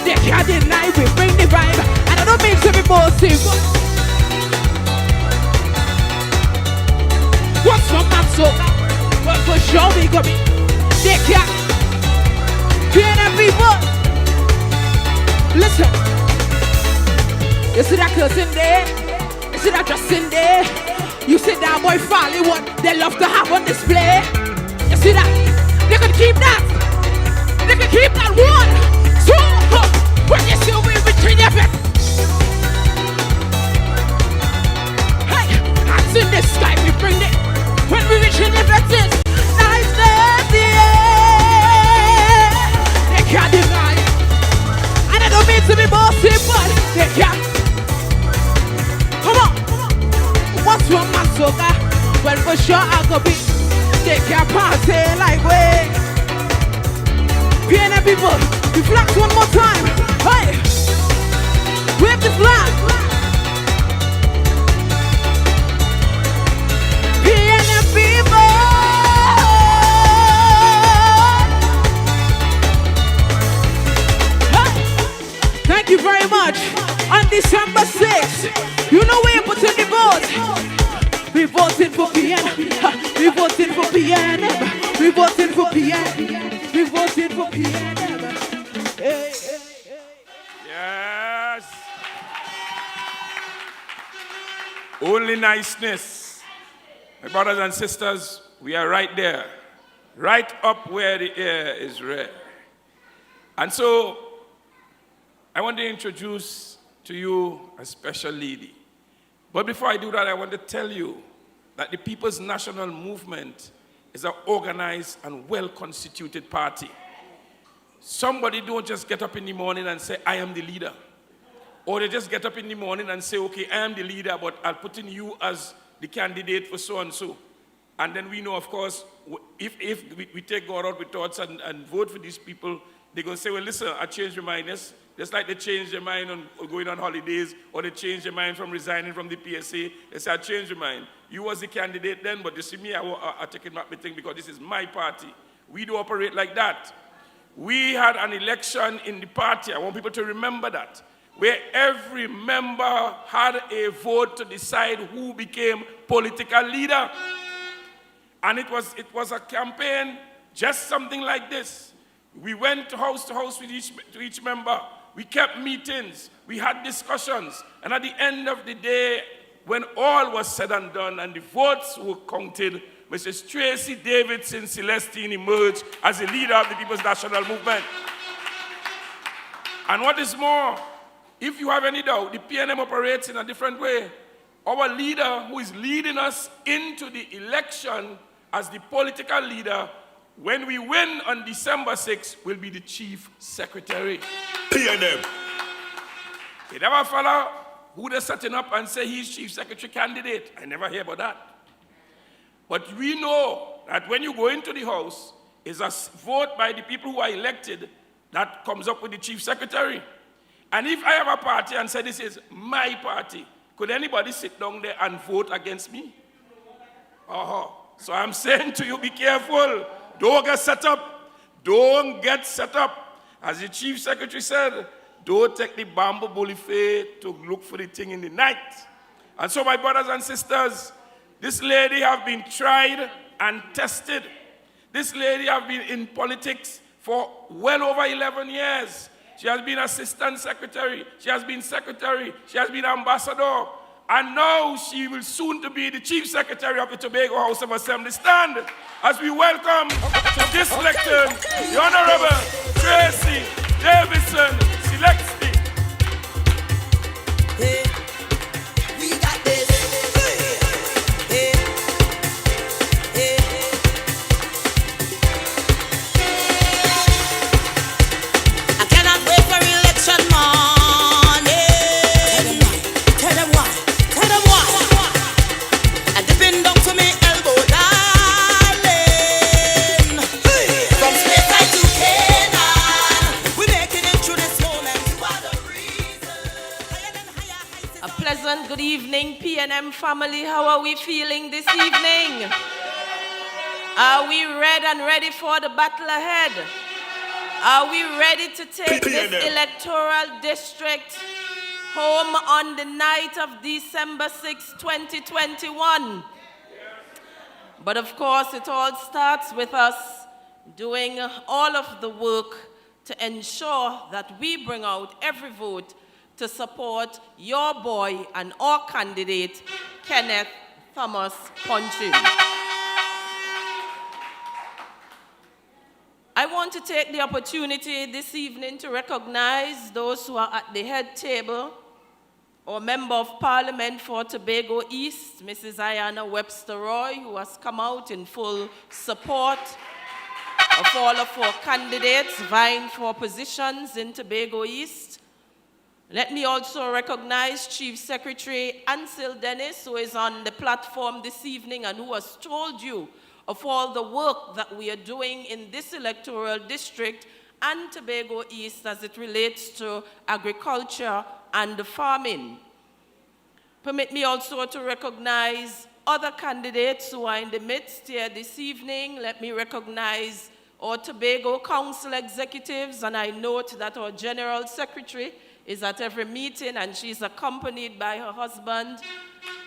Speaker 12: They can't deny we bring the vibe. And I don't mean to be bossy, but what's from man so? Well, for sure we go be. They can't. PNM people. Listen. You see that clothes in there? You see that dress in there? You see that boy Folly, what they love to have on display? You see that? They can keep that. They can keep that one. So, when you see we return your back. Hey, hands in the sky, we bring it. When we reach in the veterans, nice day, yeah. They can't deny it. And I don't mean to be bossy, but they can't. Come on. sure I go be. They can party like way. PNM people, we flex one more time. Hey, wave the flag. PNM people. Hey. Thank you very much. On December 6th, you know where you put in the vote. We voting for PNM. We voting for PNM. We voting for PNM. We voting for PNM. Hey, hey, hey.
Speaker 5: Yes. Only niceness. My brothers and sisters, we are right there. Right up where the air is rare. And so, I want to introduce to you a special lady. But before I do that, I want to tell you that the People's National Movement is an organized and well-constituted party. Somebody don't just get up in the morning and say, I am the leader. Or they just get up in the morning and say, okay, I am the leader, but I'll put in you as the candidate for so-and-so. And then we know, of course, if we take God out with thoughts and vote for these people, they're going to say, well, listen, I changed my mind. Yes? Just like they changed their mind on going on holidays, or they changed their mind from resigning from the PSA. They say, I changed your mind. You was the candidate then, but you see me, I taking back my thing because this is my party. We do operate like that. We had an election in the party. I want people to remember that, where every member had a vote to decide who became political leader. And it was a campaign, just something like this. We went to house with each member. We kept meetings. We had discussions. And at the end of the day, when all was said and done and the votes were counted, Mrs. Tracy Davidson Celestine emerged as the leader of the People's National Movement. And what is more, if you have any doubt, the PNM operates in a different way. Our leader, who is leading us into the election as the political leader, when we win on December 6th, will be the Chief Secretary.
Speaker 8: PNM.
Speaker 5: You never follow who they're setting up and say he's Chief Secretary candidate. I never hear about that. But we know that when you go into the House, it's a vote by the people who are elected that comes up with the Chief Secretary. And if I have a party and say this is my party, could anybody sit down there and vote against me? So I'm saying to you, be careful. Don't get set up. Don't get set up. As the Chief Secretary said, don't take the bamboo bullifay to look for the thing in the night. And so, my brothers and sisters, this lady have been tried and tested. This lady have been in politics for well over 11 years. She has been assistant secretary. She has been secretary. She has been ambassador. And now she will soon to be the Chief Secretary of the Tobago House of Assembly. Stand as we welcome to this lectern the Honorable Tracy Davidson Celestine.
Speaker 4: Hey, we got this. Hey, hey, I cannot wait for election morning. Tell them why. Tell them why. And dipping down to me elbow, darling. From Spain to Canaan, we're making it through this moment. You are the reason.
Speaker 7: A pleasant good evening, PNM family. How are we feeling this evening? Are we ready for the battle ahead? Are we ready to take this electoral district home on the night of December 6, 2021? But of course, it all starts with us doing all of the work to ensure that we bring out every vote to support your boy and our candidate, Kenneth Thomas Punchy. I want to take the opportunity this evening to recognize those who are at the head table. Our Member of Parliament for Tobago East, Mrs. Ayana Webster-Roy, who has come out in full support of all of our candidates vying for positions in Tobago East.
Speaker 13: Let me also recognize Chief Secretary Ansel Dennis, who is on the platform this evening and who has told you of all the work that we are doing in this electoral district and Tobago East as it relates to agriculture and farming. Permit me also to recognize other candidates who are in the midst here this evening. Let me recognize our Tobago Council executives, and I note that our General Secretary is at every meeting and she's accompanied by her husband,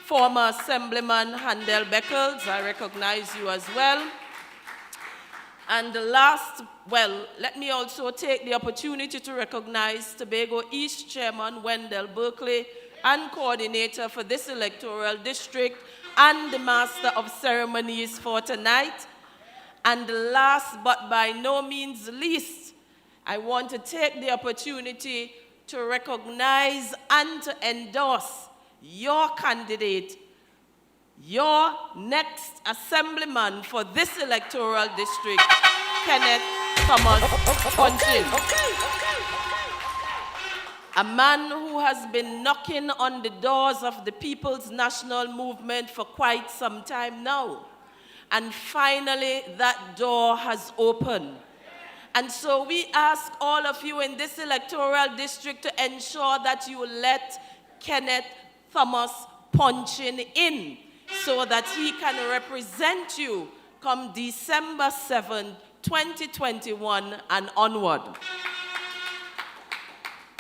Speaker 13: former Assemblyman Handel Beckles. I recognize you as well. And the last, well, let me also take the opportunity to recognize Tobago East Chairman Wendell Berkeley and coordinator for this electoral district and the Master of Ceremonies for tonight. And last but by no means least, I want to take the opportunity to recognize and to endorse your candidate, your next assemblyman for this electoral district, Kenneth Thomas Punchin. A man who has been knocking on the doors of the People's National Movement for quite some time now. And finally, that door has opened. And so we ask all of you in this electoral district to ensure that you let Kenneth Thomas Punchin in so that he can represent you come December 7, 2021 and onward.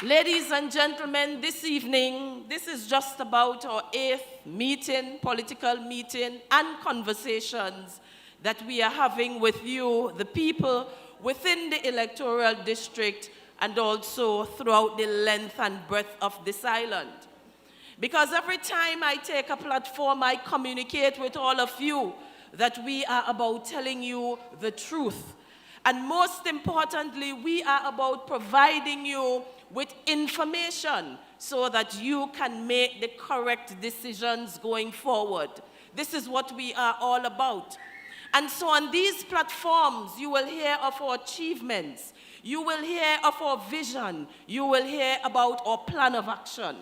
Speaker 13: Ladies and gentlemen, this evening, this is just about our 8th meeting, political meeting, and conversations that we are having with you, the people within the electoral district, and also throughout the length and breadth of this island. Because every time I take a platform, I communicate with all of you that we are about telling you the truth. And most importantly, we are about providing you with information so that you can make the correct decisions going forward. This is what we are all about. And so on these platforms, you will hear of our achievements, you will hear of our vision, you will hear about our plan of action.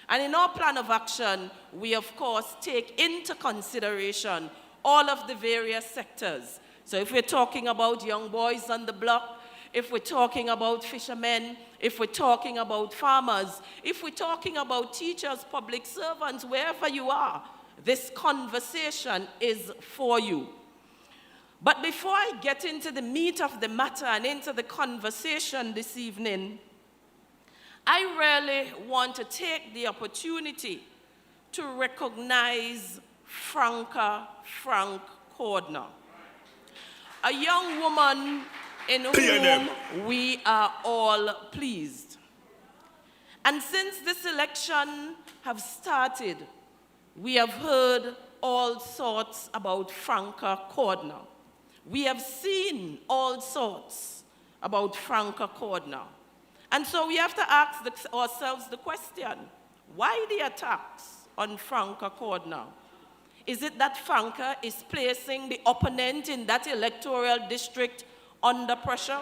Speaker 13: And in our plan of action, we of course take into consideration all of the various sectors. So if we're talking about young boys on the block, if we're talking about fishermen, if we're talking about farmers, if we're talking about teachers, public servants, wherever you are, this conversation is for you. But before I get into the meat of the matter and into the conversation this evening, I really want to take the opportunity to recognize Franca Frank Cordner, a young woman in whom we are all pleased. And since this election have started, we have heard all sorts about Franca Cordner. We have seen all sorts about Franca Cordner. And so we have to ask ourselves the question, why the attacks on Franca Cordner? Is it that Franca is placing the opponent in that electoral district under pressure?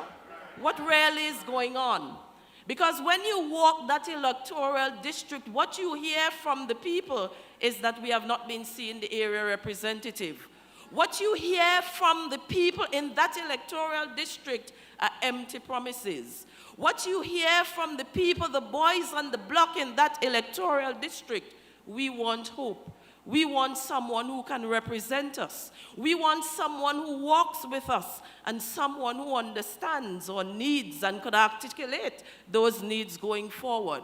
Speaker 13: What really is going on? Because when you walk that electoral district, what you hear from the people is that we have not been seeing the area representative. What you hear from the people in that electoral district are empty promises. What you hear from the people, the boys on the block in that electoral district, we want hope. We want someone who can represent us. We want someone who walks with us and someone who understands our needs and could articulate those needs going forward.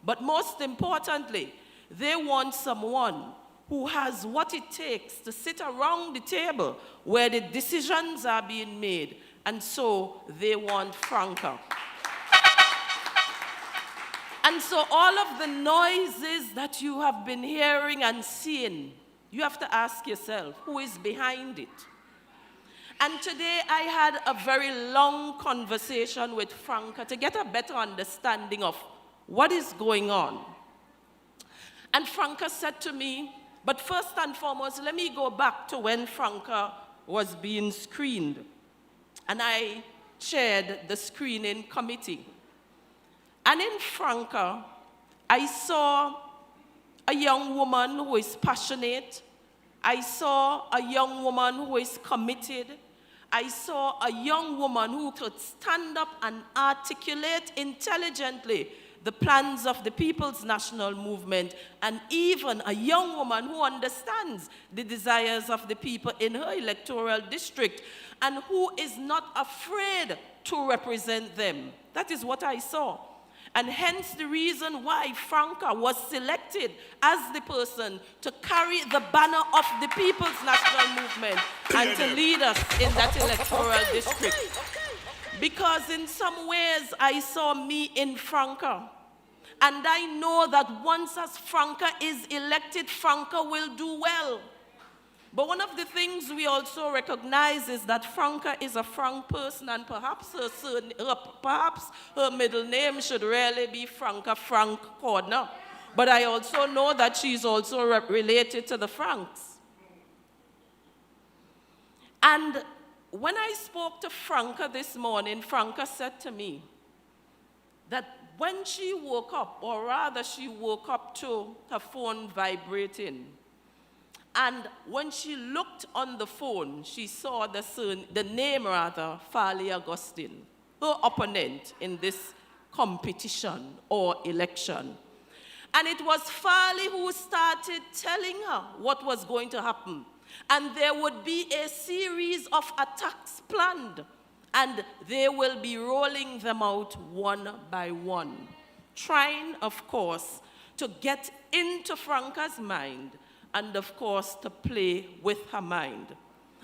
Speaker 13: But most importantly, they want someone who has what it takes to sit around the table where the decisions are being made. And so they want Franca. And so all of the noises that you have been hearing and seeing, you have to ask yourself, who is behind it? And today I had a very long conversation with Franca to get a better understanding of what is going on. And Franca said to me, but first and foremost, let me go back to when Franca was being screened. And I chaired the screening committee. And in Franca, I saw a young woman who is passionate. I saw a young woman who is committed. I saw a young woman who could stand up and articulate intelligently the plans of the People's National Movement, and even a young woman who understands the desires of the people in her electoral district and who is not afraid to represent them. That is what I saw. And hence the reason why Franca was selected as the person to carry the banner of the People's National Movement and to lead us in that electoral district. Because in some ways I saw me in Franca. And I know that once as Franca is elected, Franca will do well. But one of the things we also recognize is that Franca is a frank person, and perhaps her middle name should really be Franca Frank Cordner. But I also know that she's also related to the Franks. And when I spoke to Franca this morning, Franca said to me that when she woke up, or rather she woke up to her phone vibrating, and when she looked on the phone, she saw the name Farley Augustine, her opponent in this competition or election. And it was Farley who started telling her what was going to happen. And there would be a series of attacks planned, and they will be rolling them out one by one, trying, of course, to get into Franca's mind and, of course, to play with her mind.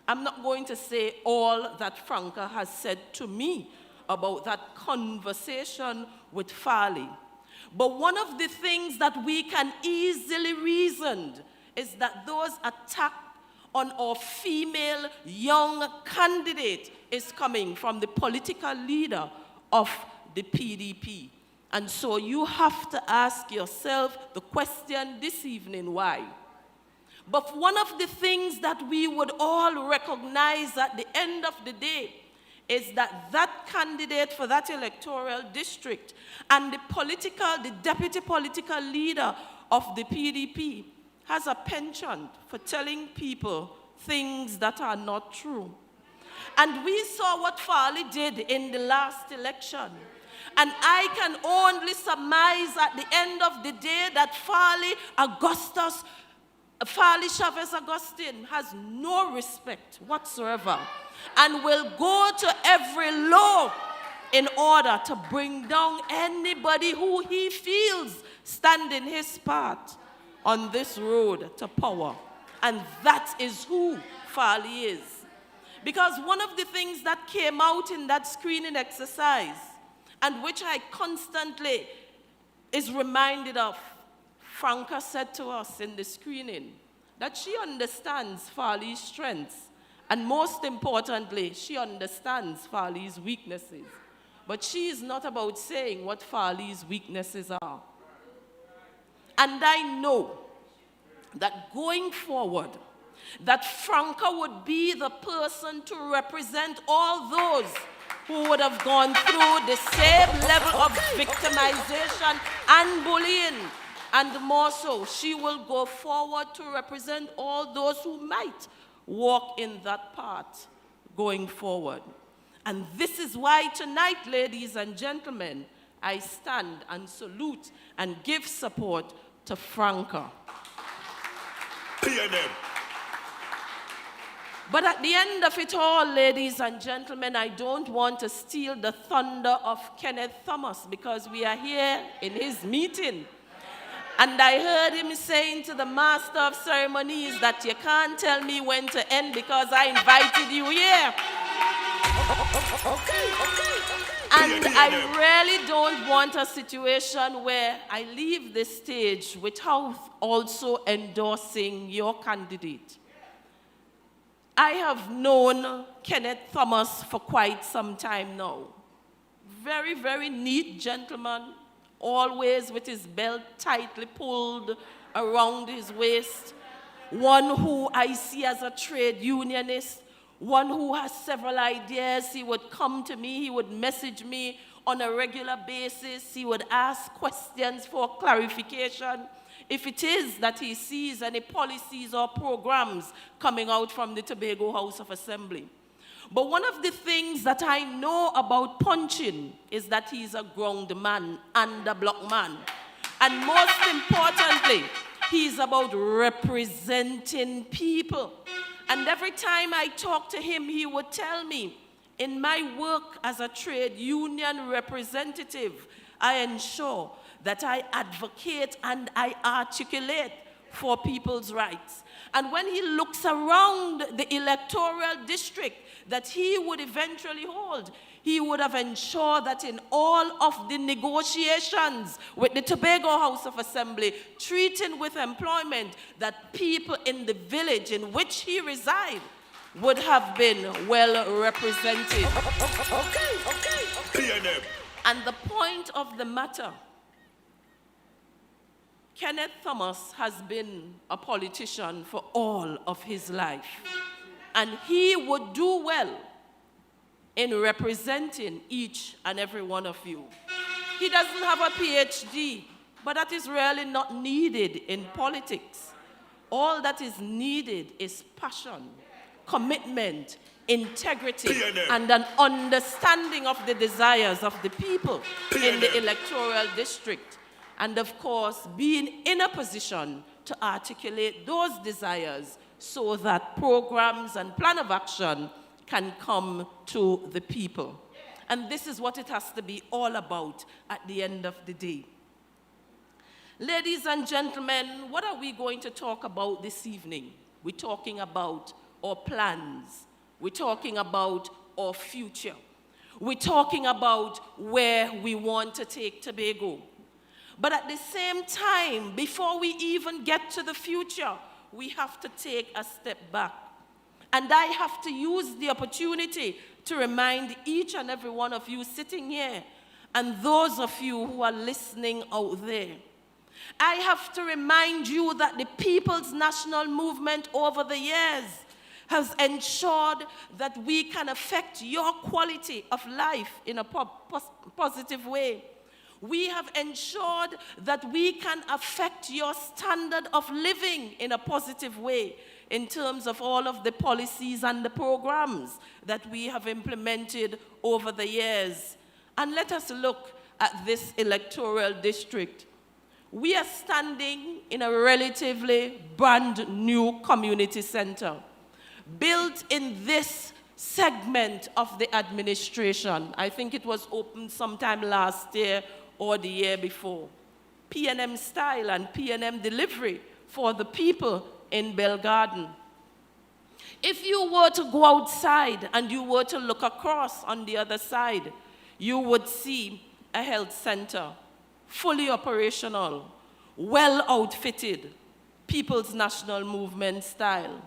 Speaker 13: I'm not going to say all that Franca has said to me about that conversation with Farley. But one of the things that we can easily reason is that those attacks on our female young candidate is coming from the political leader of the PDP. And so you have to ask yourself the question this evening, why? But one of the things that we would all recognize at the end of the day is that that candidate for that electoral district and the deputy political leader of the PDP has a penchant for telling people things that are not true. And we saw what Farley did in the last election. And I can only surmise at the end of the day that Farley Chavez Augustine has no respect whatsoever and will go to every law in order to bring down anybody who he feels stand in his path on this road to power. And that is who Farley is. Because one of the things that came out in that screening exercise, and which I constantly is reminded of, Franca said to us in the screening that she understands Farley's strengths, and most importantly, she understands Farley's weaknesses. But she is not about saying what Farley's weaknesses are. And I know that going forward, that Franca would be the person to represent all those who would have gone through the same level of victimization and bullying. And more so, she will go forward to represent all those who might walk in that path going forward. And this is why tonight, ladies and gentlemen, I stand and salute and give support to Franca.
Speaker 8: PNM.
Speaker 13: But at the end of it all, ladies and gentlemen, I don't want to steal the thunder of Kenneth Thomas, because we are here in his meeting. And I heard him saying to the master of ceremonies that you can't tell me when to end because I invited you here. And I really don't want a situation where I leave this stage without also endorsing your candidate. I have known Kenneth Thomas for quite some time now. Very, very neat gentleman, always with his belt tightly pulled around his waist. One who I see as a trade unionist, one who has several ideas. He would come to me, he would message me on a regular basis. He would ask questions for clarification if it is that he sees any policies or programs coming out from the Tobago House of Assembly. But one of the things that I know about Punchin is that he's a ground man and a block man. And most importantly, he's about representing people. And every time I talk to him, he would tell me, in my work as a trade union representative, I ensure that I advocate and I articulate for people's rights. And when he looks around the electoral district that he would eventually hold, he would have ensured that in all of the negotiations with the Tobago House of Assembly, treating with employment, that people in the village in which he resides would have been well represented.
Speaker 8: Okay. PNM.
Speaker 13: And the point of the matter, Kenneth Thomas has been a politician for all of his life. And he would do well in representing each and every one of you. He doesn't have a PhD, but that is really not needed in politics. All that is needed is passion, commitment, integrity,
Speaker 8: PNM.
Speaker 13: and an understanding of the desires of the people in the electoral district. And of course, being in a position to articulate those desires so that programs and plan of action can come to the people. And this is what it has to be all about at the end of the day. Ladies and gentlemen, what are we going to talk about this evening? We're talking about our plans. We're talking about our future. We're talking about where we want to take Tobago. But at the same time, before we even get to the future, we have to take a step back. And I have to use the opportunity to remind each and every one of you sitting here and those of you who are listening out there. I have to remind you that the People's National Movement over the years has ensured that we can affect your quality of life in a positive way. We have ensured that we can affect your standard of living in a positive way in terms of all of the policies and the programs that we have implemented over the years. And let us look at this electoral district. We are standing in a relatively brand new community center, built in this segment of the administration. I think it was opened sometime last year or the year before. PNM style and PNM delivery for the people in Belle Garden. If you were to go outside and you were to look across on the other side, you would see a health center, fully operational, well outfitted, People's National Movement style.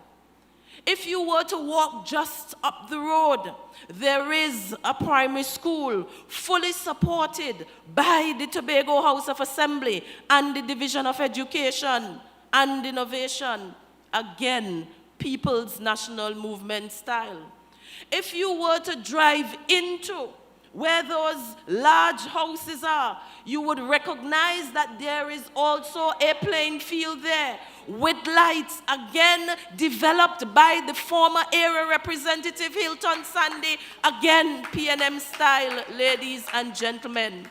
Speaker 13: If you were to walk just up the road, there is a primary school fully supported by the Tobago House of Assembly and the Division of Education and Innovation. Again, People's National Movement style. If you were to drive into where those large houses are, you would recognize that there is also a playing field there with lights, again developed by the former area representative Hilton Sandy, again PNM style, ladies and gentlemen.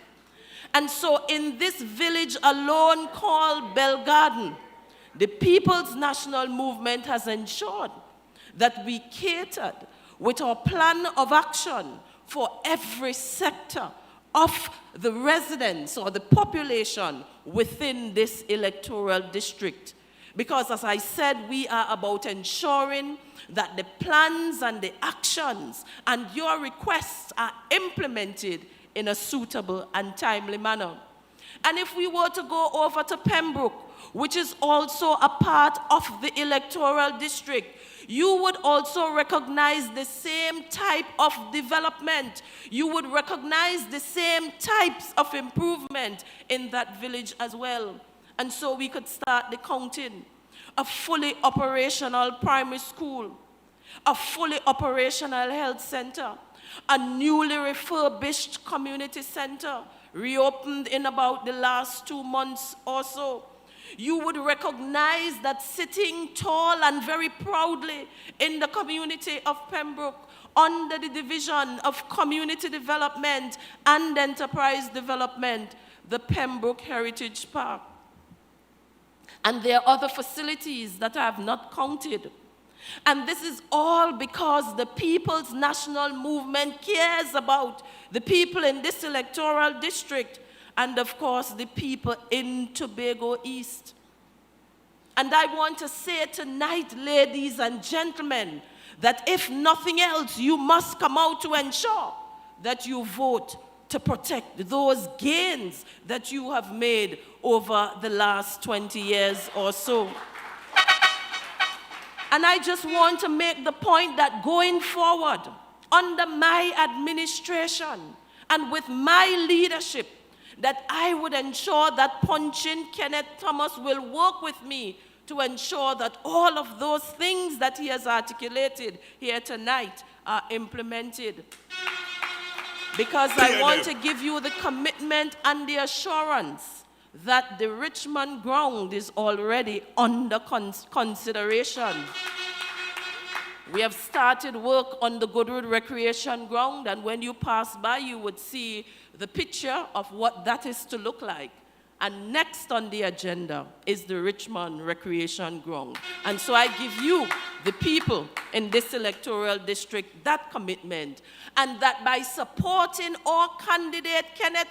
Speaker 13: And so in this village alone called Belle Garden, the People's National Movement has ensured that we catered with our plan of action for every sector of the residents or the population within this electoral district. Because as I said, we are about ensuring that the plans and the actions and your requests are implemented in a suitable and timely manner. And if we were to go over to Pembroke, which is also a part of the electoral district, you would also recognize the same type of development. You would recognize the same types of improvement in that village as well. And so we could start the counting. A fully operational primary school, a fully operational health center, A newly refurbished community center reopened in about the last 2 months or so. You would recognize that sitting tall and very proudly in the community of Pembroke under the Division of Community Development and Enterprise Development, the Pembroke Heritage Park. And there are other facilities that I have not counted. And this is all because the People's National Movement cares about the people in this electoral district and, of course, the people in Tobago East. And I want to say tonight, ladies and gentlemen, that if nothing else, you must come out to ensure that you vote to protect those gains that you have made over the last 20 years or so. And I just want to make the point that going forward, under my administration and with my leadership, that I would ensure that Punchin Kenneth Thomas will work with me to ensure that all of those things that he has articulated here tonight are implemented. Because I want to give you the commitment and the assurance that the Richmond ground is already under consideration. We have started work on the Goodwood Recreation Ground, and when you pass by, you would see the picture of what that is to look like. And next on the agenda is the Richmond Recreation Ground. And so I give you, the people in this electoral district, that commitment. And that by supporting our candidate, Kenneth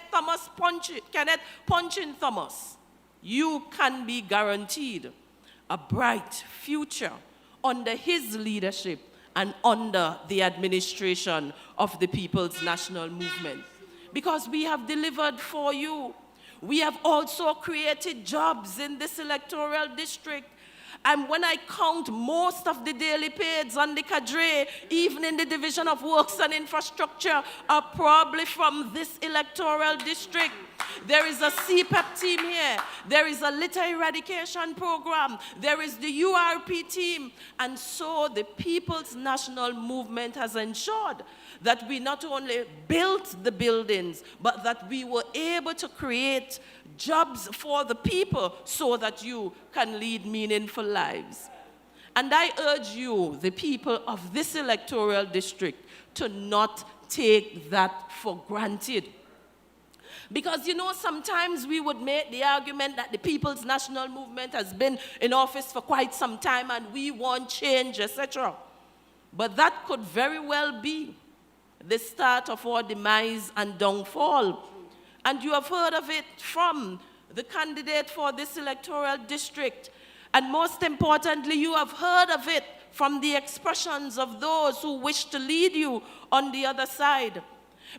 Speaker 13: Punchin Thomas, you can be guaranteed a bright future under his leadership and under the administration of the People's National Movement. Because we have delivered for you. We have also created jobs in this electoral district. And when I count most of the daily pays on the cadre, even in the Division of Works and Infrastructure, are probably from this electoral district. There is a CPEP team here. There is a litter eradication program. There is the URP team. And so the People's National Movement has ensured that we not only built the buildings, but that we were able to create jobs for the people so that you can lead meaningful lives. And I urge you, the people of this electoral district, to not take that for granted. Because, you know, sometimes we would make the argument that the People's National Movement has been in office for quite some time and we want change, etc. But that could very well be the start of our demise and downfall. And you have heard of it from the candidate for this electoral district. And most importantly, you have heard of it from the expressions of those who wish to lead you on the other side.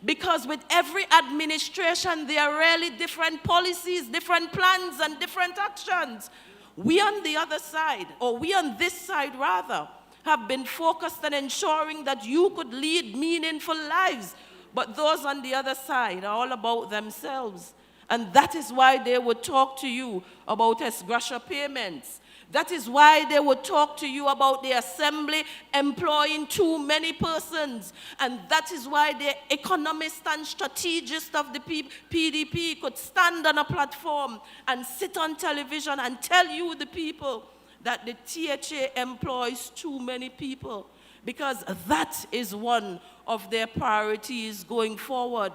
Speaker 13: Because with every administration, there are really different policies, different plans, and different actions. We on the other side, or we on this side rather, have been focused on ensuring that you could lead meaningful lives. But those on the other side are all about themselves. And that is why they would talk to you about ex gratia payments. That is why they would talk to you about the assembly employing too many persons. And that is why the economists and strategists of the PDP could stand on a platform and sit on television and tell you, the people, that the THA employs too many people, because that is one of their priorities going forward.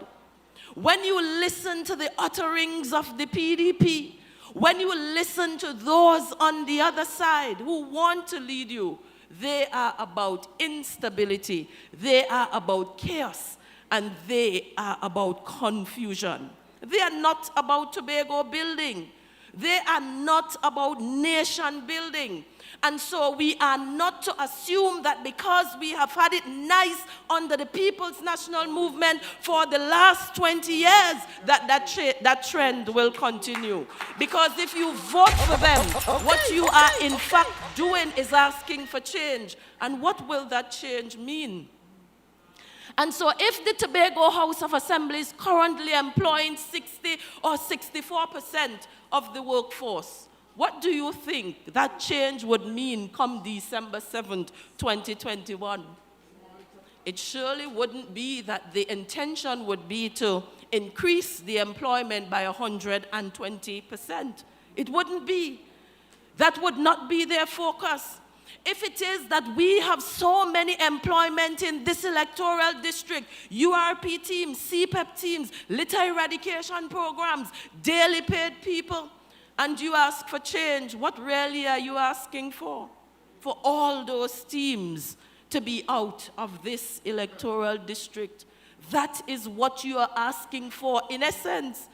Speaker 13: When you listen to the utterings of the PDP, when you listen to those on the other side who want to lead you, they are about instability, they are about chaos, and they are about confusion. They are not about Tobago building. They are not about nation building. And so we are not to assume that because we have had it nice under the People's National Movement for the last 20 years, that trend will continue. Because if you vote for them, what you are in fact doing is asking for change. And what will that change mean? And so if the Tobago House of Assembly is currently employing 60 or 64% of the workforce, what do you think that change would mean come December 7th, 2021? it surely wouldn't be that the intention would be to increase the employment by 120%. It wouldn't be. That would not be their focus. If it is that we have so many employment in this electoral district, URP teams, CPEP teams, litter eradication programs, daily paid people, and you ask for change, what really are you asking for? For all those teams to be out of this electoral district. That is what you are asking for in essence.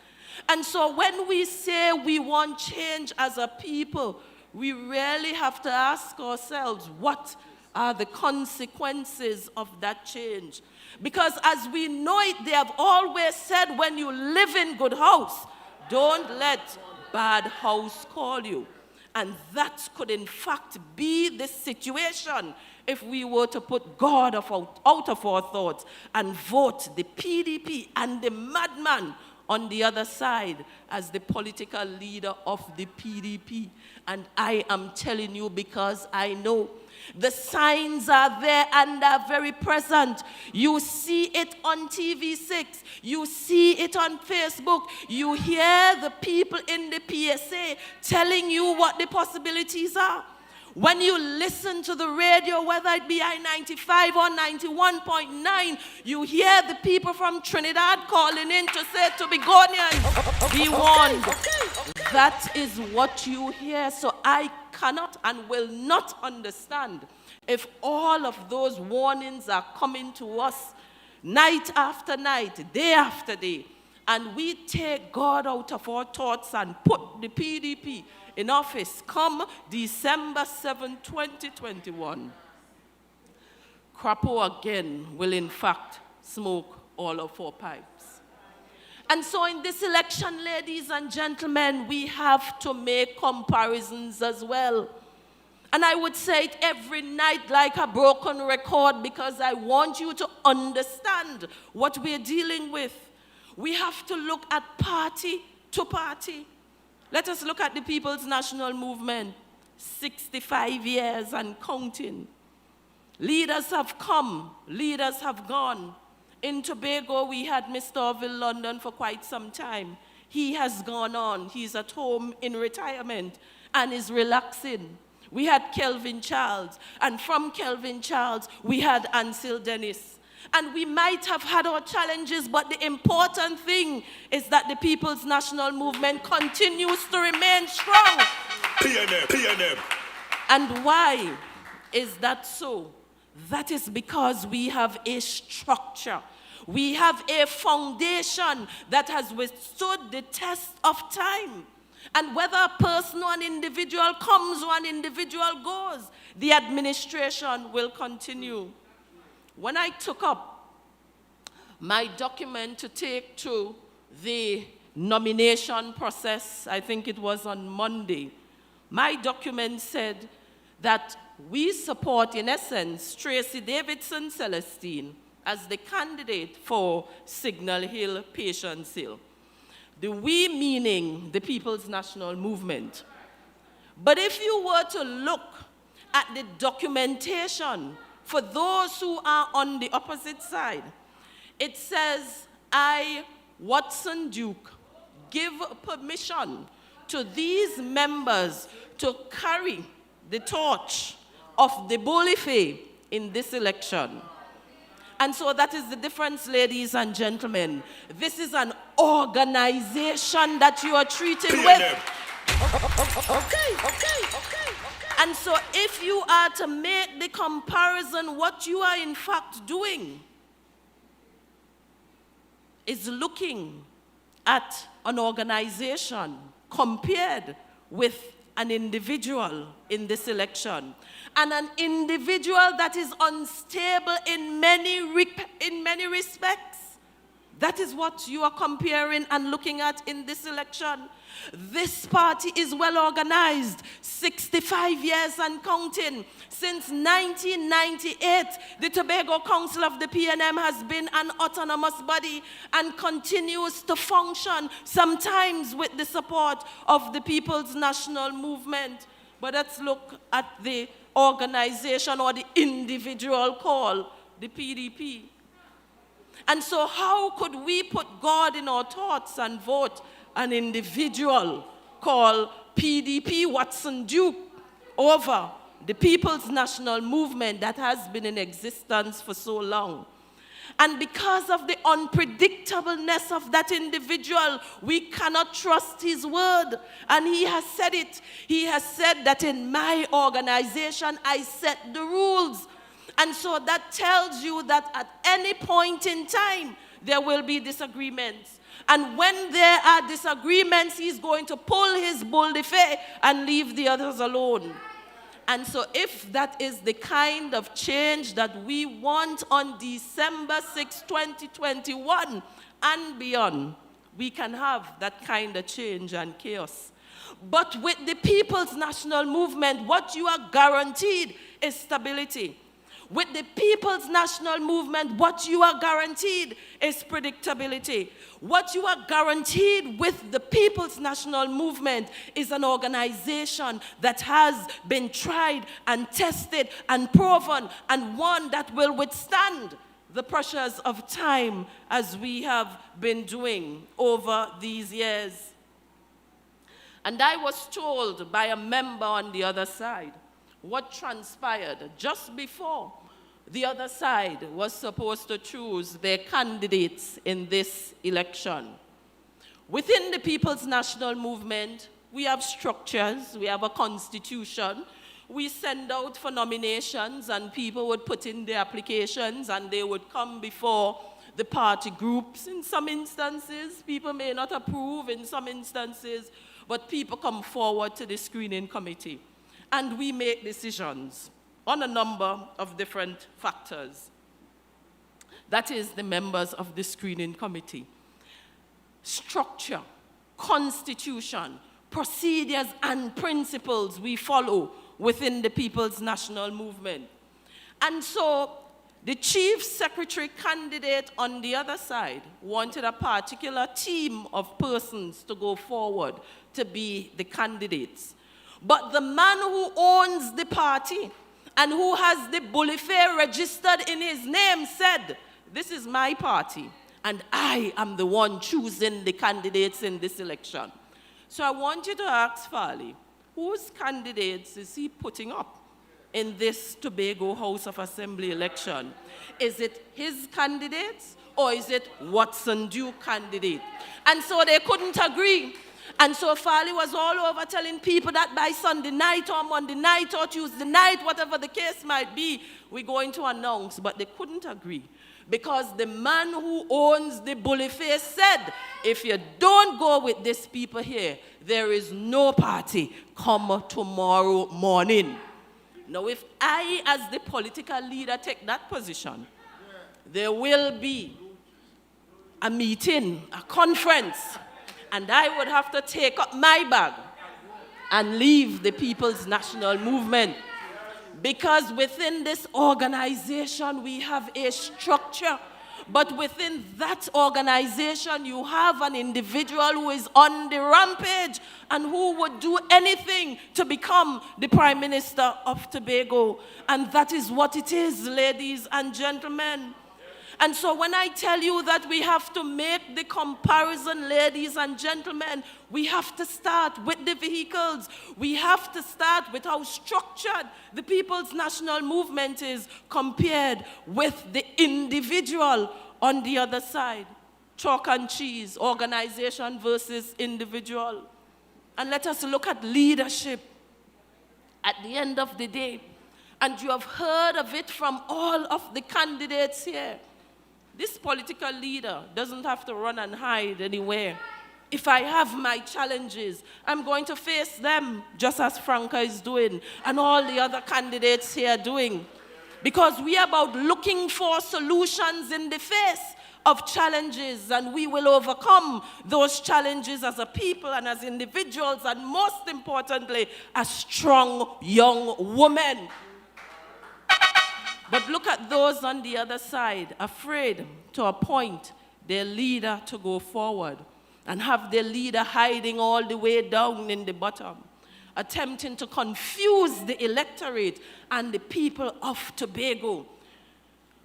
Speaker 13: And so when we say we want change as a people, we really have to ask ourselves, what are the consequences of that change? Because as we know it, they have always said, when you live in good house, don't let bad house call you. And that could in fact be the situation if we were to put God out of our thoughts and vote the PDP and the madman on the other side as the political leader of the PDP. And I am telling you, because I know the signs are there and are very present. You see it on TV6. You see it on Facebook. You hear the people in the PSA telling you what the possibilities are. When you listen to the radio, whether it be I-95 or 91.9, you hear the people from Trinidad calling in to say to Begonians, be warned. That is what you hear. So I cannot and will not understand if all of those warnings are coming to us night after night, day after day, and we take God out of our thoughts and put the PDP in office come December 7, 2021. Crapo again will in fact smoke all of our pipes. And so in this election, ladies and gentlemen, we have to make comparisons as well. And I would say it every night like a broken record, because I want you to understand what we're dealing with. We have to look at party to party. Let us look at the People's National Movement, 65 years and counting. Leaders have come, leaders have gone. In Tobago, we had Mr. Orville London for quite some time. He has gone on. He's at home in retirement and is relaxing. We had Kelvin Charles, and from Kelvin Charles, we had Ansel Dennis. And we might have had our challenges, but the important thing is that the People's National Movement continues to remain strong.
Speaker 8: PNM.
Speaker 13: And why is that so? That is because we have a structure. We have a foundation that has withstood the test of time. And whether a person or an individual comes or an individual goes, the administration will continue. When I took up my document to take to the nomination process, I think it was on Monday, my document said that we support, in essence, Tracy Davidson Celestine as the candidate for Signal Hill, Patience Hill. The we meaning the People's National Movement. But if you were to look at the documentation for those who are on the opposite side, it says, I, Watson Duke, give permission to these members to carry the torch of the Bolife in this election. And so that is the difference, ladies and gentlemen. This is an organization that you are treating with. And so if you are to make the comparison, what you are in fact doing is looking at an organization compared with an individual in this election. And an individual that is unstable in many respects. That is what you are comparing and looking at in this election. This party is well organized, 65 years and counting. Since 1998, the Tobago Council of the PNM has been an autonomous body and continues to function, sometimes with the support of the People's National Movement. But let's look at the organization or the individual call the PDP. And so how could we put God in our thoughts and vote an individual called PDP Watson Duke over the People's National Movement that has been in existence for so long? And because of the unpredictableness of that individual, we cannot trust his word. And he has said it. He has said that in my organization, I set the rules. And so that tells you that at any point in time, there will be disagreements. And when there are disagreements, he's going to pull his bull de fe and leave the others alone. And so if that is the kind of change that we want on December 6, 2021 and beyond, we can have that kind of change and chaos. But with the People's National Movement, what you are guaranteed is stability. With the People's National Movement, what you are guaranteed is predictability. What you are guaranteed with the People's National Movement is an organization that has been tried and tested and proven, and one that will withstand the pressures of time as we have been doing over these years. And I was told by a member on the other side what transpired just before the other side was supposed to choose their candidates in this election. Within the People's National Movement, we have structures, we have a constitution, we send out for nominations and people would put in their applications and they would come before the party groups. In some instances, people may not approve, in some instances, but people come forward to the screening committee. And we make decisions on a number of different factors. That is the members of the screening committee. Structure, constitution, procedures and principles we follow within the People's National Movement. And so the chief secretary candidate on the other side wanted a particular team of persons to go forward to be the candidates. But the man who owns the party and who has the bull de fe registered in his name said, this is my party, and I am the one choosing the candidates in this election. So I want you to ask Farley, whose candidates is he putting up in this Tobago House of Assembly election? Is it his candidates or is it Watson Duke candidate? And so they couldn't agree. And so Farley was all over telling people that by Sunday night or Monday night or Tuesday night, whatever the case might be, we're going to announce. But they couldn't agree because the man who owns the bull de fe said, if you don't go with these people here, there is no party come tomorrow morning. Now, if I, as the political leader, take that position, there will be a meeting, a conference, and I would have to take up my bag and leave the People's National Movement. Because within this organization, we have a structure. But within that organization, you have an individual who is on the rampage and who would do anything to become the Prime Minister of Tobago. And that is what it is, ladies and gentlemen. And so when I tell you that we have to make the comparison, ladies and gentlemen, we have to start with the vehicles. We have to start with how structured the People's National Movement is compared with the individual on the other side. Chalk and cheese, organization versus individual. And let us look at leadership at the end of the day. And you have heard of it from all of the candidates here. This political leader doesn't have to run and hide anywhere. If I have my challenges, I'm going to face them just as Franca is doing and all the other candidates here doing. Because we are about looking for solutions in the face of challenges, and we will overcome those challenges as a people and as individuals, and most importantly, as strong young women. But look at those on the other side, afraid to appoint their leader to go forward and have their leader hiding all the way down in the bottom, attempting to confuse the electorate and the people of Tobago.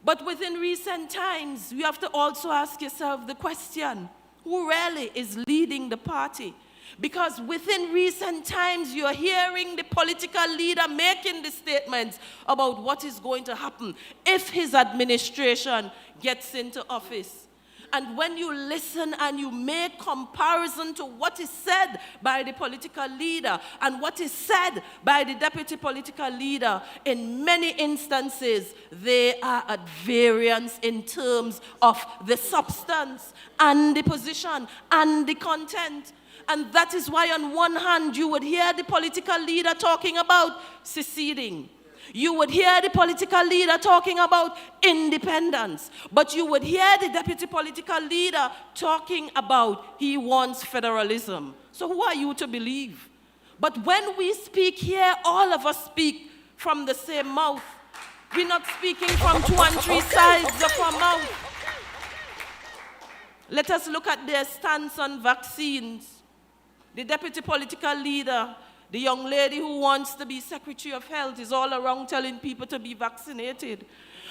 Speaker 13: But within recent times, you have to also ask yourself the question, who really is leading the party? Because within recent times, you're hearing the political leader making the statements about what is going to happen if his administration gets into office. And when you listen and you make comparison to what is said by the political leader and what is said by the deputy political leader, in many instances, they are at variance in terms of the substance and the position and the content. And that is why on one hand, you would hear the political leader talking about seceding. You would hear the political leader talking about independence. But you would hear the deputy political leader talking about he wants federalism. So who are you to believe? But when we speak here, all of us speak from the same mouth. We're not speaking from 2 and 3 sides of our mouth. Let us look at their stance on vaccines. The deputy political leader, the young lady who wants to be Secretary of Health, is all around telling people to be vaccinated.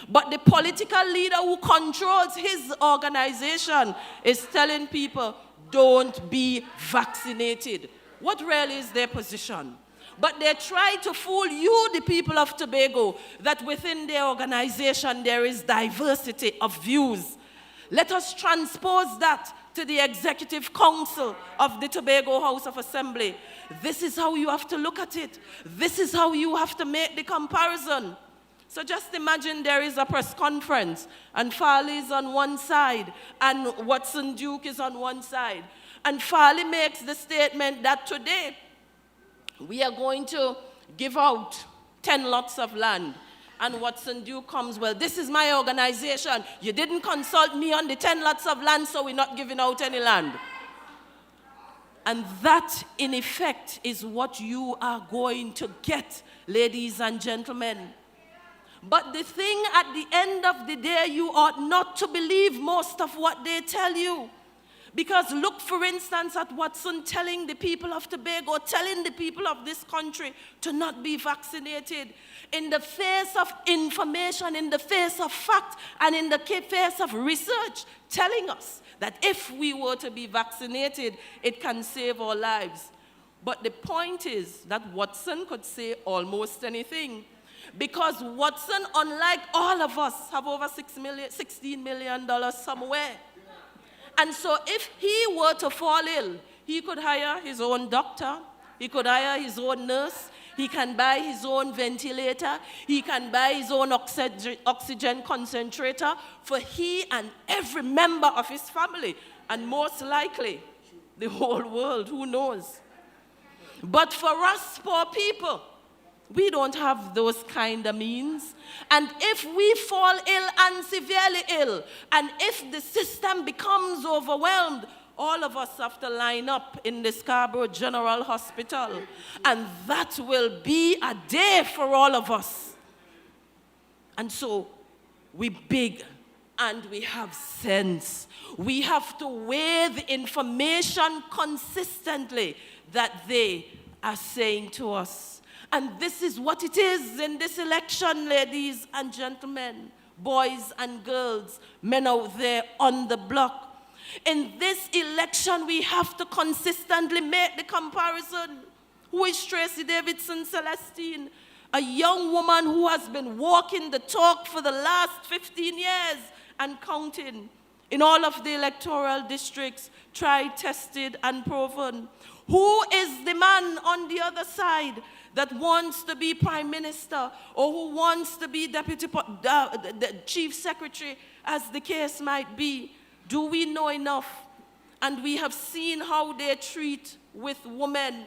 Speaker 13: But the political leader who controls his organization is telling people, don't be vaccinated. What really is their position? But they try to fool you, the people of Tobago, that within their organization there is diversity of views. Let us transpose that to the Executive Council of the Tobago House of Assembly. This is how you have to look at it. This is how you have to make the comparison. So just imagine there is a press conference and Farley is on one side and Watson Duke is on one side. And Farley makes the statement that today we are going to give out 10 lots of land. And Watson Duke comes, well, this is my organization. You didn't consult me on the 10 lots of land, so we're not giving out any land. And that, in effect, is what you are going to get, ladies and gentlemen. But the thing at the end of the day, you ought not to believe most of what they tell you. Because look, for instance, at Watson telling the people of Tobago, telling the people of this country to not be vaccinated. In the face of information, in the face of fact, and in the face of research, telling us that if we were to be vaccinated, it can save our lives. But the point is that Watson could say almost anything. Because Watson, unlike all of us, have over $16 million somewhere. And so if he were to fall ill, he could hire his own doctor, he could hire his own nurse, he can buy his own ventilator, he can buy his own oxygen concentrator for he and every member of his family, and most likely the whole world, who knows. But for us poor people, we don't have those kind of means. And if we fall ill and severely ill, and if the system becomes overwhelmed, all of us have to line up in the Scarborough General Hospital. And that will be a day for all of us. And so we beg and we have sense. We have to weigh the information consistently that they are saying to us. And this is what it is in this election, ladies and gentlemen, boys and girls, men out there on the block. In this election, we have to consistently make the comparison. Who is Tracy Davidson Celestine? A young woman who has been walking the talk for the last 15 years and counting in all of the electoral districts, tried, tested, and proven. Who is the man on the other side that wants to be prime minister or who wants to be the chief secretary, as the case might be? Do we know enough? And we have seen how they treat with women.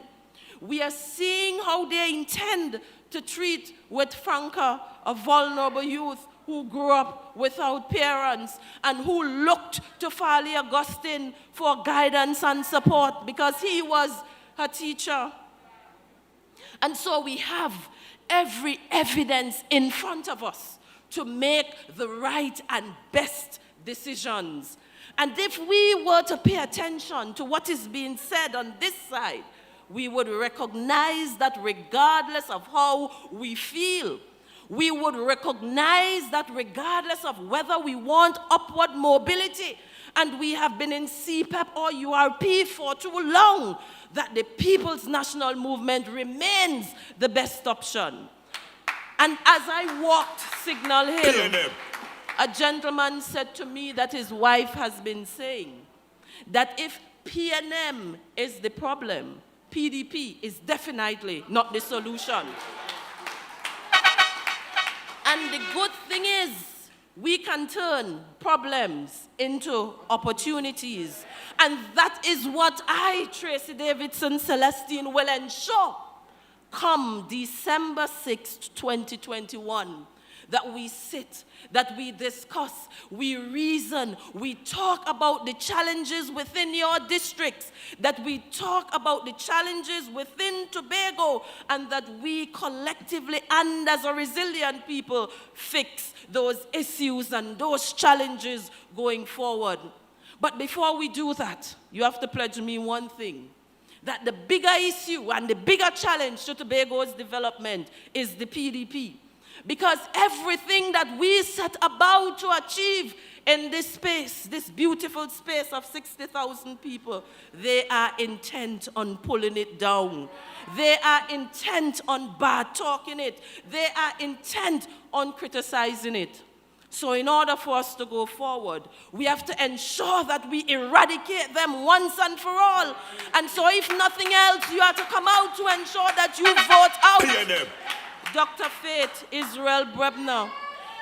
Speaker 13: We are seeing how they intend to treat with Franca, a vulnerable youth who grew up without parents and who looked to Farley Augustine for guidance and support because he was her teacher. And so we have every evidence in front of us to make the right and best decisions. And if we were to pay attention to what is being said on this side, we would recognize that regardless of how we feel, we would recognize that regardless of whether we want upward mobility, and we have been in CPEP or URP for too long, that the People's National Movement remains the best option. And as I walked Signal Hill,
Speaker 8: PNM.
Speaker 13: a gentleman said to me that his wife has been saying that if PNM is the problem, PDP is definitely not the solution. And the good thing is, we can turn problems into opportunities. And that is what I, Tracy Davidson Celestine, will ensure come December 6th, 2021, that we sit, that we discuss, we reason, we talk about the challenges within your districts, that we talk about the challenges within Tobago, and that we collectively and as a resilient people fix those issues and those challenges going forward. But before we do that, you have to pledge me one thing, that the bigger issue and the bigger challenge to Tobago's development is the PDP. Because everything that we set about to achieve in this space, this beautiful space of 60,000 people, they are intent on pulling it down. They are intent on bad-talking it. They are intent on criticizing it. So in order for us to go forward, we have to ensure that we eradicate them once and for all. And so if nothing else, you have to come out to ensure that you vote out
Speaker 8: PNM.
Speaker 13: Dr. Faith Israel Brebner,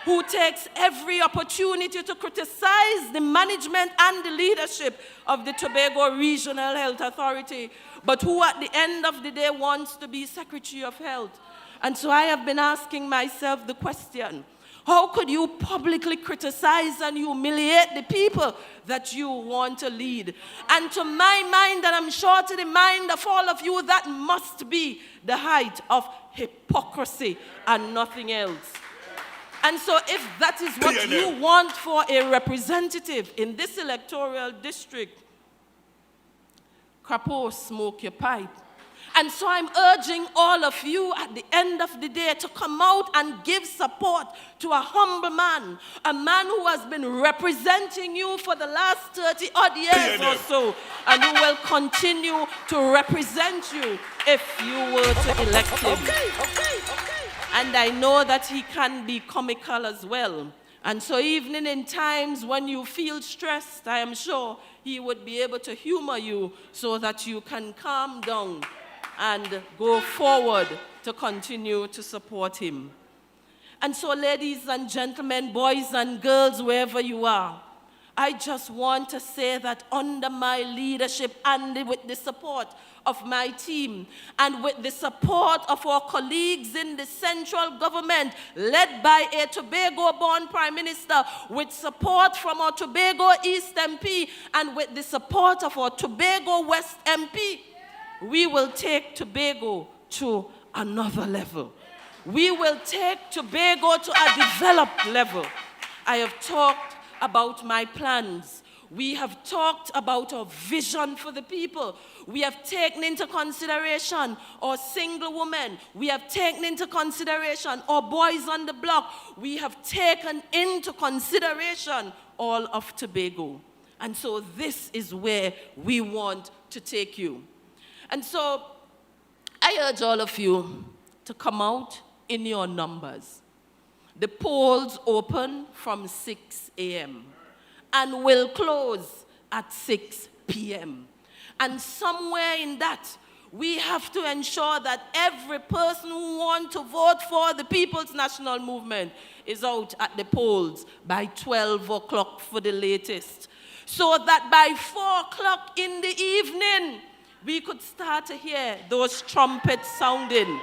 Speaker 13: who takes every opportunity to criticize the management and the leadership of the Tobago Regional Health Authority, but who at the end of the day wants to be Secretary of Health. And so I have been asking myself the question, how could you publicly criticize and humiliate the people that you want to lead? And to my mind, and I'm sure to the mind of all of you, that must be the height of hypocrisy and nothing else. And so if that is what you want for a representative in this electoral district, crapo, smoke your pipe. And so I'm urging all of you at the end of the day to come out and give support to a humble man, a man who has been representing you for the last 30 odd years or so, and who will continue to represent you if you were to elect him. And I know that he can be comical as well. And so even in times when you feel stressed, I am sure he would be able to humor you so that you can calm down and go forward to continue to support him. And so, ladies and gentlemen, boys and girls, wherever you are, I just want to say that under my leadership and with the support of my team and with the support of our colleagues in the central government led by a Tobago-born Prime Minister, with support from our Tobago East MP and with the support of our Tobago West MP, we will take Tobago to another level. We will take Tobago to a developed level. I have talked about my plans. We have talked about our vision for the people. We have taken into consideration our single women. We have taken into consideration our boys on the block. We have taken into consideration all of Tobago. And so this is where we want to take you. And so I urge all of you to come out in your numbers. The polls open from 6 a.m. and will close at 6 p.m. And somewhere in that, we have to ensure that every person who wants to vote for the People's National Movement is out at the polls by 12 o'clock for the latest, so that by 4 o'clock in the evening, we could start to hear those trumpets sounding.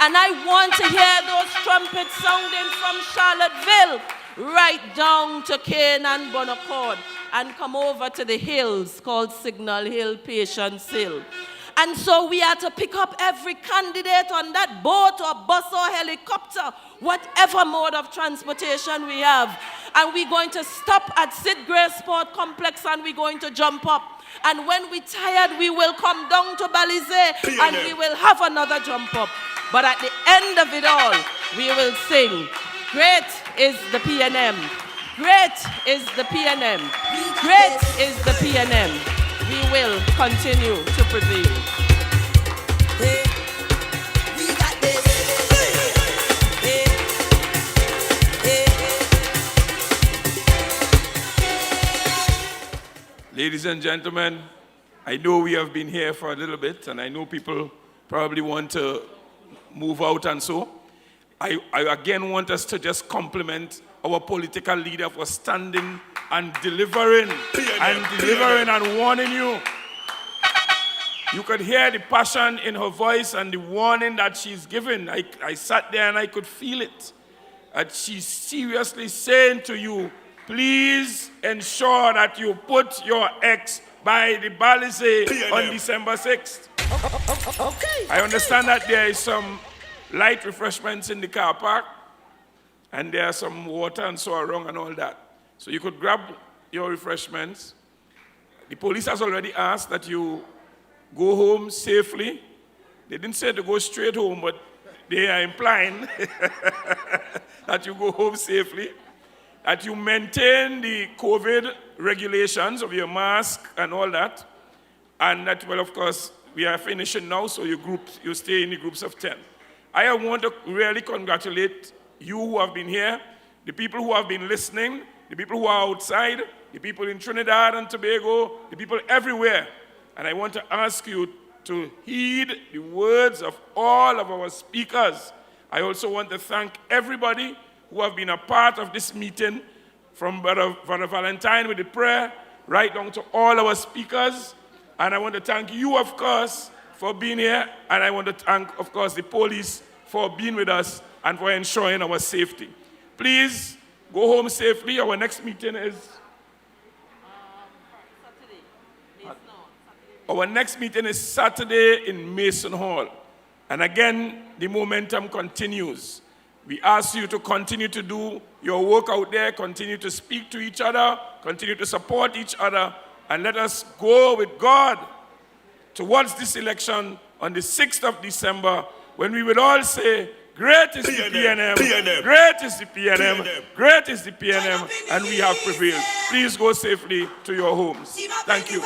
Speaker 13: And I want to hear those trumpets sounding from Charlottesville right down to Cane and Bonaccord and come over to the hills called Signal Hill, Patience Hill. And so we are to pick up every candidate on that boat or bus or helicopter, whatever mode of transportation we have. And we're going to stop at Sid Gray Sport Complex and we're going to jump up. And when we're tired, we will come down to Belize and we will have another jump up. But at the end of it all, we will sing, great is the PNM. Great is the PNM. Great is the PNM. We will continue to prevail.
Speaker 5: Ladies and gentlemen, I know we have been here for a little bit, and I know people probably want to move out and so. I again want us to just compliment our political leader for standing and delivering and warning you. You could hear the passion in her voice and the warning that she's given. I sat there and I could feel it. And she's seriously saying to you, please ensure that you put your ex by the Belize on December 6th. Okay. I understand that there is some light refreshments in the car park, and there are some water and so around and all that. So you could grab your refreshments. The police has already asked that you go home safely. They didn't say to go straight home, but they are implying that you go home safely, that you maintain the COVID regulations of your mask and all that, and that, well, of course, we are finishing now, so you stay in the groups of 10. I want to really congratulate you who have been here, the people who have been listening, the people who are outside, the people in Trinidad and Tobago, the people everywhere. And I want to ask you to heed the words of all of our speakers. I also want to thank everybody who have been a part of this meeting, from Brother Valentine with the prayer, right down to all our speakers. And I want to thank you, of course, for being here. And I want to thank, of course, the police for being with us and for ensuring our safety. Please go home safely. Our next meeting is... Our next meeting is Saturday in Mason Hall. And again, the momentum continues. We ask you to continue to do your work out there, continue to speak to each other, continue to support each other, and let us go with God towards this election on the 6th of December, when we will all say, great is the PNM, great is the PNM, great is the PNM, and we have prevailed. Please go safely to your homes. Thank you.